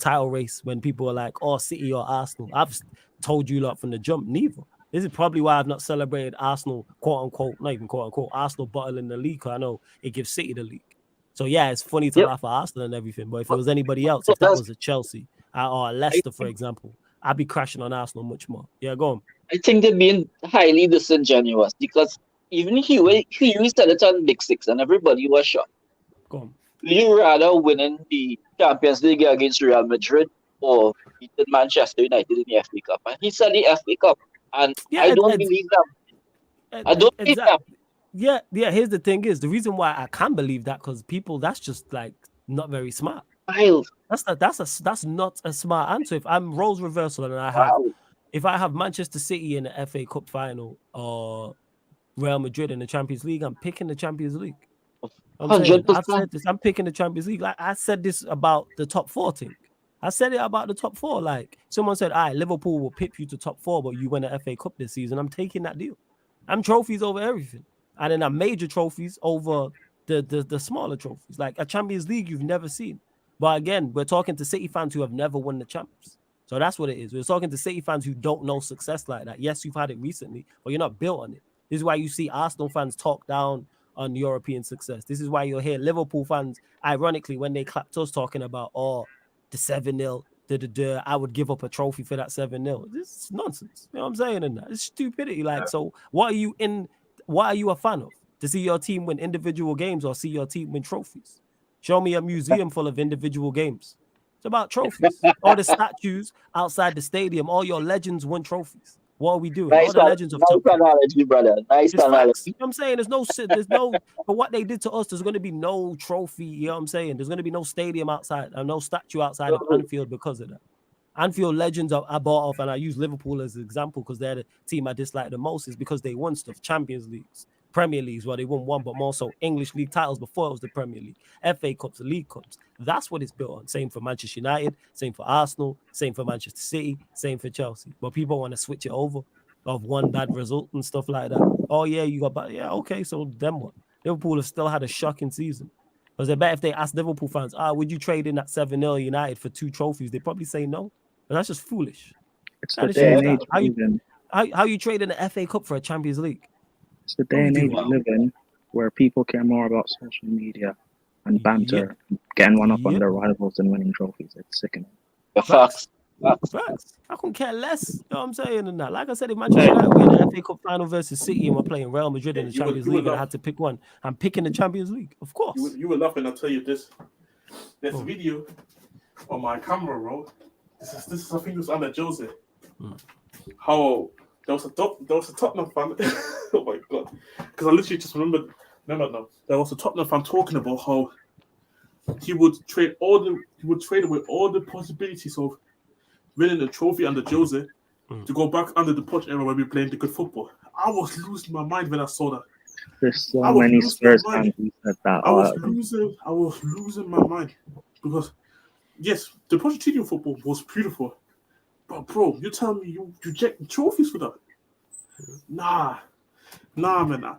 title race, when people are like, oh, City or Arsenal. I've told you lot from the jump, neither. This is probably why I've not celebrated Arsenal, quote unquote, not even quote unquote, Arsenal bottling the league. I know it gives City the league. So yeah, it's funny to laugh at Arsenal and everything. But if it was anybody else, if that was a Chelsea, or Leicester, for example, I'd be crashing on Arsenal much more. Yeah, go on. I think they're being highly disingenuous because even Huey said it on Big Six and everybody was shocked. Go on. Would you rather winning the Champions League against Real Madrid or beating Manchester United in the FA Cup? And he said the FA Cup, and Yeah, I don't believe them. I don't believe them. Yeah. Here's the thing: is the reason why I can believe that because people that's just like not very smart. Wild. That's not a smart answer. If I'm roles reversal and if I have Manchester City in the FA Cup final or Real Madrid in the Champions League, I'm picking the Champions League. I've said this. I'm picking the Champions League. Like I said this about the top 4 thing. I said it about the top 4. Like someone said, "All right, Liverpool will pip you to top 4, but you win the FA Cup this season." I'm taking that deal. I'm trophies over everything, and then I'm major trophies over the smaller trophies. Like a Champions League you've never seen. But again, we're talking to City fans who have never won the champs. So that's what it is. We're talking to City fans who don't know success like that. Yes, you've had it recently, but you're not built on it. This is why you see Arsenal fans talk down on European success. This is why you'll hear Liverpool fans, ironically, when they clapped us talking about, the 7-0, I would give up a trophy for that 7-0. This is nonsense. You know what I'm saying? And that it's stupidity. Like, so what are you a fan of? To see your team win individual games or see your team win trophies? Show me a museum full of individual games. It's about trophies. All the statues outside the stadium, all your legends won trophies. What are we doing? Nice all the legends of analogy, brother. Nice analogy. You know what I'm saying? There's no, for what they did to us, there's going to be no trophy. You know what I'm saying? There's going to be no stadium outside and no statue outside of Anfield because of that. Anfield legends I bought off, and I use Liverpool as an example because they're the team I dislike the most, is because they won stuff, Champions Leagues, Premier Leagues, well, they won one, but more so English league titles before it was the Premier League, FA Cups, the League Cups. That's what it's built on. Same for Manchester United, same for Arsenal, same for Manchester City, same for Chelsea. But people want to switch it over of one bad result and stuff like that. Oh, yeah, you got bad. Yeah, okay, so then what? Liverpool have still had a shocking season. Because I bet if they ask Liverpool fans, would you trade in that 7-0 United for 2 trophies? They probably say no. But that's just foolish. It's the day and age we live in. How you trade in the FA Cup for a Champions League? It's the day and age we live in where people care more about social media and banter, getting one up on their rivals than winning trophies. It's sickening. Facts. I couldn't care less. You know what I'm saying? And that, like I said, if Manchester United win the FA Cup final versus City and we're playing Real Madrid in the Champions League and I had to pick one, I'm picking the Champions League, of course. You were laughing. I'll tell you this. There's a video on my camera roll. This is I think it was under Jose. How there was a Tottenham fan. Oh my god! Because I literally just remember now. There was a Tottenham fan talking about how he would trade away all the possibilities of winning the trophy under Jose to go back under the Poch era where we were playing the good football. I was losing my mind when I saw that. There's so many Spurs fans who said that. I was losing my mind because yes, the Pochettino football was beautiful, but bro, you tell me you reject trophies for that? Nah, man.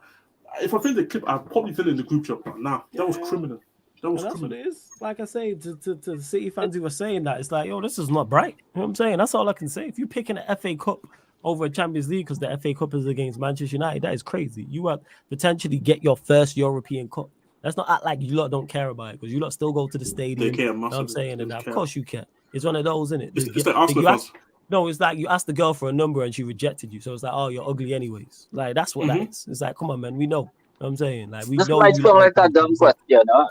If I find the clip, I'll probably fill it in the group chat. But nah, that was criminal. That's what it is. Like I say, to the City fans who were saying that, it's like, yo, this is not bright. You know what I'm saying? That's all I can say. If you're picking an FA Cup over a Champions League because the FA Cup is against Manchester United, that is crazy. You are potentially get your first European Cup. Let's not act like you lot don't care about it because you lot still go to the stadium. They care, you know what I'm saying? And of course you care. It's one of those, isn't it? It's like Arsenal fans. No, it's like you asked the girl for a number and she rejected you. So it's like, oh, you're ugly anyways. Like, that's what that is. It's like, come on, man. We know. You know what I'm saying? Like, we this know. Might sound like a dumb question, huh?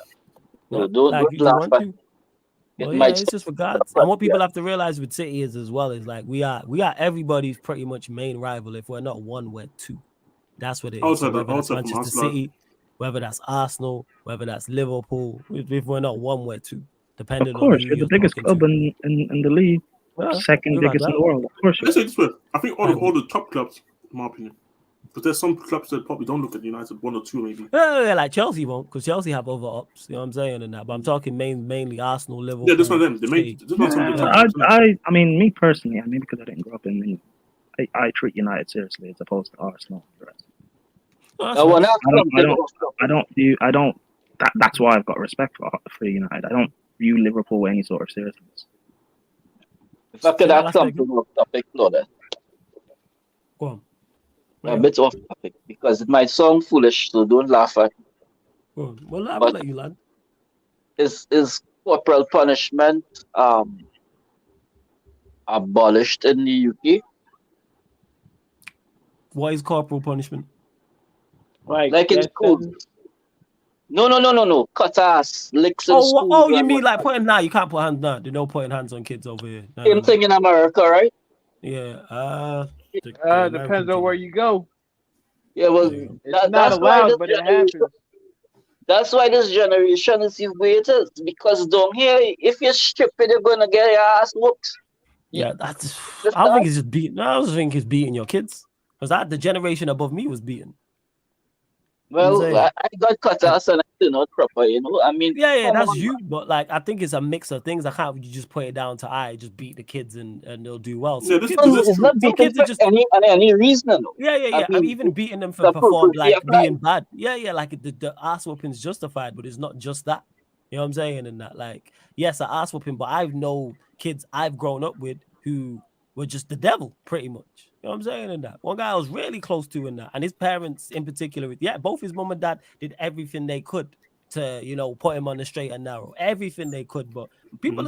No, don't laugh at it. It's just for God. And what people have to realize with City is as well is like we are everybody's pretty much main rival. If we're not one, we're two. That's what it is. So whether that's Manchester City, whether that's Arsenal, whether that's Liverpool, if we're not one, we're two. Depending of course, on you're the biggest club in the league, second biggest in the world. Of course, let's say this way. I think all the top clubs, in my opinion. But there's some clubs that probably don't look at United, 1 or 2 maybe. Yeah, like Chelsea won't, because Chelsea have other ups. You know what I'm saying? And that, but I'm talking mainly Arsenal, Liverpool. Yeah, this one of them. I mean, me personally, maybe because I didn't grow up in England, I treat United seriously as opposed to Arsenal. That's why I've got respect for United. I don't view Liverpool with any sort of seriousness. If I could ask something off topic, Claude. Go on. A bit off topic because it might sound foolish, so don't laugh at me. Well, I will let you land. Is corporal punishment abolished in the UK. What is corporal punishment? Like in school. No. Cut ass, licks in school. Oh, you mean like putting? Nah, you can't put hands. Nah, there's no putting hands on kids over here. Nah, Same thing in America, right? Yeah. Depends on where you go. Yeah, well, it's not allowed, but it happens. That's why this generation is the way it is. Because down here, if you're stupid, you're gonna get your ass whooped. Yeah, that's. I don't think it's just beating. I don't think it's beating your kids. Because the generation above me was beaten. Well, I got cut ass and I did not proper, you know. I mean, yeah, that's you. But like, I think it's a mix of things. I can't you just put it down to just beat the kids and they'll do well. So it's not beating for any reason. No. Yeah. I mean, even beating them for perform like being bad. Yeah. Like the ass whooping is justified, but it's not just that. You know what I'm saying? And that, like, yes, an ass whooping, but I've known kids I've grown up with who were just the devil, pretty much. You know what I'm saying? And that one guy I was really close to in that, and his parents in particular, both his mom and dad did everything they could to, you know, put him on the straight and narrow, everything they could. But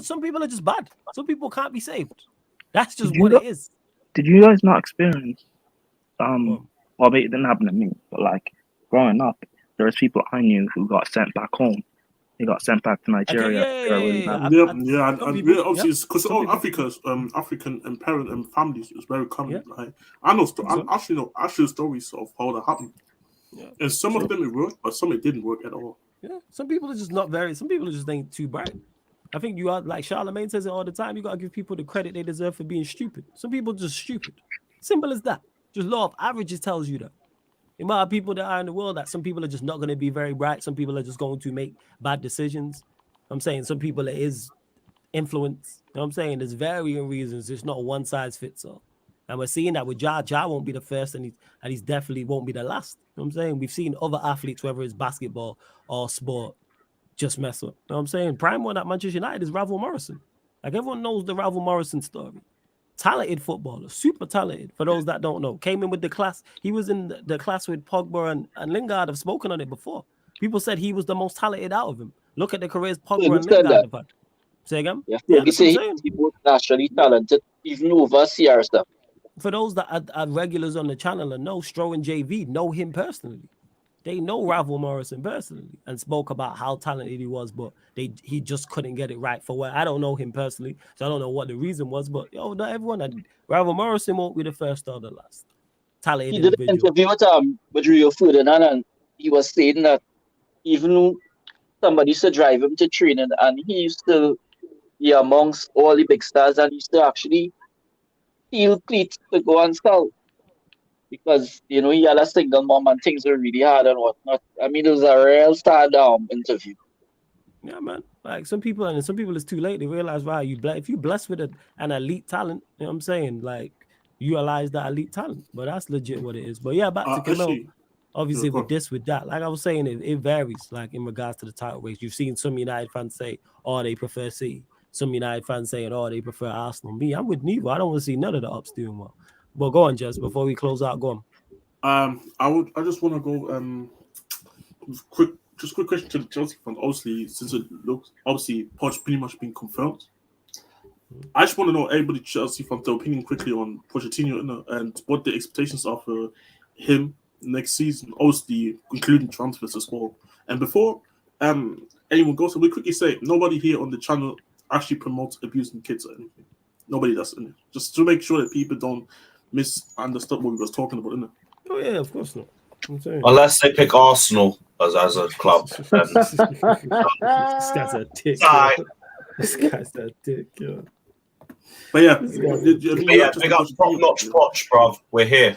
some people are just bad. Some people can't be saved. That's just what it is. Did you guys not experience? Well, it didn't happen to me, but like growing up, there was people I knew who got sent back home. They got sent back to Nigeria. Obviously, because all African and parent and families is very common. Like, I actually stories of how that happened. Yeah. And some of them it worked, but some it didn't work at all. Yeah, some people are just not very. Some people just ain't too bright. I think you are, like Charlemagne says it all the time. You gotta give people the credit they deserve for being stupid. Some people just stupid. Simple as that. Just law of averages tells you that. The amount of people that are in the world, that some people are just not going to be very bright. Some people are just going to make bad decisions. I'm saying some people it is influence. You know what I'm saying? There's varying reasons. It's not one size fits all. And we're seeing that with Ja. Ja won't be the first, and he's definitely won't be the last. You know what I'm saying? We've seen other athletes, whether it's basketball or sport, just mess up. You know what I'm saying? Prime one at Manchester United is Ravel Morrison. Like, everyone knows the Ravel Morrison story. Talented footballer, super talented. For those that don't know, came in with the class. He was in the class with Pogba and Lingard. I've spoken on it before. People said he was the most talented out of them. Look at the careers Pogba and Lingard have had. Say again? Yeah, we say he was naturally talented, even over CR stuff. For those that are regulars on the channel and know Stro and JV, know him personally. They know Ravel Morrison personally and spoke about how talented he was, but he just couldn't get it right for where I don't know him personally, so I don't know what the reason was. But not everyone. Ravel Morrison won't be the first or the last. Talented. He did an interview with Rio Ferdinand, and he was saying that even somebody used to drive him to training, and he used to be amongst all the big stars, and he used to actually steal cleats to go and sell. Because, you know, he had a single mom and things were really hard and whatnot. I mean, it was a real stand-down interview. Yeah, man. Like, some people it's too late. They realize, wow, if you're blessed with an elite talent, you know what I'm saying? Like, you realize that elite talent. But that's legit what it is. But yeah, back to Camille. Obviously, with that, like I was saying, it varies, like, in regards to the title race. You've seen some United fans say, oh, they prefer City. Some United fans saying, oh, they prefer Arsenal. Me, I'm with neither. I don't want to see none of the ups doing well. Well, go on, Jess. Before we close out, go on. I just want to go quick question to the Chelsea fans. Obviously, since it looks Poch pretty much been confirmed. I just want to know everybody Chelsea fans their opinion quickly on Pochettino and what the expectations are for him next season. Obviously, including transfers as well. And before anyone goes, so we quickly say nobody here on the channel actually promotes abusing kids or anything. Nobody does, innit? Just to make sure that people don't misunderstood what we was talking about, innit? Oh yeah, of course not. Unless they pick Arsenal as a club. This guy's a dick. This guy's a dick, yo. But yeah, big up top-notch Poch, bruv. We're here.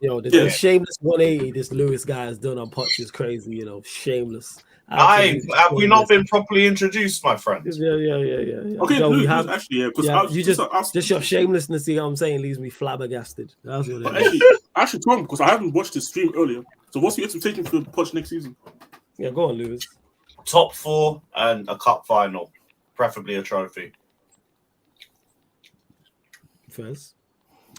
Yo, the shameless 180 this Lewis guy has done on Poch is crazy, you know, shameless. Have we not been properly introduced, my friends? Yeah. Okay, no, we have actually, because you just your shamelessness, you know what I'm saying, leaves me flabbergasted. That's what it is. Actually, Tom, because I haven't watched the stream earlier. So, what's your expectation for Poch next season? Yeah, go on, Lewis. Top 4 and a cup final, preferably a trophy. First,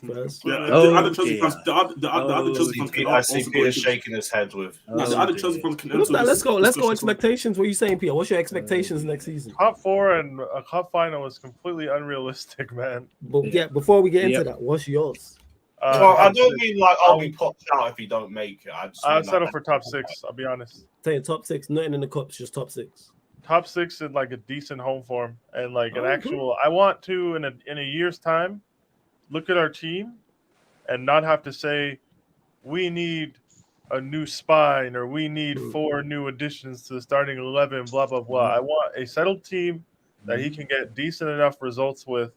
First. The other Chelsea fans, the other Chelsea fans can I see also Peter go shaking his head with. the other Chelsea fans can Look, also. now, let's go discussion. expectations. What are you saying, Peter? What's your expectations next season? Top 4 and a cup final is completely unrealistic, man. But yeah, before we get into that, what's yours? Well, I don't mean like I'll be popped out if you don't make it. I'll settle for top 6. I'll be honest. Saying top 6, nothing in the cups, just top 6. Top 6 in like a decent home form and like an actual. I want to in a year's time look at our team and not have to say we need a new spine or we need 4 new additions to the starting 11. Blah blah blah. I want a settled team that he can get decent enough results with,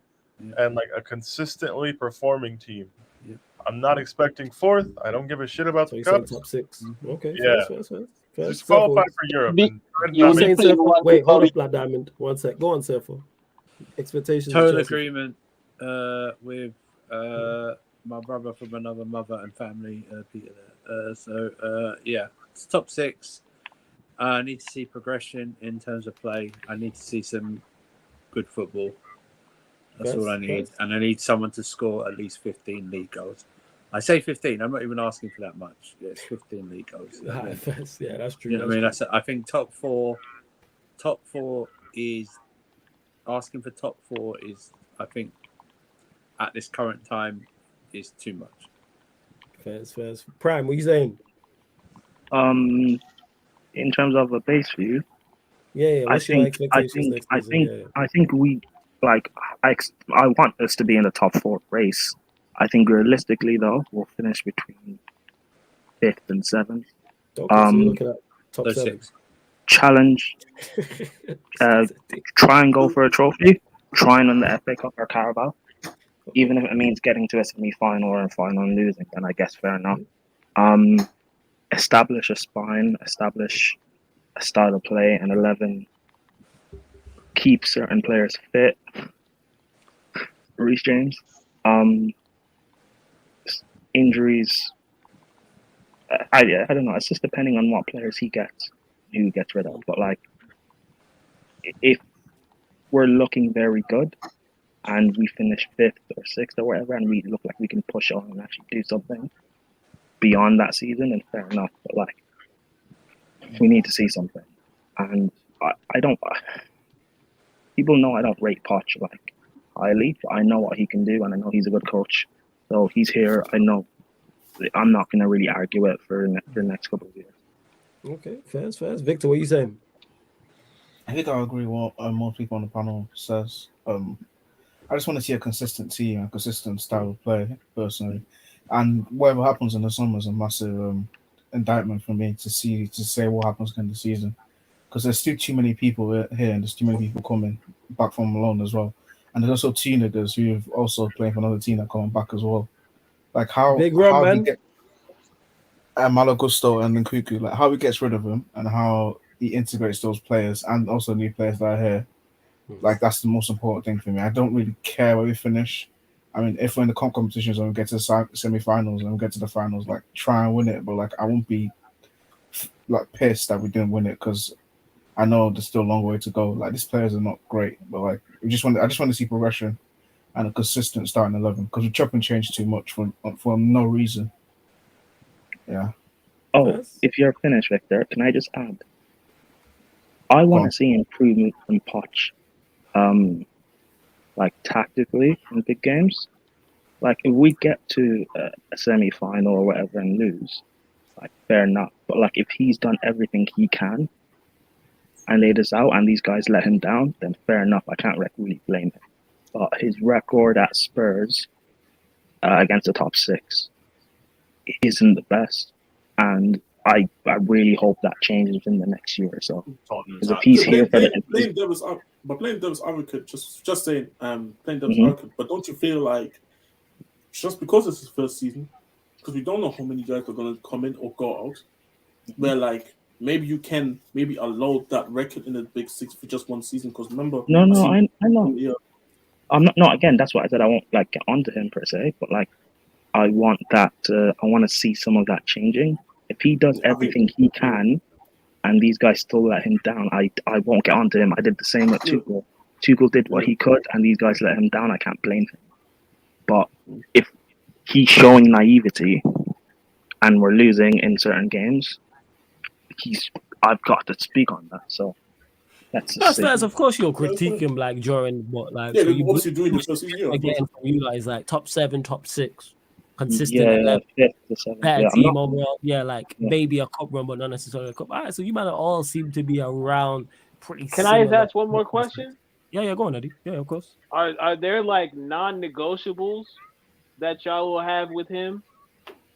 and like a consistently performing team. I'm not expecting 4th. I don't give a shit about the cup. Top 6. Okay. Yeah. First. Just qualify for Europe. You're saying Surfer? Wait, hold up, Black Diamond. One sec. Go on, Surfer. Expectations. Total agreement with my brother from another mother and family, Peter. Yeah, it's top 6. I need to see progression in terms of play. I need to see some good football. That's all I need. And I need someone to score at least 15 league goals. I say 15. I'm not even asking for that much. Yeah, it's 15 league goals. Yeah, that's true. You know what I mean? I think top four is asking for top 4 is, I think, at this current time, is too much. First. Prime, what are you saying? In terms of a base view, I think we like. I want us to be in the top 4 race. I think realistically, though, we'll finish between 5th and 7th. Okay, so you're looking at top 7. Challenge. Try and go for a trophy. Try and win the FA Cup or Carabao. Even if it means getting to a semi-final or a final and losing, then I guess fair enough. Establish a spine. Establish a style of play, and 11. Keep certain players fit. Reece James. Injuries. I don't know. It's just depending on what players he gets, who he gets rid of. But like, if we're looking very good, and we finish 5th or 6th or whatever, and we look like we can push on and actually do something beyond that season, and fair enough. But like, we need to see something. And I don't. People know I don't rate Poch like highly, but I know what he can do, and I know he's a good coach. So he's here. I know. I'm not going to really argue it for the next couple of years. Okay, fast. Victor, what are you saying? I think I agree with what most people on the panel says. I just want to see a consistent team, a consistent style of play, personally. And whatever happens in the summer is a massive indictment for me to say what happens in the season. Because there's still too many people here, and there's too many people coming back from loan as well. And there's also teenagers who've also playing for another team that coming back as well. Like how he get Malo Gusto and Nkuku, like how he gets rid of them and how he integrates those players and also new players that are here. Like that's the most important thing for me. I don't really care where we finish. I mean, if we're in the competitions and we get to the semi-finals and we get to the finals, like try and win it. But like I won't be like pissed that we didn't win it because I know there's still a long way to go. Like these players are not great, but like I just want to see progression and a consistent starting 11 because we chop and change too much for no reason. Yeah. Oh, if you're finished, Victor, can I just add? I want to see improvement from Poch, like tactically in big games. Like if we get to a semi-final or whatever and lose, like fair enough. But like if he's done everything he can and laid us out, and these guys let him down, then fair enough. I can't really blame him. But his record at Spurs against the top 6 isn't the best, and I really hope that changes in the next year or so. Because if he's here for playing devil's advocate, just saying, playing devil's advocate. But don't you feel like just because it's his first season, because we don't know how many guys are going to come in or go out, where like maybe you can allow that record in the Big 6 for just one season? Because remember, I know. Yeah. I'm not. Again, that's why I said I won't like get onto him per se, but like I want that. I want to see some of that changing. If he does everything he can, and these guys still let him down, I won't get onto him. I did the same with Tuchel. Tuchel did what he could, and these guys let him down. I can't blame him. But if he's showing naivety, and we're losing in certain games. I've got to speak on that. So that's of course you'll critique him like during what like Yeah, so you obviously doing the first season. Yeah, of course. again from you guys like top 7, top 6, consistent at level. 5th to 7th. Better Yeah, team overall, like Yeah. maybe a cup run, but not necessarily a cup. All right, so you might all seem to be around pretty. Can I similar. ask one more question? Yeah, go on, Eddie. Yeah, of course. Are there like non-negotiables that y'all will have with him?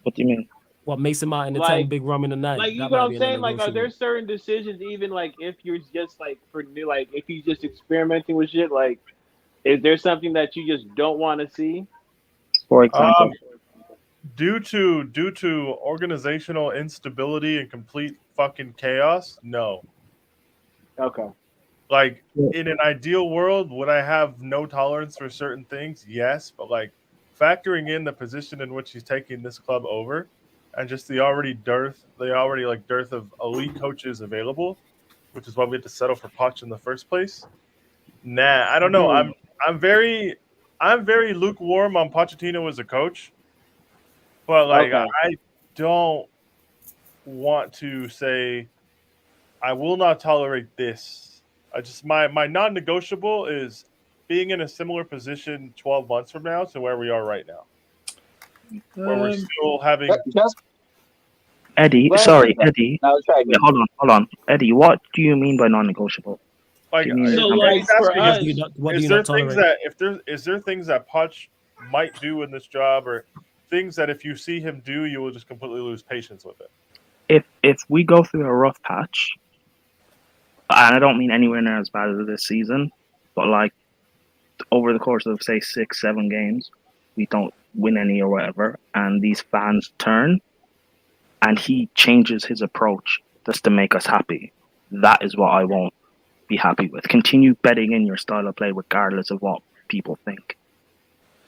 What do you mean? What Mason Martin, the Like- 10 big rum in the night? Like, you That know might what be I'm a saying? Like, are there non-negotiable. certain decisions, even like if you're just like for new, like if he's just experimenting with shit, like is there something that you just don't want to see? For example, Due to organizational instability and complete fucking chaos, no. Okay. Like in an ideal world, would I have no tolerance for certain things? Yes, but like factoring in the position in which he's taking this club over, and just the already dearth of elite coaches available, which is why we had to settle for Poch in the first place. Nah, I don't know. I'm very lukewarm on Pochettino as a coach, but like Okay. I don't want to say I will not tolerate this. I just my non-negotiable is being in a similar position 12 months from now to where we are right now, where we're still having. Eddie, Well, sorry, Eddie. Now try Wait, hold on, Eddie. What do you mean by non-negotiable? Like, Do you mean So, something- like, for us, is there things that Poch might do in this job, or things that if you see him do, you will just completely lose patience with it? if we go through a rough patch, and I don't mean anywhere near as bad as this season, but like over the course of say 6, 7 games, we don't win any or whatever, and these fans turn, and he changes his approach just to make us happy. That is what I won't be happy with. Continue betting in your style of play regardless of what people think,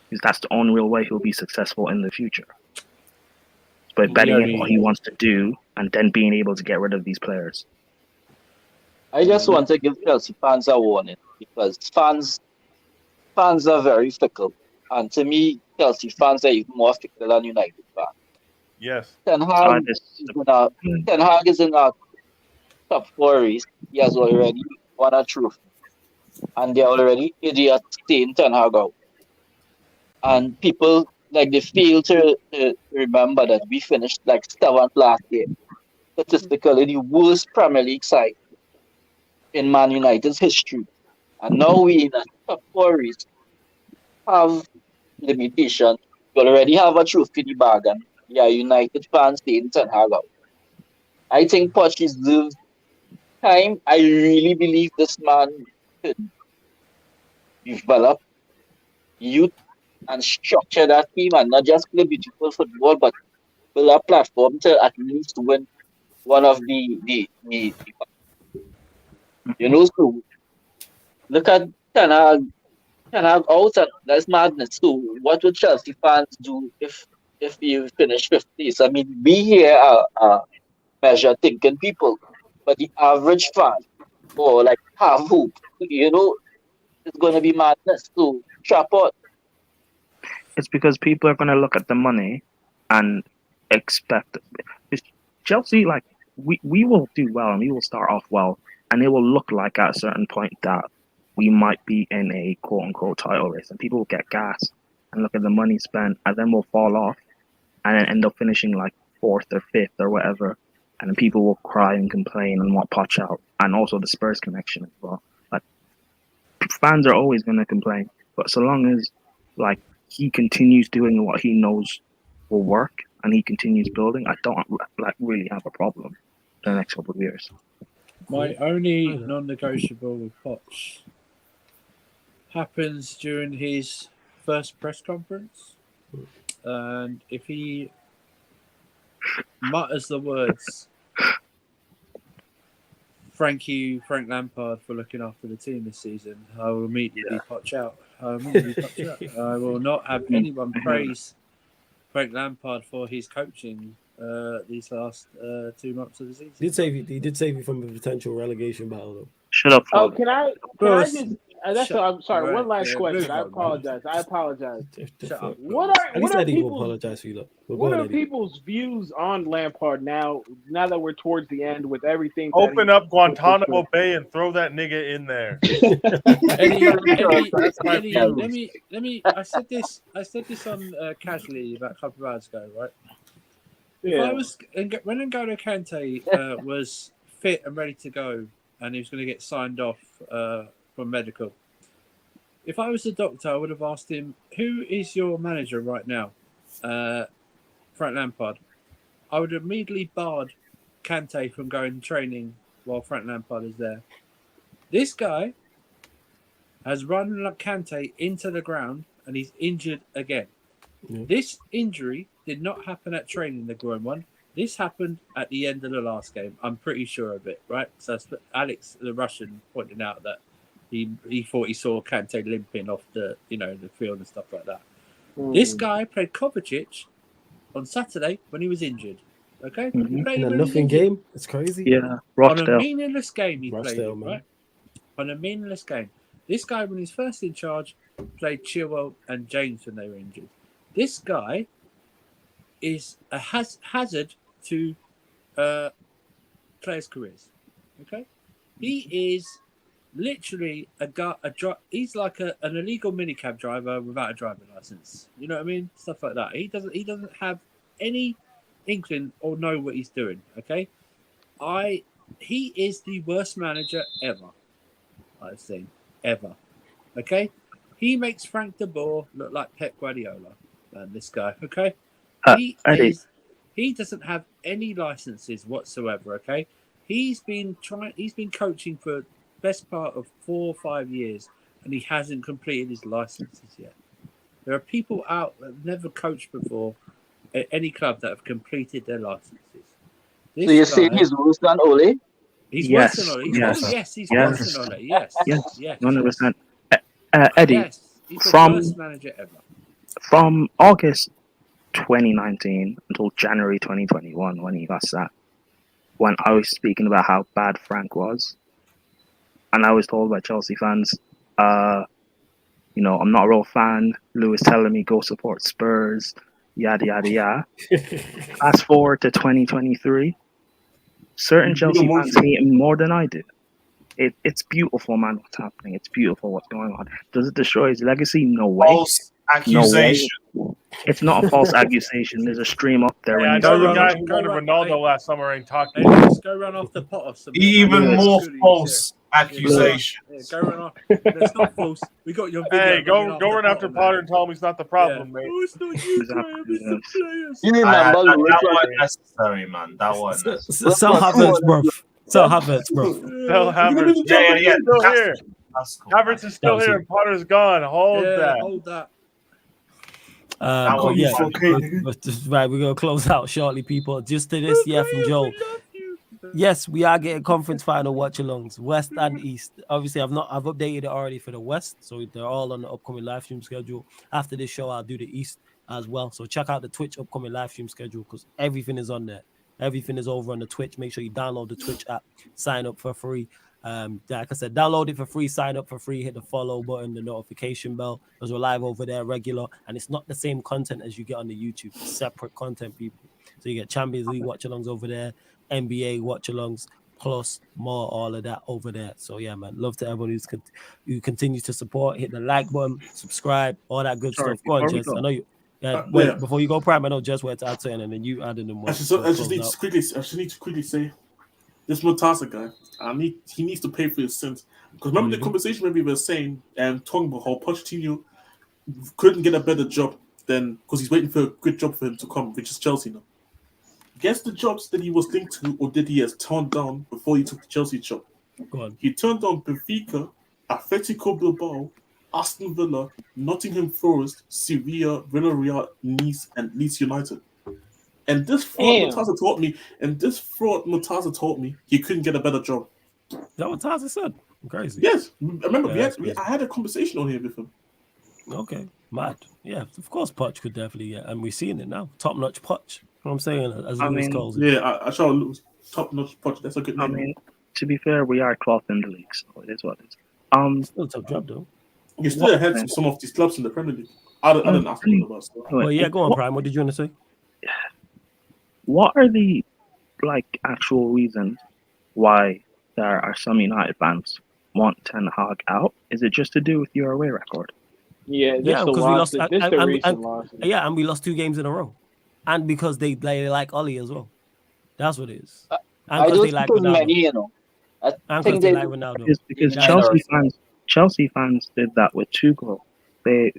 because that's the only real way he'll be successful in the future. By betting in what he wants to do and then being able to get rid of these players. I just want to give Chelsea fans a warning because fans are very fickle, and to me, Chelsea fans are even more fickle than United fans. Yes. Ten Hag is in our top 4 race. He has already won a trophy, and they're already idiots staying Ten Hag out. And people they fail to remember that we finished like 7th last year, statistically the worst Premier League side in Man United's history. And now we in a top 4 race have limitations. We already have a trophy in the bag, and United fans staying Ten Hag out. I think Poch deserves time. I really believe this man could develop youth and structure that team and not just play beautiful football, but build a platform to at least win one of the so look at Ten Hag out, and that's madness. So what would Chelsea fans do if you finish 50th? I mean, we here are measure thinking people, but the average fan or like half hoop, it's going to be madness. So trap out. It's because people are going to look at the money and expect Chelsea, like we will do well and we will start off well, and it will look like at a certain point that we might be in a quote unquote title race, and people will get gas and look at the money spent, and then we'll fall off and then end up finishing like 4th or 5th or whatever, and then people will cry and complain and want Poch out, and also the Spurs connection as well. Like fans are always going to complain, but so long as like he continues doing what he knows will work and he continues building, I don't really have a problem for the next couple of years. My only non-negotiable with Poch happens during his first press conference, and if he mutters the words Frank Lampard for looking after the team this season, I will immediately Poch out. I will not have anyone praise Frank Lampard for his coaching these last 2 months of the season. He did save you from a potential relegation battle, though. Shut up, Oh, can I I'm sorry. Right. One last Yeah, question. move I on, man. apologize. Shut up. What are He said he will people's apologize for you. Look. what are people's views on Lampard now? Now that we're towards the end with everything. Open up Guantanamo Bay and throw that nigga in there. Eddie, let me. I said this on casually about a couple of hours ago, right? If I was when N'Golo Kante was fit and ready to go, and he was going to get signed off from medical. If I was the doctor, I would have asked him, "Who is your manager right now?" Frank Lampard. I would have immediately barred Kante from going training while Frank Lampard is there. This guy has run Kante into the ground and he's injured again. Yeah. This injury did not happen at training, the groin one. This happened at the end of the last game. I'm pretty sure of it, right? So Alex, the Russian, pointed out that he thought he saw Kante limping off the field and stuff like that. This guy played Kovacic on Saturday when he was injured. Okay, he played in a nothing game. It's crazy. Yeah, Rochdale. On a meaningless game he Rochdale, played, right? On a meaningless game. This guy, when he's first in charge, played Chilwell and James when they were injured. This guy is a hazard to players' careers. Okay, he is literally he's like an illegal minicab driver without a driving license. You know what I mean? Stuff like that. He doesn't have any inkling or know what he's doing. Okay, he is the worst manager ever I've seen ever. Okay, he makes Frank de Boer look like Pep Guardiola. Man, this guy. Okay, he doesn't have any licenses whatsoever. Okay, he's been coaching for best part of 4 or 5 years, and he hasn't completed his licenses yet. There are people out that have never coached before at any club that have completed their licenses. So you're saying he's worse than Ole? He's worse than Ole. He's worse than Ole. Yes. 100%. Eddie, yes, he's the worst manager ever. From August 2019 until January 2021, when he got sacked, when I was speaking about how bad Frank was, and I was told by Chelsea fans, I'm not a real fan. Lewis telling me go support Spurs, yada yada yada. Fast forward to 2023, certain Chelsea fans hate him more than I do. It's beautiful, man. What's happening? It's beautiful. What's going on? Does it destroy his legacy? No way. False accusation. No way. It's not a false accusation. There's a stream up there. Yeah, I know the guy who wanted Ronaldo last summer ain't talking. Hey, let's go run off the pot of some. Even more false accusation. Yeah, go run off. It's not false. We got your video. Hey, go run after Potter and tell him he's not the problem, mate. Oh, it's not you, Graham. It's the players. You remember that wasn't necessary, man. That wasn't necessary. Sell Havertz, bro. Sell Havertz, bro. Sell Havertz. Yeah. Still here. That's cool. Havertz is still here and Potter's gone. Hold that. Hold that. Right, we're gonna close out shortly, people. Just to this, from Joe. Yes, we are getting conference final watch-alongs, West and East. Obviously, I've updated it already for the West, so they're all on the upcoming live stream schedule. After this show, I'll do the East as well. So check out the Twitch upcoming live stream schedule because everything is on there. Everything is over on the Twitch. Make sure you download the Twitch app, sign up for free. Like I said, download it for free, sign up for free, hit the follow button, the notification bell, because we're live over there regular, and it's not the same content as you get on the YouTube. It's separate content, people. So you get Champions League watch-alongs over there, NBA watch-alongs, plus more, all of that over there. So yeah, man, love to everyone who continues to support. Hit the like button, subscribe, all that good stuff. Go on, Jess. I know you. Before you go, Prime, I know Jess went to add something, and then you added them. I just need to quickly say, this Murtaza guy, he needs to pay for his sins. Because remember the conversation when we were saying talking about how Pochettino couldn't get a better job because he's waiting for a good job for him to come, which is Chelsea now. Guess the jobs that he was linked to or that he has turned down before he took the Chelsea job. Go on. He turned down Benfica, Atletico Bilbao, Aston Villa, Nottingham Forest, Sevilla, Villarreal, Nice, and Leeds United. And this fraud Murtaza told me he couldn't get a better job. Is that what Murtaza said? I'm crazy. Yes. Remember, I had a conversation on here with him. Okay. Mad. Yeah, of course Poch could definitely get, and we're seeing it now. Top-notch Poch. You know what I'm saying? As Lewis calls it. Yeah, I shall lose top-notch Poch. That's a good name. I mean, to be fair, we are 12th in the league, so it is what it is. Still a tough job though. You're still ahead of some of these clubs in the Premier League. Other than Arsenal. Well, yeah, go on, Prime. What did you want to say? What are the actual reasons why there are some United fans want Ten Hag out? Is it just to do with your away record? Yeah, Yeah, because we lost. the recent losses. Yeah, and we lost 2 games in a row, and because they like Ollie as well. That's what it is. And I because don't they like think Ronaldo. many, you know. I And think because they like Ronaldo. Because Yeah, Chelsea fans did that with Tuchel. They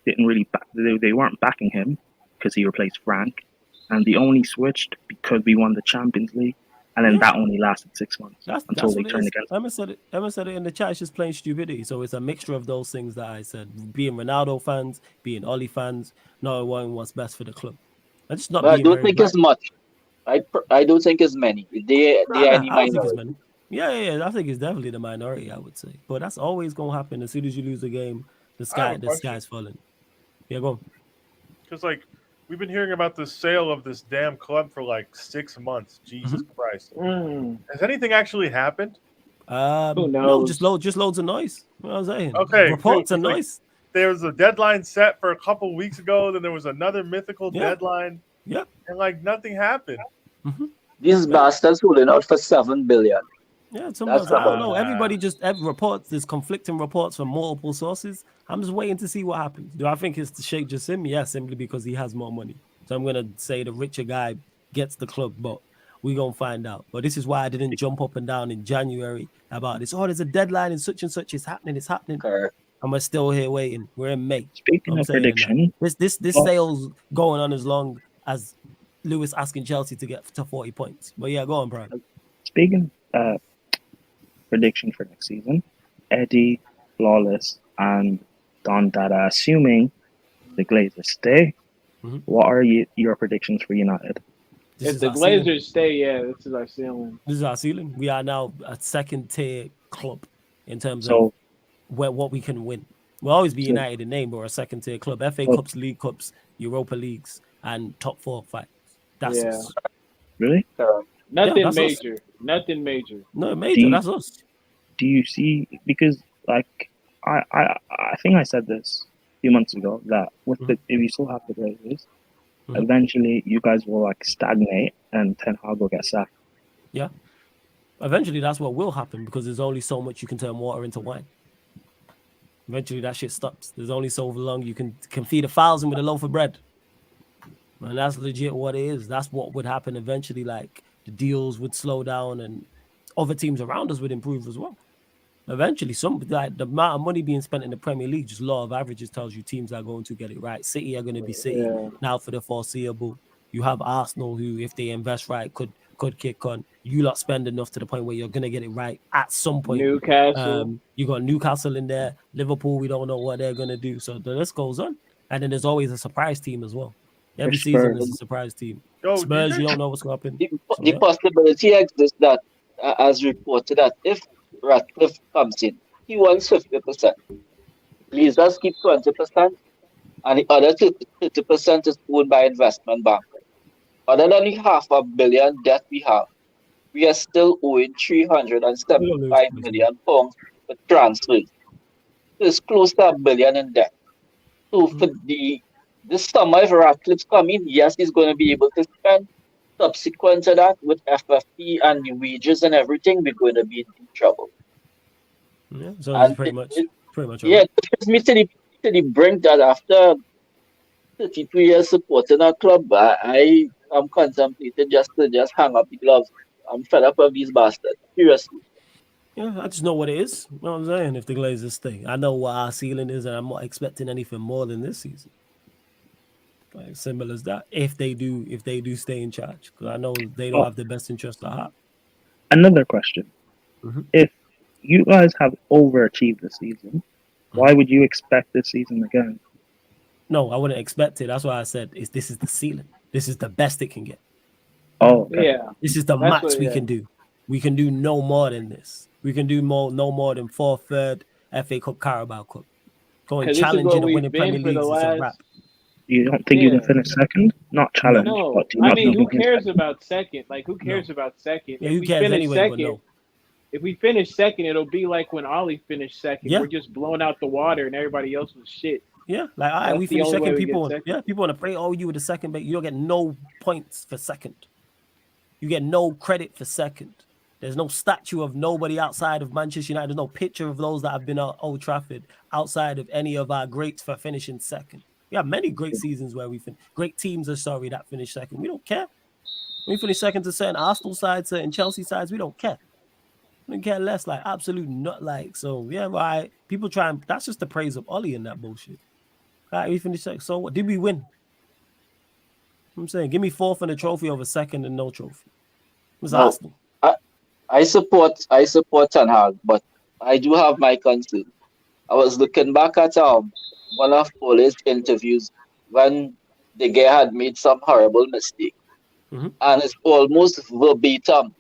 didn't really they weren't backing him because he replaced Frank, and they only switched because we won the Champions League, and then that only lasted 6 months until they turned against. Emma said it in the chat. It's just plain stupidity. So it's a mixture of those things that I said. Being Ronaldo fans, being Ollie fans, not knowing what's best for the club. I'm just not. But I being don't very think bright. it's much. I don't think it's many. They are any I don't think it's minority. many. Yeah. I think it's definitely the minority. I would say, but that's always gonna happen. As soon as you lose a game, the sky's falling. Yeah, go on. Because we've been hearing about the sale of this damn club for 6 months. Jesus Christ! Has anything actually happened? Who knows? No, just loads of noise. You know what I'm saying? Okay, Reports and noise. There was a deadline set for a couple weeks ago. Then there was another mythical Yeah. deadline. Yeah. And nothing happened. These bastards holding out for 7 billion. Yeah, That's I don't know. about- Everybody reports. There's conflicting reports from multiple sources. I'm just waiting to see what happens. Do I think it's the Sheikh Jassim? Yeah, simply because he has more money. So I'm gonna say the richer guy gets the club, but we're gonna find out. But this is why I didn't jump up and down in January about this. Oh, there's a deadline and such. It's happening. Correct. And we're still here waiting. We're in May. Speaking of prediction, this sale's going on as long as Lewis asking Chelsea to get to 40 points. But yeah, go on, Brian. speaking prediction for next season, Eddie, Flawless, and Don Dada, assuming the Glazers stay, what are your predictions for United? If the Glazers stay, this is our ceiling. This is our ceiling. We are now a second-tier club in terms of what we can win. We'll always be United in name, but we're a second-tier club. FA Cups, League Cups, Europa Leagues, and top 4 fights. That's us. Really? Nothing that's major. us. Nothing major. No, major. That's us. Do you see? Because I think I said this a few months ago that if you still have the Glazers, eventually you guys will stagnate and Ten Hag will get sacked. Yeah. Eventually, that's what will happen because there's only so much you can turn water into wine. Eventually, that shit stops. There's only so long you can feed 1,000 with a loaf of bread. And that's legit what it is. That's what would happen eventually. The deals would slow down and other teams around us would improve as well. Eventually, the amount of money being spent in the Premier League, just law of averages tells you teams are going to get it right. City are going to be City now for the foreseeable. You have Arsenal who, if they invest right, could kick on. You lot spend enough to the point where you're going to get it right at some point. Newcastle. You got Newcastle in there. Liverpool, we don't know what they're going to do. So the list goes on. And then there's always a surprise team as well. Every season there's a surprise team. Spurs, you don't know what's going to happen. The possibility exists that, as reported, that if Ratcliffe comes in, he wants 50%. Glazers keep 20%, and the other 30% is owned by investment bank. Other than the £500 million debt we have, we are still owing £375 million for transfers. So it's close to £1 billion in debt. So for this summer, if Ratcliffe's coming, yes, he's going to be able to spend. Subsequent to that, with FFP and the wages and everything, we're going to be in trouble. Yeah, so it's pretty much. Yeah, it takes me to the brink that after 32 years supporting our club, I am contemplating just hang up the gloves. I'm fed up of these bastards. Seriously. Yeah, I just know what it is. You know what I'm saying? If the Glazers stay, I know what our ceiling is, and I'm not expecting anything more than this season. Simple as that. If they do stay in charge, because I know they don't have the best interest at heart. Another question: if you guys have overachieved this season, why would you expect this season again? No, I wouldn't expect it. That's why I said this is the ceiling. This is the best it can get. Oh, okay. Yeah. This is the max we can do. We can do no more than this. We can do no more than 4th, 3rd FA Cup, Carabao Cup. Going challenging and winning Premier Leagues is a wrap. You don't think you can finish second? Not challenge. No, but I mean, who cares about second? Who cares about second? Yeah, who cares anyway? But no. if we finish second, it'll be like when Ollie finished second. Yeah. We're just blowing out the water, and everybody else was shit. Yeah, like all right, That's we the finished only way second. we People, get second. yeah, people want to pray. Oh, you were the second, but you don't get no points for second. You get no credit for second. There's no statue of nobody outside of Manchester United. There's no picture of those that have been at Old Trafford outside of any of our greats for finishing second. We have many great seasons where great teams that finish second. We don't care. We finish second to certain Arsenal sides, certain Chelsea sides. We don't care. We don't care less. Like absolute not like. So yeah, right. People try and that's just the praise of Ollie in that bullshit. All right, we finished second. So what? Did we win? I'm saying, give me fourth and a trophy over second and no trophy. It was Arsenal. I support Ten Hag, but I do have my concern. I was looking back at one of Ole's interviews when the guy had made some horrible mistake, and it's almost verbatim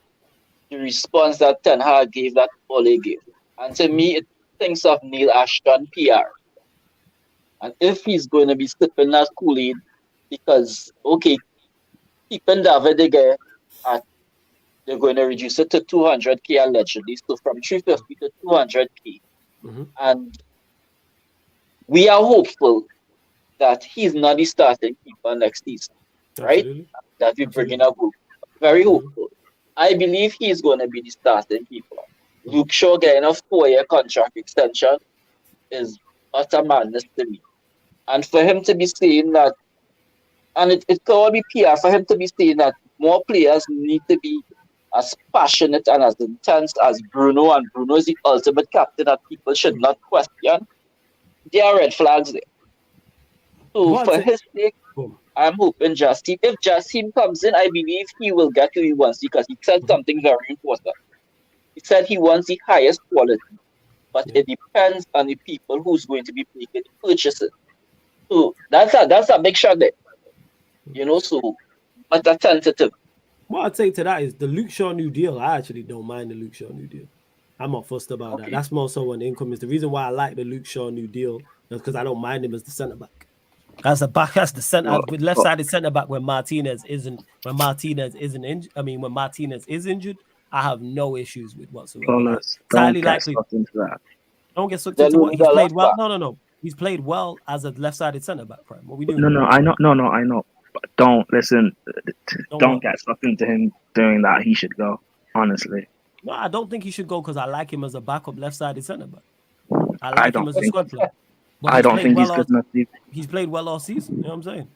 the response that Ten Hag gave that Ole gave, and to me it thinks of Neil Ashton PR. And if he's going to be sipping that Kool-Aid, because okay, keeping David De Gea at they're going to reduce it to 200k allegedly, so from 350 to 200k. And we are hopeful that he's not the starting keeper next season, right? That we bring in a group. Very hopeful. I believe he's going to be the starting keeper. Luke Shaw getting a 4-year contract extension is utter madness to me. And for him to be saying that, and it could all be PR, for him to be saying that more players need to be as passionate and as intense as Bruno, and Bruno is the ultimate captain that people should not question. There are red flags there. So for his sake, I'm hoping Jassim. If Jassim comes in, I believe he will get who he wants because he said something very important. He said he wants the highest quality, but it depends on the people who's going to be making the purchases. So that's a big shot there. You know, so but that's tentative. What I'd say to that is the Luke Shaw new deal. I actually don't mind the Luke Shaw new deal. I'm not fussed about that. That's more so when income is the reason why I like the Luke Shaw new deal is because I don't mind him as the centre back. As the back, as the centre with left-sided centre back when Martinez is injured, I have no issues with whatsoever. Don't get sucked into that. Don't get sucked into what he's played well. No. He's played well as a left-sided centre back. Prime. What we doing? No, I know. But don't listen. Don't get sucked into him doing that. He should go. Honestly. No, I don't think he should go because I like him as a backup left-sided centre back. I like him as a squad player. I don't think he's good enough. He's played well all season. You know what I'm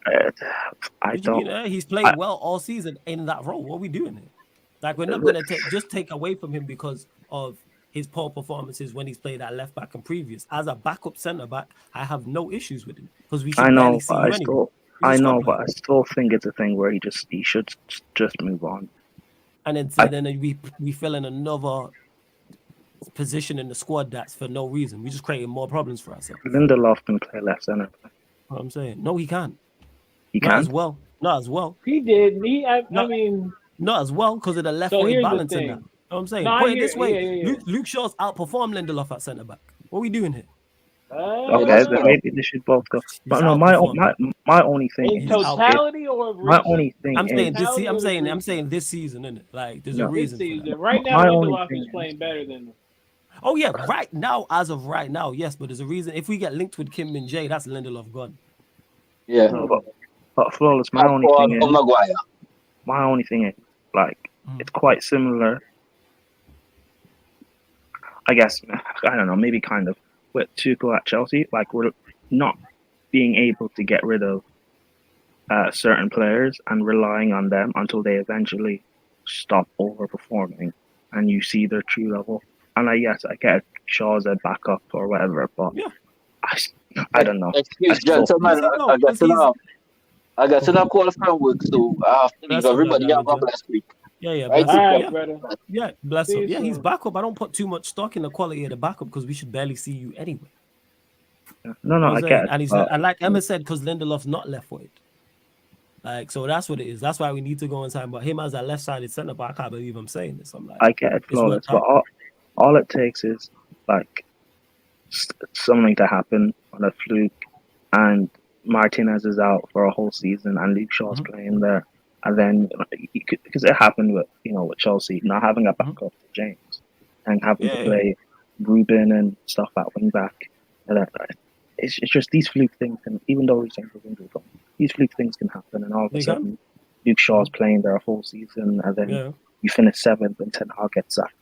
saying? He's played well all season in that role. What are we doing here? Like we're not going to just take away from him because of his poor performances when he's played at left back and previous. As a backup centre back, I have no issues with him because we should barely see him anyway. I know, but I still think it's a thing where he should just move on. And then we fill in another position in the squad that's for no reason. We're just creating more problems for ourselves. Lindelof can play left centre. What I'm saying, no, he can't. He not can as well. Not as well. He did. I mean, not as well because of the left foot balance in that. You know what I'm saying? Put it this way: yeah. Luke Shaw's outperformed Lindelof at centre back. What are we doing here? Okay, then maybe they should both go. But no, my only thing in totality or my only thing. I'm saying this season, isn't it? Like there's a reason. This season. For that. Right now, Lindelof is playing better than. Oh yeah, right now, as of right now, yes, but there's a reason. If we get linked with Kim Min Jae, that's Lindelof gone. Yeah. No, but Flawless, my only thing is like it's quite similar. I guess I don't know, maybe kind of with Tuchel at Chelsea. Like we're not being able to get rid of certain players and relying on them until they eventually stop overperforming and you see their true level. And I get Shaw's a backup or whatever, but I don't know. Excuse gentlemen, I got to call from work, so I have to leave. Everybody have a blessed week. Yeah, right? Bless brother. Yeah, bless him. Yeah, he's backup. I don't put too much stock in the quality of the backup because we should barely see you anyway. No, I get it. And like Emma said, because Lindelof's not left-footed. Like, so that's what it is. That's why we need to go and sign. But him as a left-sided centre back, I can't believe I'm saying this. I'm like, I get it, Flawless, but all it takes is like something to happen on a fluke, and Martinez is out for a whole season, and Luke Shaw's playing there, and then because it happened with with Chelsea not having a backup for James, and having to play Ruben and stuff at wing back. It's just these fluke things, and even though he's injured, these fluke things can happen, and all of a sudden, Luke Shaw's playing there a whole season, and then you finish 7th, and Ten Hag gets sacked.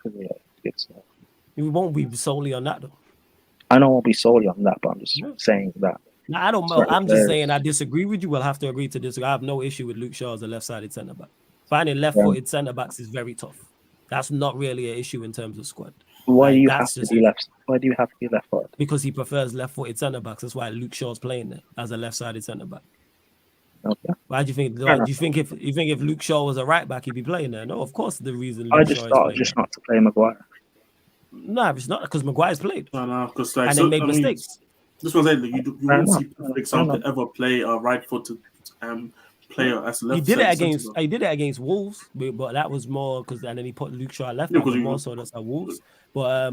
We won't be solely on that though. I know it won't be solely on that, but I'm just saying that. No, I don't know. I'm just saying I disagree with you. We'll have to agree to disagree. I have no issue with Luke Shaw as a left-sided centre back. Finding left-footed centre backs is very tough. That's not really an issue in terms of squad. Why do you have to be left? Why do you have to be left-footed? Because he prefers left-footed centre backs. That's why Luke Shaw's playing there as a left-sided centre back. Okay. Why do you think? Do you think if Luke Shaw was a right back, he'd be playing there? No, of course the reason. Luke I just Shaw thought just not to play Maguire. No, it's not because Maguire's played. No, because and they made mistakes. This was saying you won't see, for example, ever play a right-footed player as a left. He did it against Wolves, but that was more because and then he put Luke Shaw at left back more so that's at Wolves. But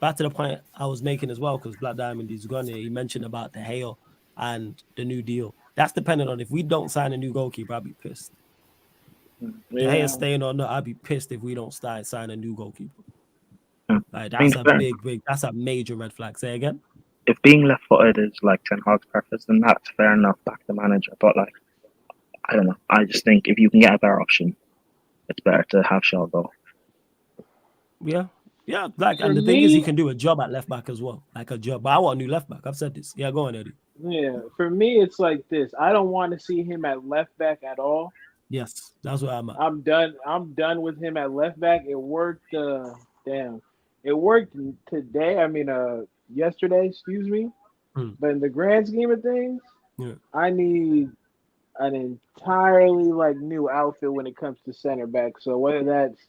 back to the point I was making as well, because Black Diamond is gone here. He mentioned about the Hale and the new deal. That's dependent on if we don't sign a new goalkeeper, I'll be pissed. The Hale staying or not, I'll be pissed if we don't sign a new goalkeeper. Like that's a major red flag. Say again. If being left-footed is like Ten Hag's preference, then that's fair enough. Back the manager, but like, I don't know. I just think if you can get a better option, it's better to have Shaw go. Yeah. Like, and the thing is, he can do a job at left back as well, like a job. But I want a new left back. I've said this. Yeah, go on, Eddie. Yeah, for me, it's like this. I don't want to see him at left back at all. Yes, that's where I'm at. I'm done. I'm done with him at left back. It worked. It worked today. I mean, yesterday. Excuse me. But in the grand scheme of things, I need an entirely new outfit when it comes to center back. So whether that's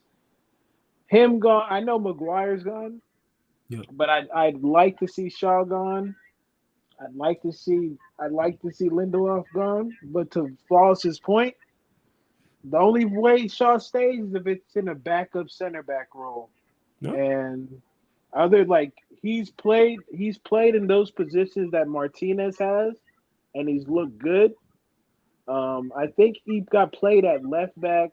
him gone, I know Maguire's gone. Yeah. But I'd like to see Shaw gone. I'd like to see Lindelof gone. But to Floss's point, the only way Shaw stays is if it's in a backup center back role. Yep. And he's played in those positions that Martinez has, and he's looked good. I think he got played at left back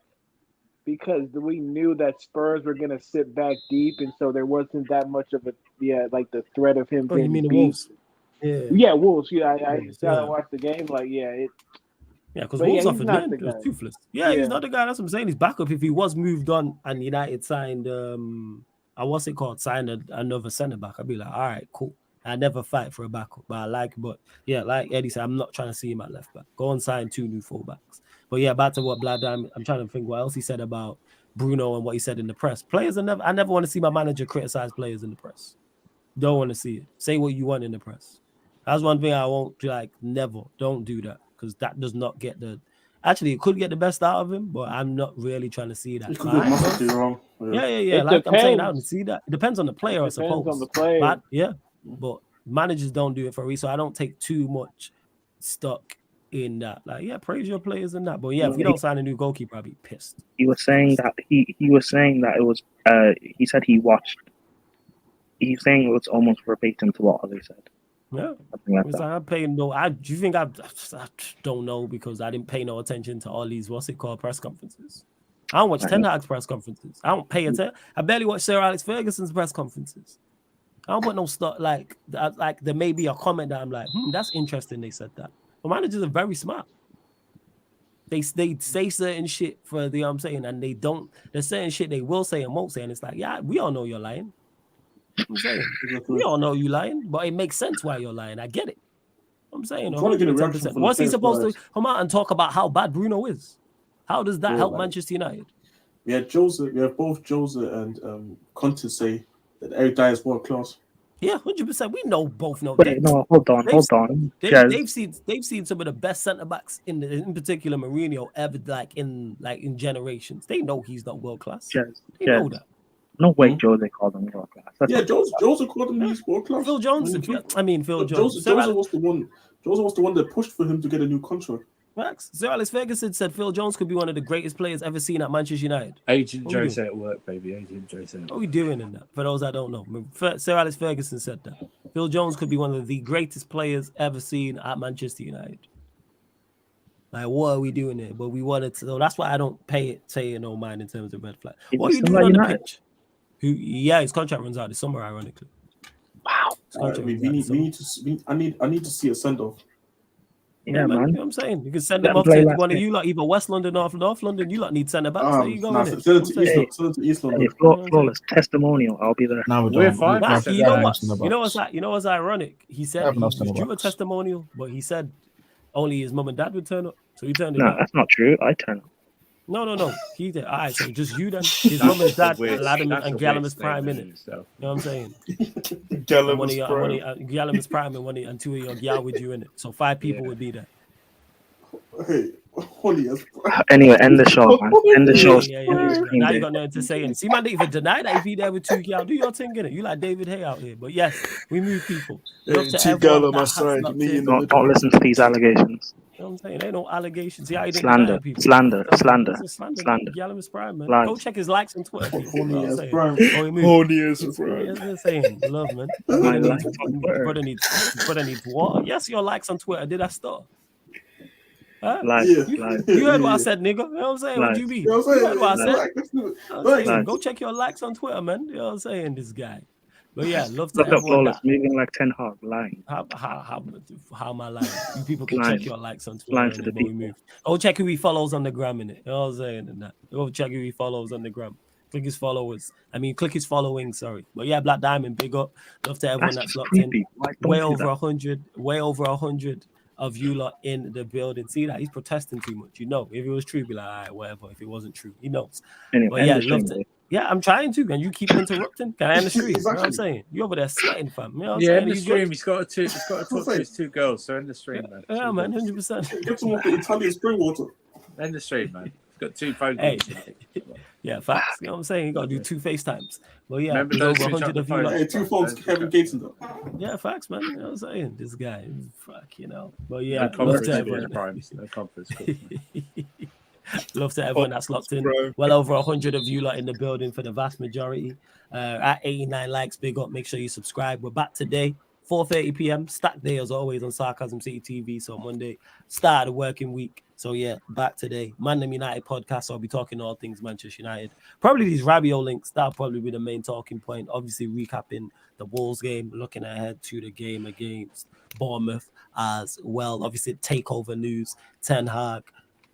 because we knew that Spurs were going to sit back deep, and so there wasn't that much of the threat of him getting you mean beat. The Wolves? Yeah, Wolves. Yeah, I watched the game. Because Wolves offered him. It was toothless. Yeah, he's not the guy. That's what I'm saying. He's backup. If he was moved on and United signed, signed another centre back, I'd be like, all right, cool. I never fight for a backup, but like Eddie said, I'm not trying to see him at left back. Go and sign 2 new fullbacks. But yeah, back to what Blood Diamond, I'm trying to think what else he said about Bruno and what he said in the press. I never want to see my manager criticize players in the press. Don't want to see it. Say what you want in the press. That's one thing I won't never. Don't do that, because that does not get actually, it could get the best out of him, but I'm not really trying to see that. It could go massively wrong. Yeah. Like I'm saying, I don't see that. It depends on the player, I suppose. Depends on the player. But managers don't do it for a reason, so I don't take too much stock in that. Praise your players in that. But if you don't sign a new goalkeeper, I'll be pissed. He was saying that he was saying that it was. He said he watched. He's saying it was almost verbatim to what others said. Yeah, I'm paying no. Do you think I don't know, because I didn't pay no attention to all these press conferences. I don't watch Ten Hag's press conferences. I don't pay attention. I barely watch Sir Alex Ferguson's press conferences. I don't put no stuff like there may be a comment that I'm like, that's interesting. They said that. But managers are very smart. They say certain shit for the I'm saying, and they don't. There's certain shit they will say and won't say, and it's like, yeah, we all know you're lying. I'm saying we all know you lying, but it makes sense why you're lying. I get it. I'm saying 110%. What's he supposed to come out and talk about how bad Bruno is? How does that help Manchester United? We have both Jose and Conte say that Eric Dyer is world class. Yeah, 100%. We both know. Wait, no, hold on. They've seen some of the best centre backs in particular Mourinho ever in generations. They know he's not world class. They know that. No way, Jose called him world class. Jose called him world class. Phil Jones. Phil Jones. Jose was the one. Jose was the one that pushed for him to get a new contract. Max, Sir Alex Ferguson said Phil Jones could be one of the greatest players ever seen at Manchester United. Agent Jose at work, baby. Agent Jose. What are we doing in that? For those that don't know, Sir Alex Ferguson said that Phil Jones could be one of the greatest players ever seen at Manchester United. What are we doing here? But we wanted to. So that's why I don't pay it no mind in terms of red flag. What are you doing on the pitch? Who? Yeah, his contract runs out this summer. Ironically. Wow. I need to see a send off. Yeah, man. man. You know what I'm saying? You can send Let them him off play to last one of game. you lot, either West London or North London. You lot need centre backs. There you go. Nah, innit? send it to I'm East saying. London. Flawless testimonial. I'll be there. Now we We're don't. fine. Nah, So you know that- what? Centre You know backs. what's ironic? He said Have he enough was centre due a backs. testimonial, but he said only his mum and dad would turn up. So he turned it No, down. that's not true. I turn up. No. He did. All right, so just you then. His mum and dad, Aladdin that's a and weird Gallum's Prime statement in in it. itself. You know what I'm saying? Gallum's Gallum's Prime and two of your gal with you in it. So 5 people would be there. Hey, Holly as Anyway, end the show, man. End the show. Yeah. Now you got nothing to say. And see, man, they even deny that if he there with 2 gal. Do your thing in it. You like David Hay out here. But yes, we move people. Love to everyone that has locked in. Don't listen to these allegations. You know what I'm saying? Ain't no allegations. See how he didn't deny people. Slander. Gallum is Prime, man. Lies. Go check his likes on Twitter. People. You know what I'm saying? Horny as Prime. That's what I'm saying. Love, man. My Brother likes on Twitter. brother needs what? Yes, your likes on Twitter. Did I stop? Huh? Lies. You heard what I said, nigga. You know what I'm saying? What do you mean? You heard what I said? Go check your likes on Twitter, man. You know what I'm saying? This guy. But yeah, love to Look up everyone. Flawless, moving like Ten Hag, lying. How am I lying? You people can Lying. check your likes on Lying Twitter to the before we people. move. Go check who he follows on the gram in it. You know what I'm saying? And that. Go check who he follows on the gram. Click his followers. Click his following. Sorry, but yeah, Black Diamond, big up. Love to everyone that's locked in. Way over 100 of you lot in the building. See that he's protesting too much. You know, if it was true, be like, all right, whatever. If it wasn't true, he knows. Anyway, but yeah, love to. Yeah, I'm trying to, and you keep interrupting. Can I end the stream? You know what I'm saying? You over there sweating, fam. You know what I'm saying? In the stream, he's got to talk to his 2 girls. So in the stream, man. Yeah, man, 100%. Get some of the Italian spring water. In the stream, man. He's got 2 phone Hey, calls. yeah, facts. You know what I'm saying? You got to do 2 FaceTimes. Well, yeah, Remember there's those over who 100 dropped of the you. phone? Lot. Hey, 2 phones, Kevin Gates in them. Yeah, facts, man. You know what I'm saying? This guy, fuck, you know. But yeah, No love to conference everyone. primes. No conference. Love to everyone that's locked in. Well over 100 of you lot in the building for the vast majority. At 89 likes, big up. Make sure you subscribe. We're back today, 4:30 p.m. Stack day as always on Sarcasm City TV. So Monday, start of the working week. So yeah, back today. Manchester United podcast. I'll be talking all things Manchester United. Probably these Rabiot links. That'll probably be the main talking point. Obviously recapping the Wolves game, looking ahead to the game against Bournemouth as well. Obviously takeover news, Ten Hag,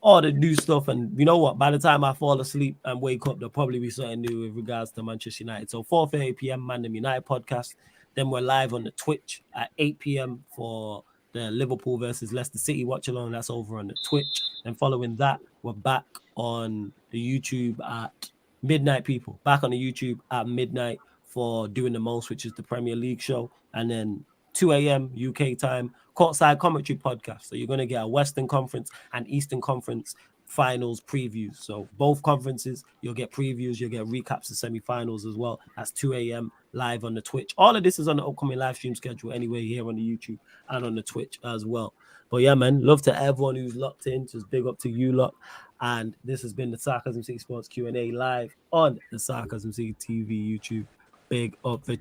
all the new stuff. And you know what? By the time I fall asleep and wake up, there'll probably be something new with regards to Manchester United. So 4:30 p.m. Manchester United podcast. Then we're live on the Twitch at 8 p.m. for the Liverpool versus Leicester City watch along. That's over on the Twitch. And following that, we're back on the YouTube at midnight, people. Back on the YouTube at midnight for Doing the Most, which is the Premier League show. And then 2 a.m. UK time, Courtside Commentary podcast. So you're going to get a Western Conference and Eastern Conference finals previews. So both conferences, you'll get previews, you'll get recaps of semi-finals as well. That's 2 a.m. live on the Twitch. All of this is on the upcoming live stream schedule anyway, here on the YouTube and on the Twitch as well. But yeah, man, love to everyone who's locked in. Just big up to you lot. And this has been the Sarcasm City Sports Q&A live on the Sarcasm City TV YouTube. Big up for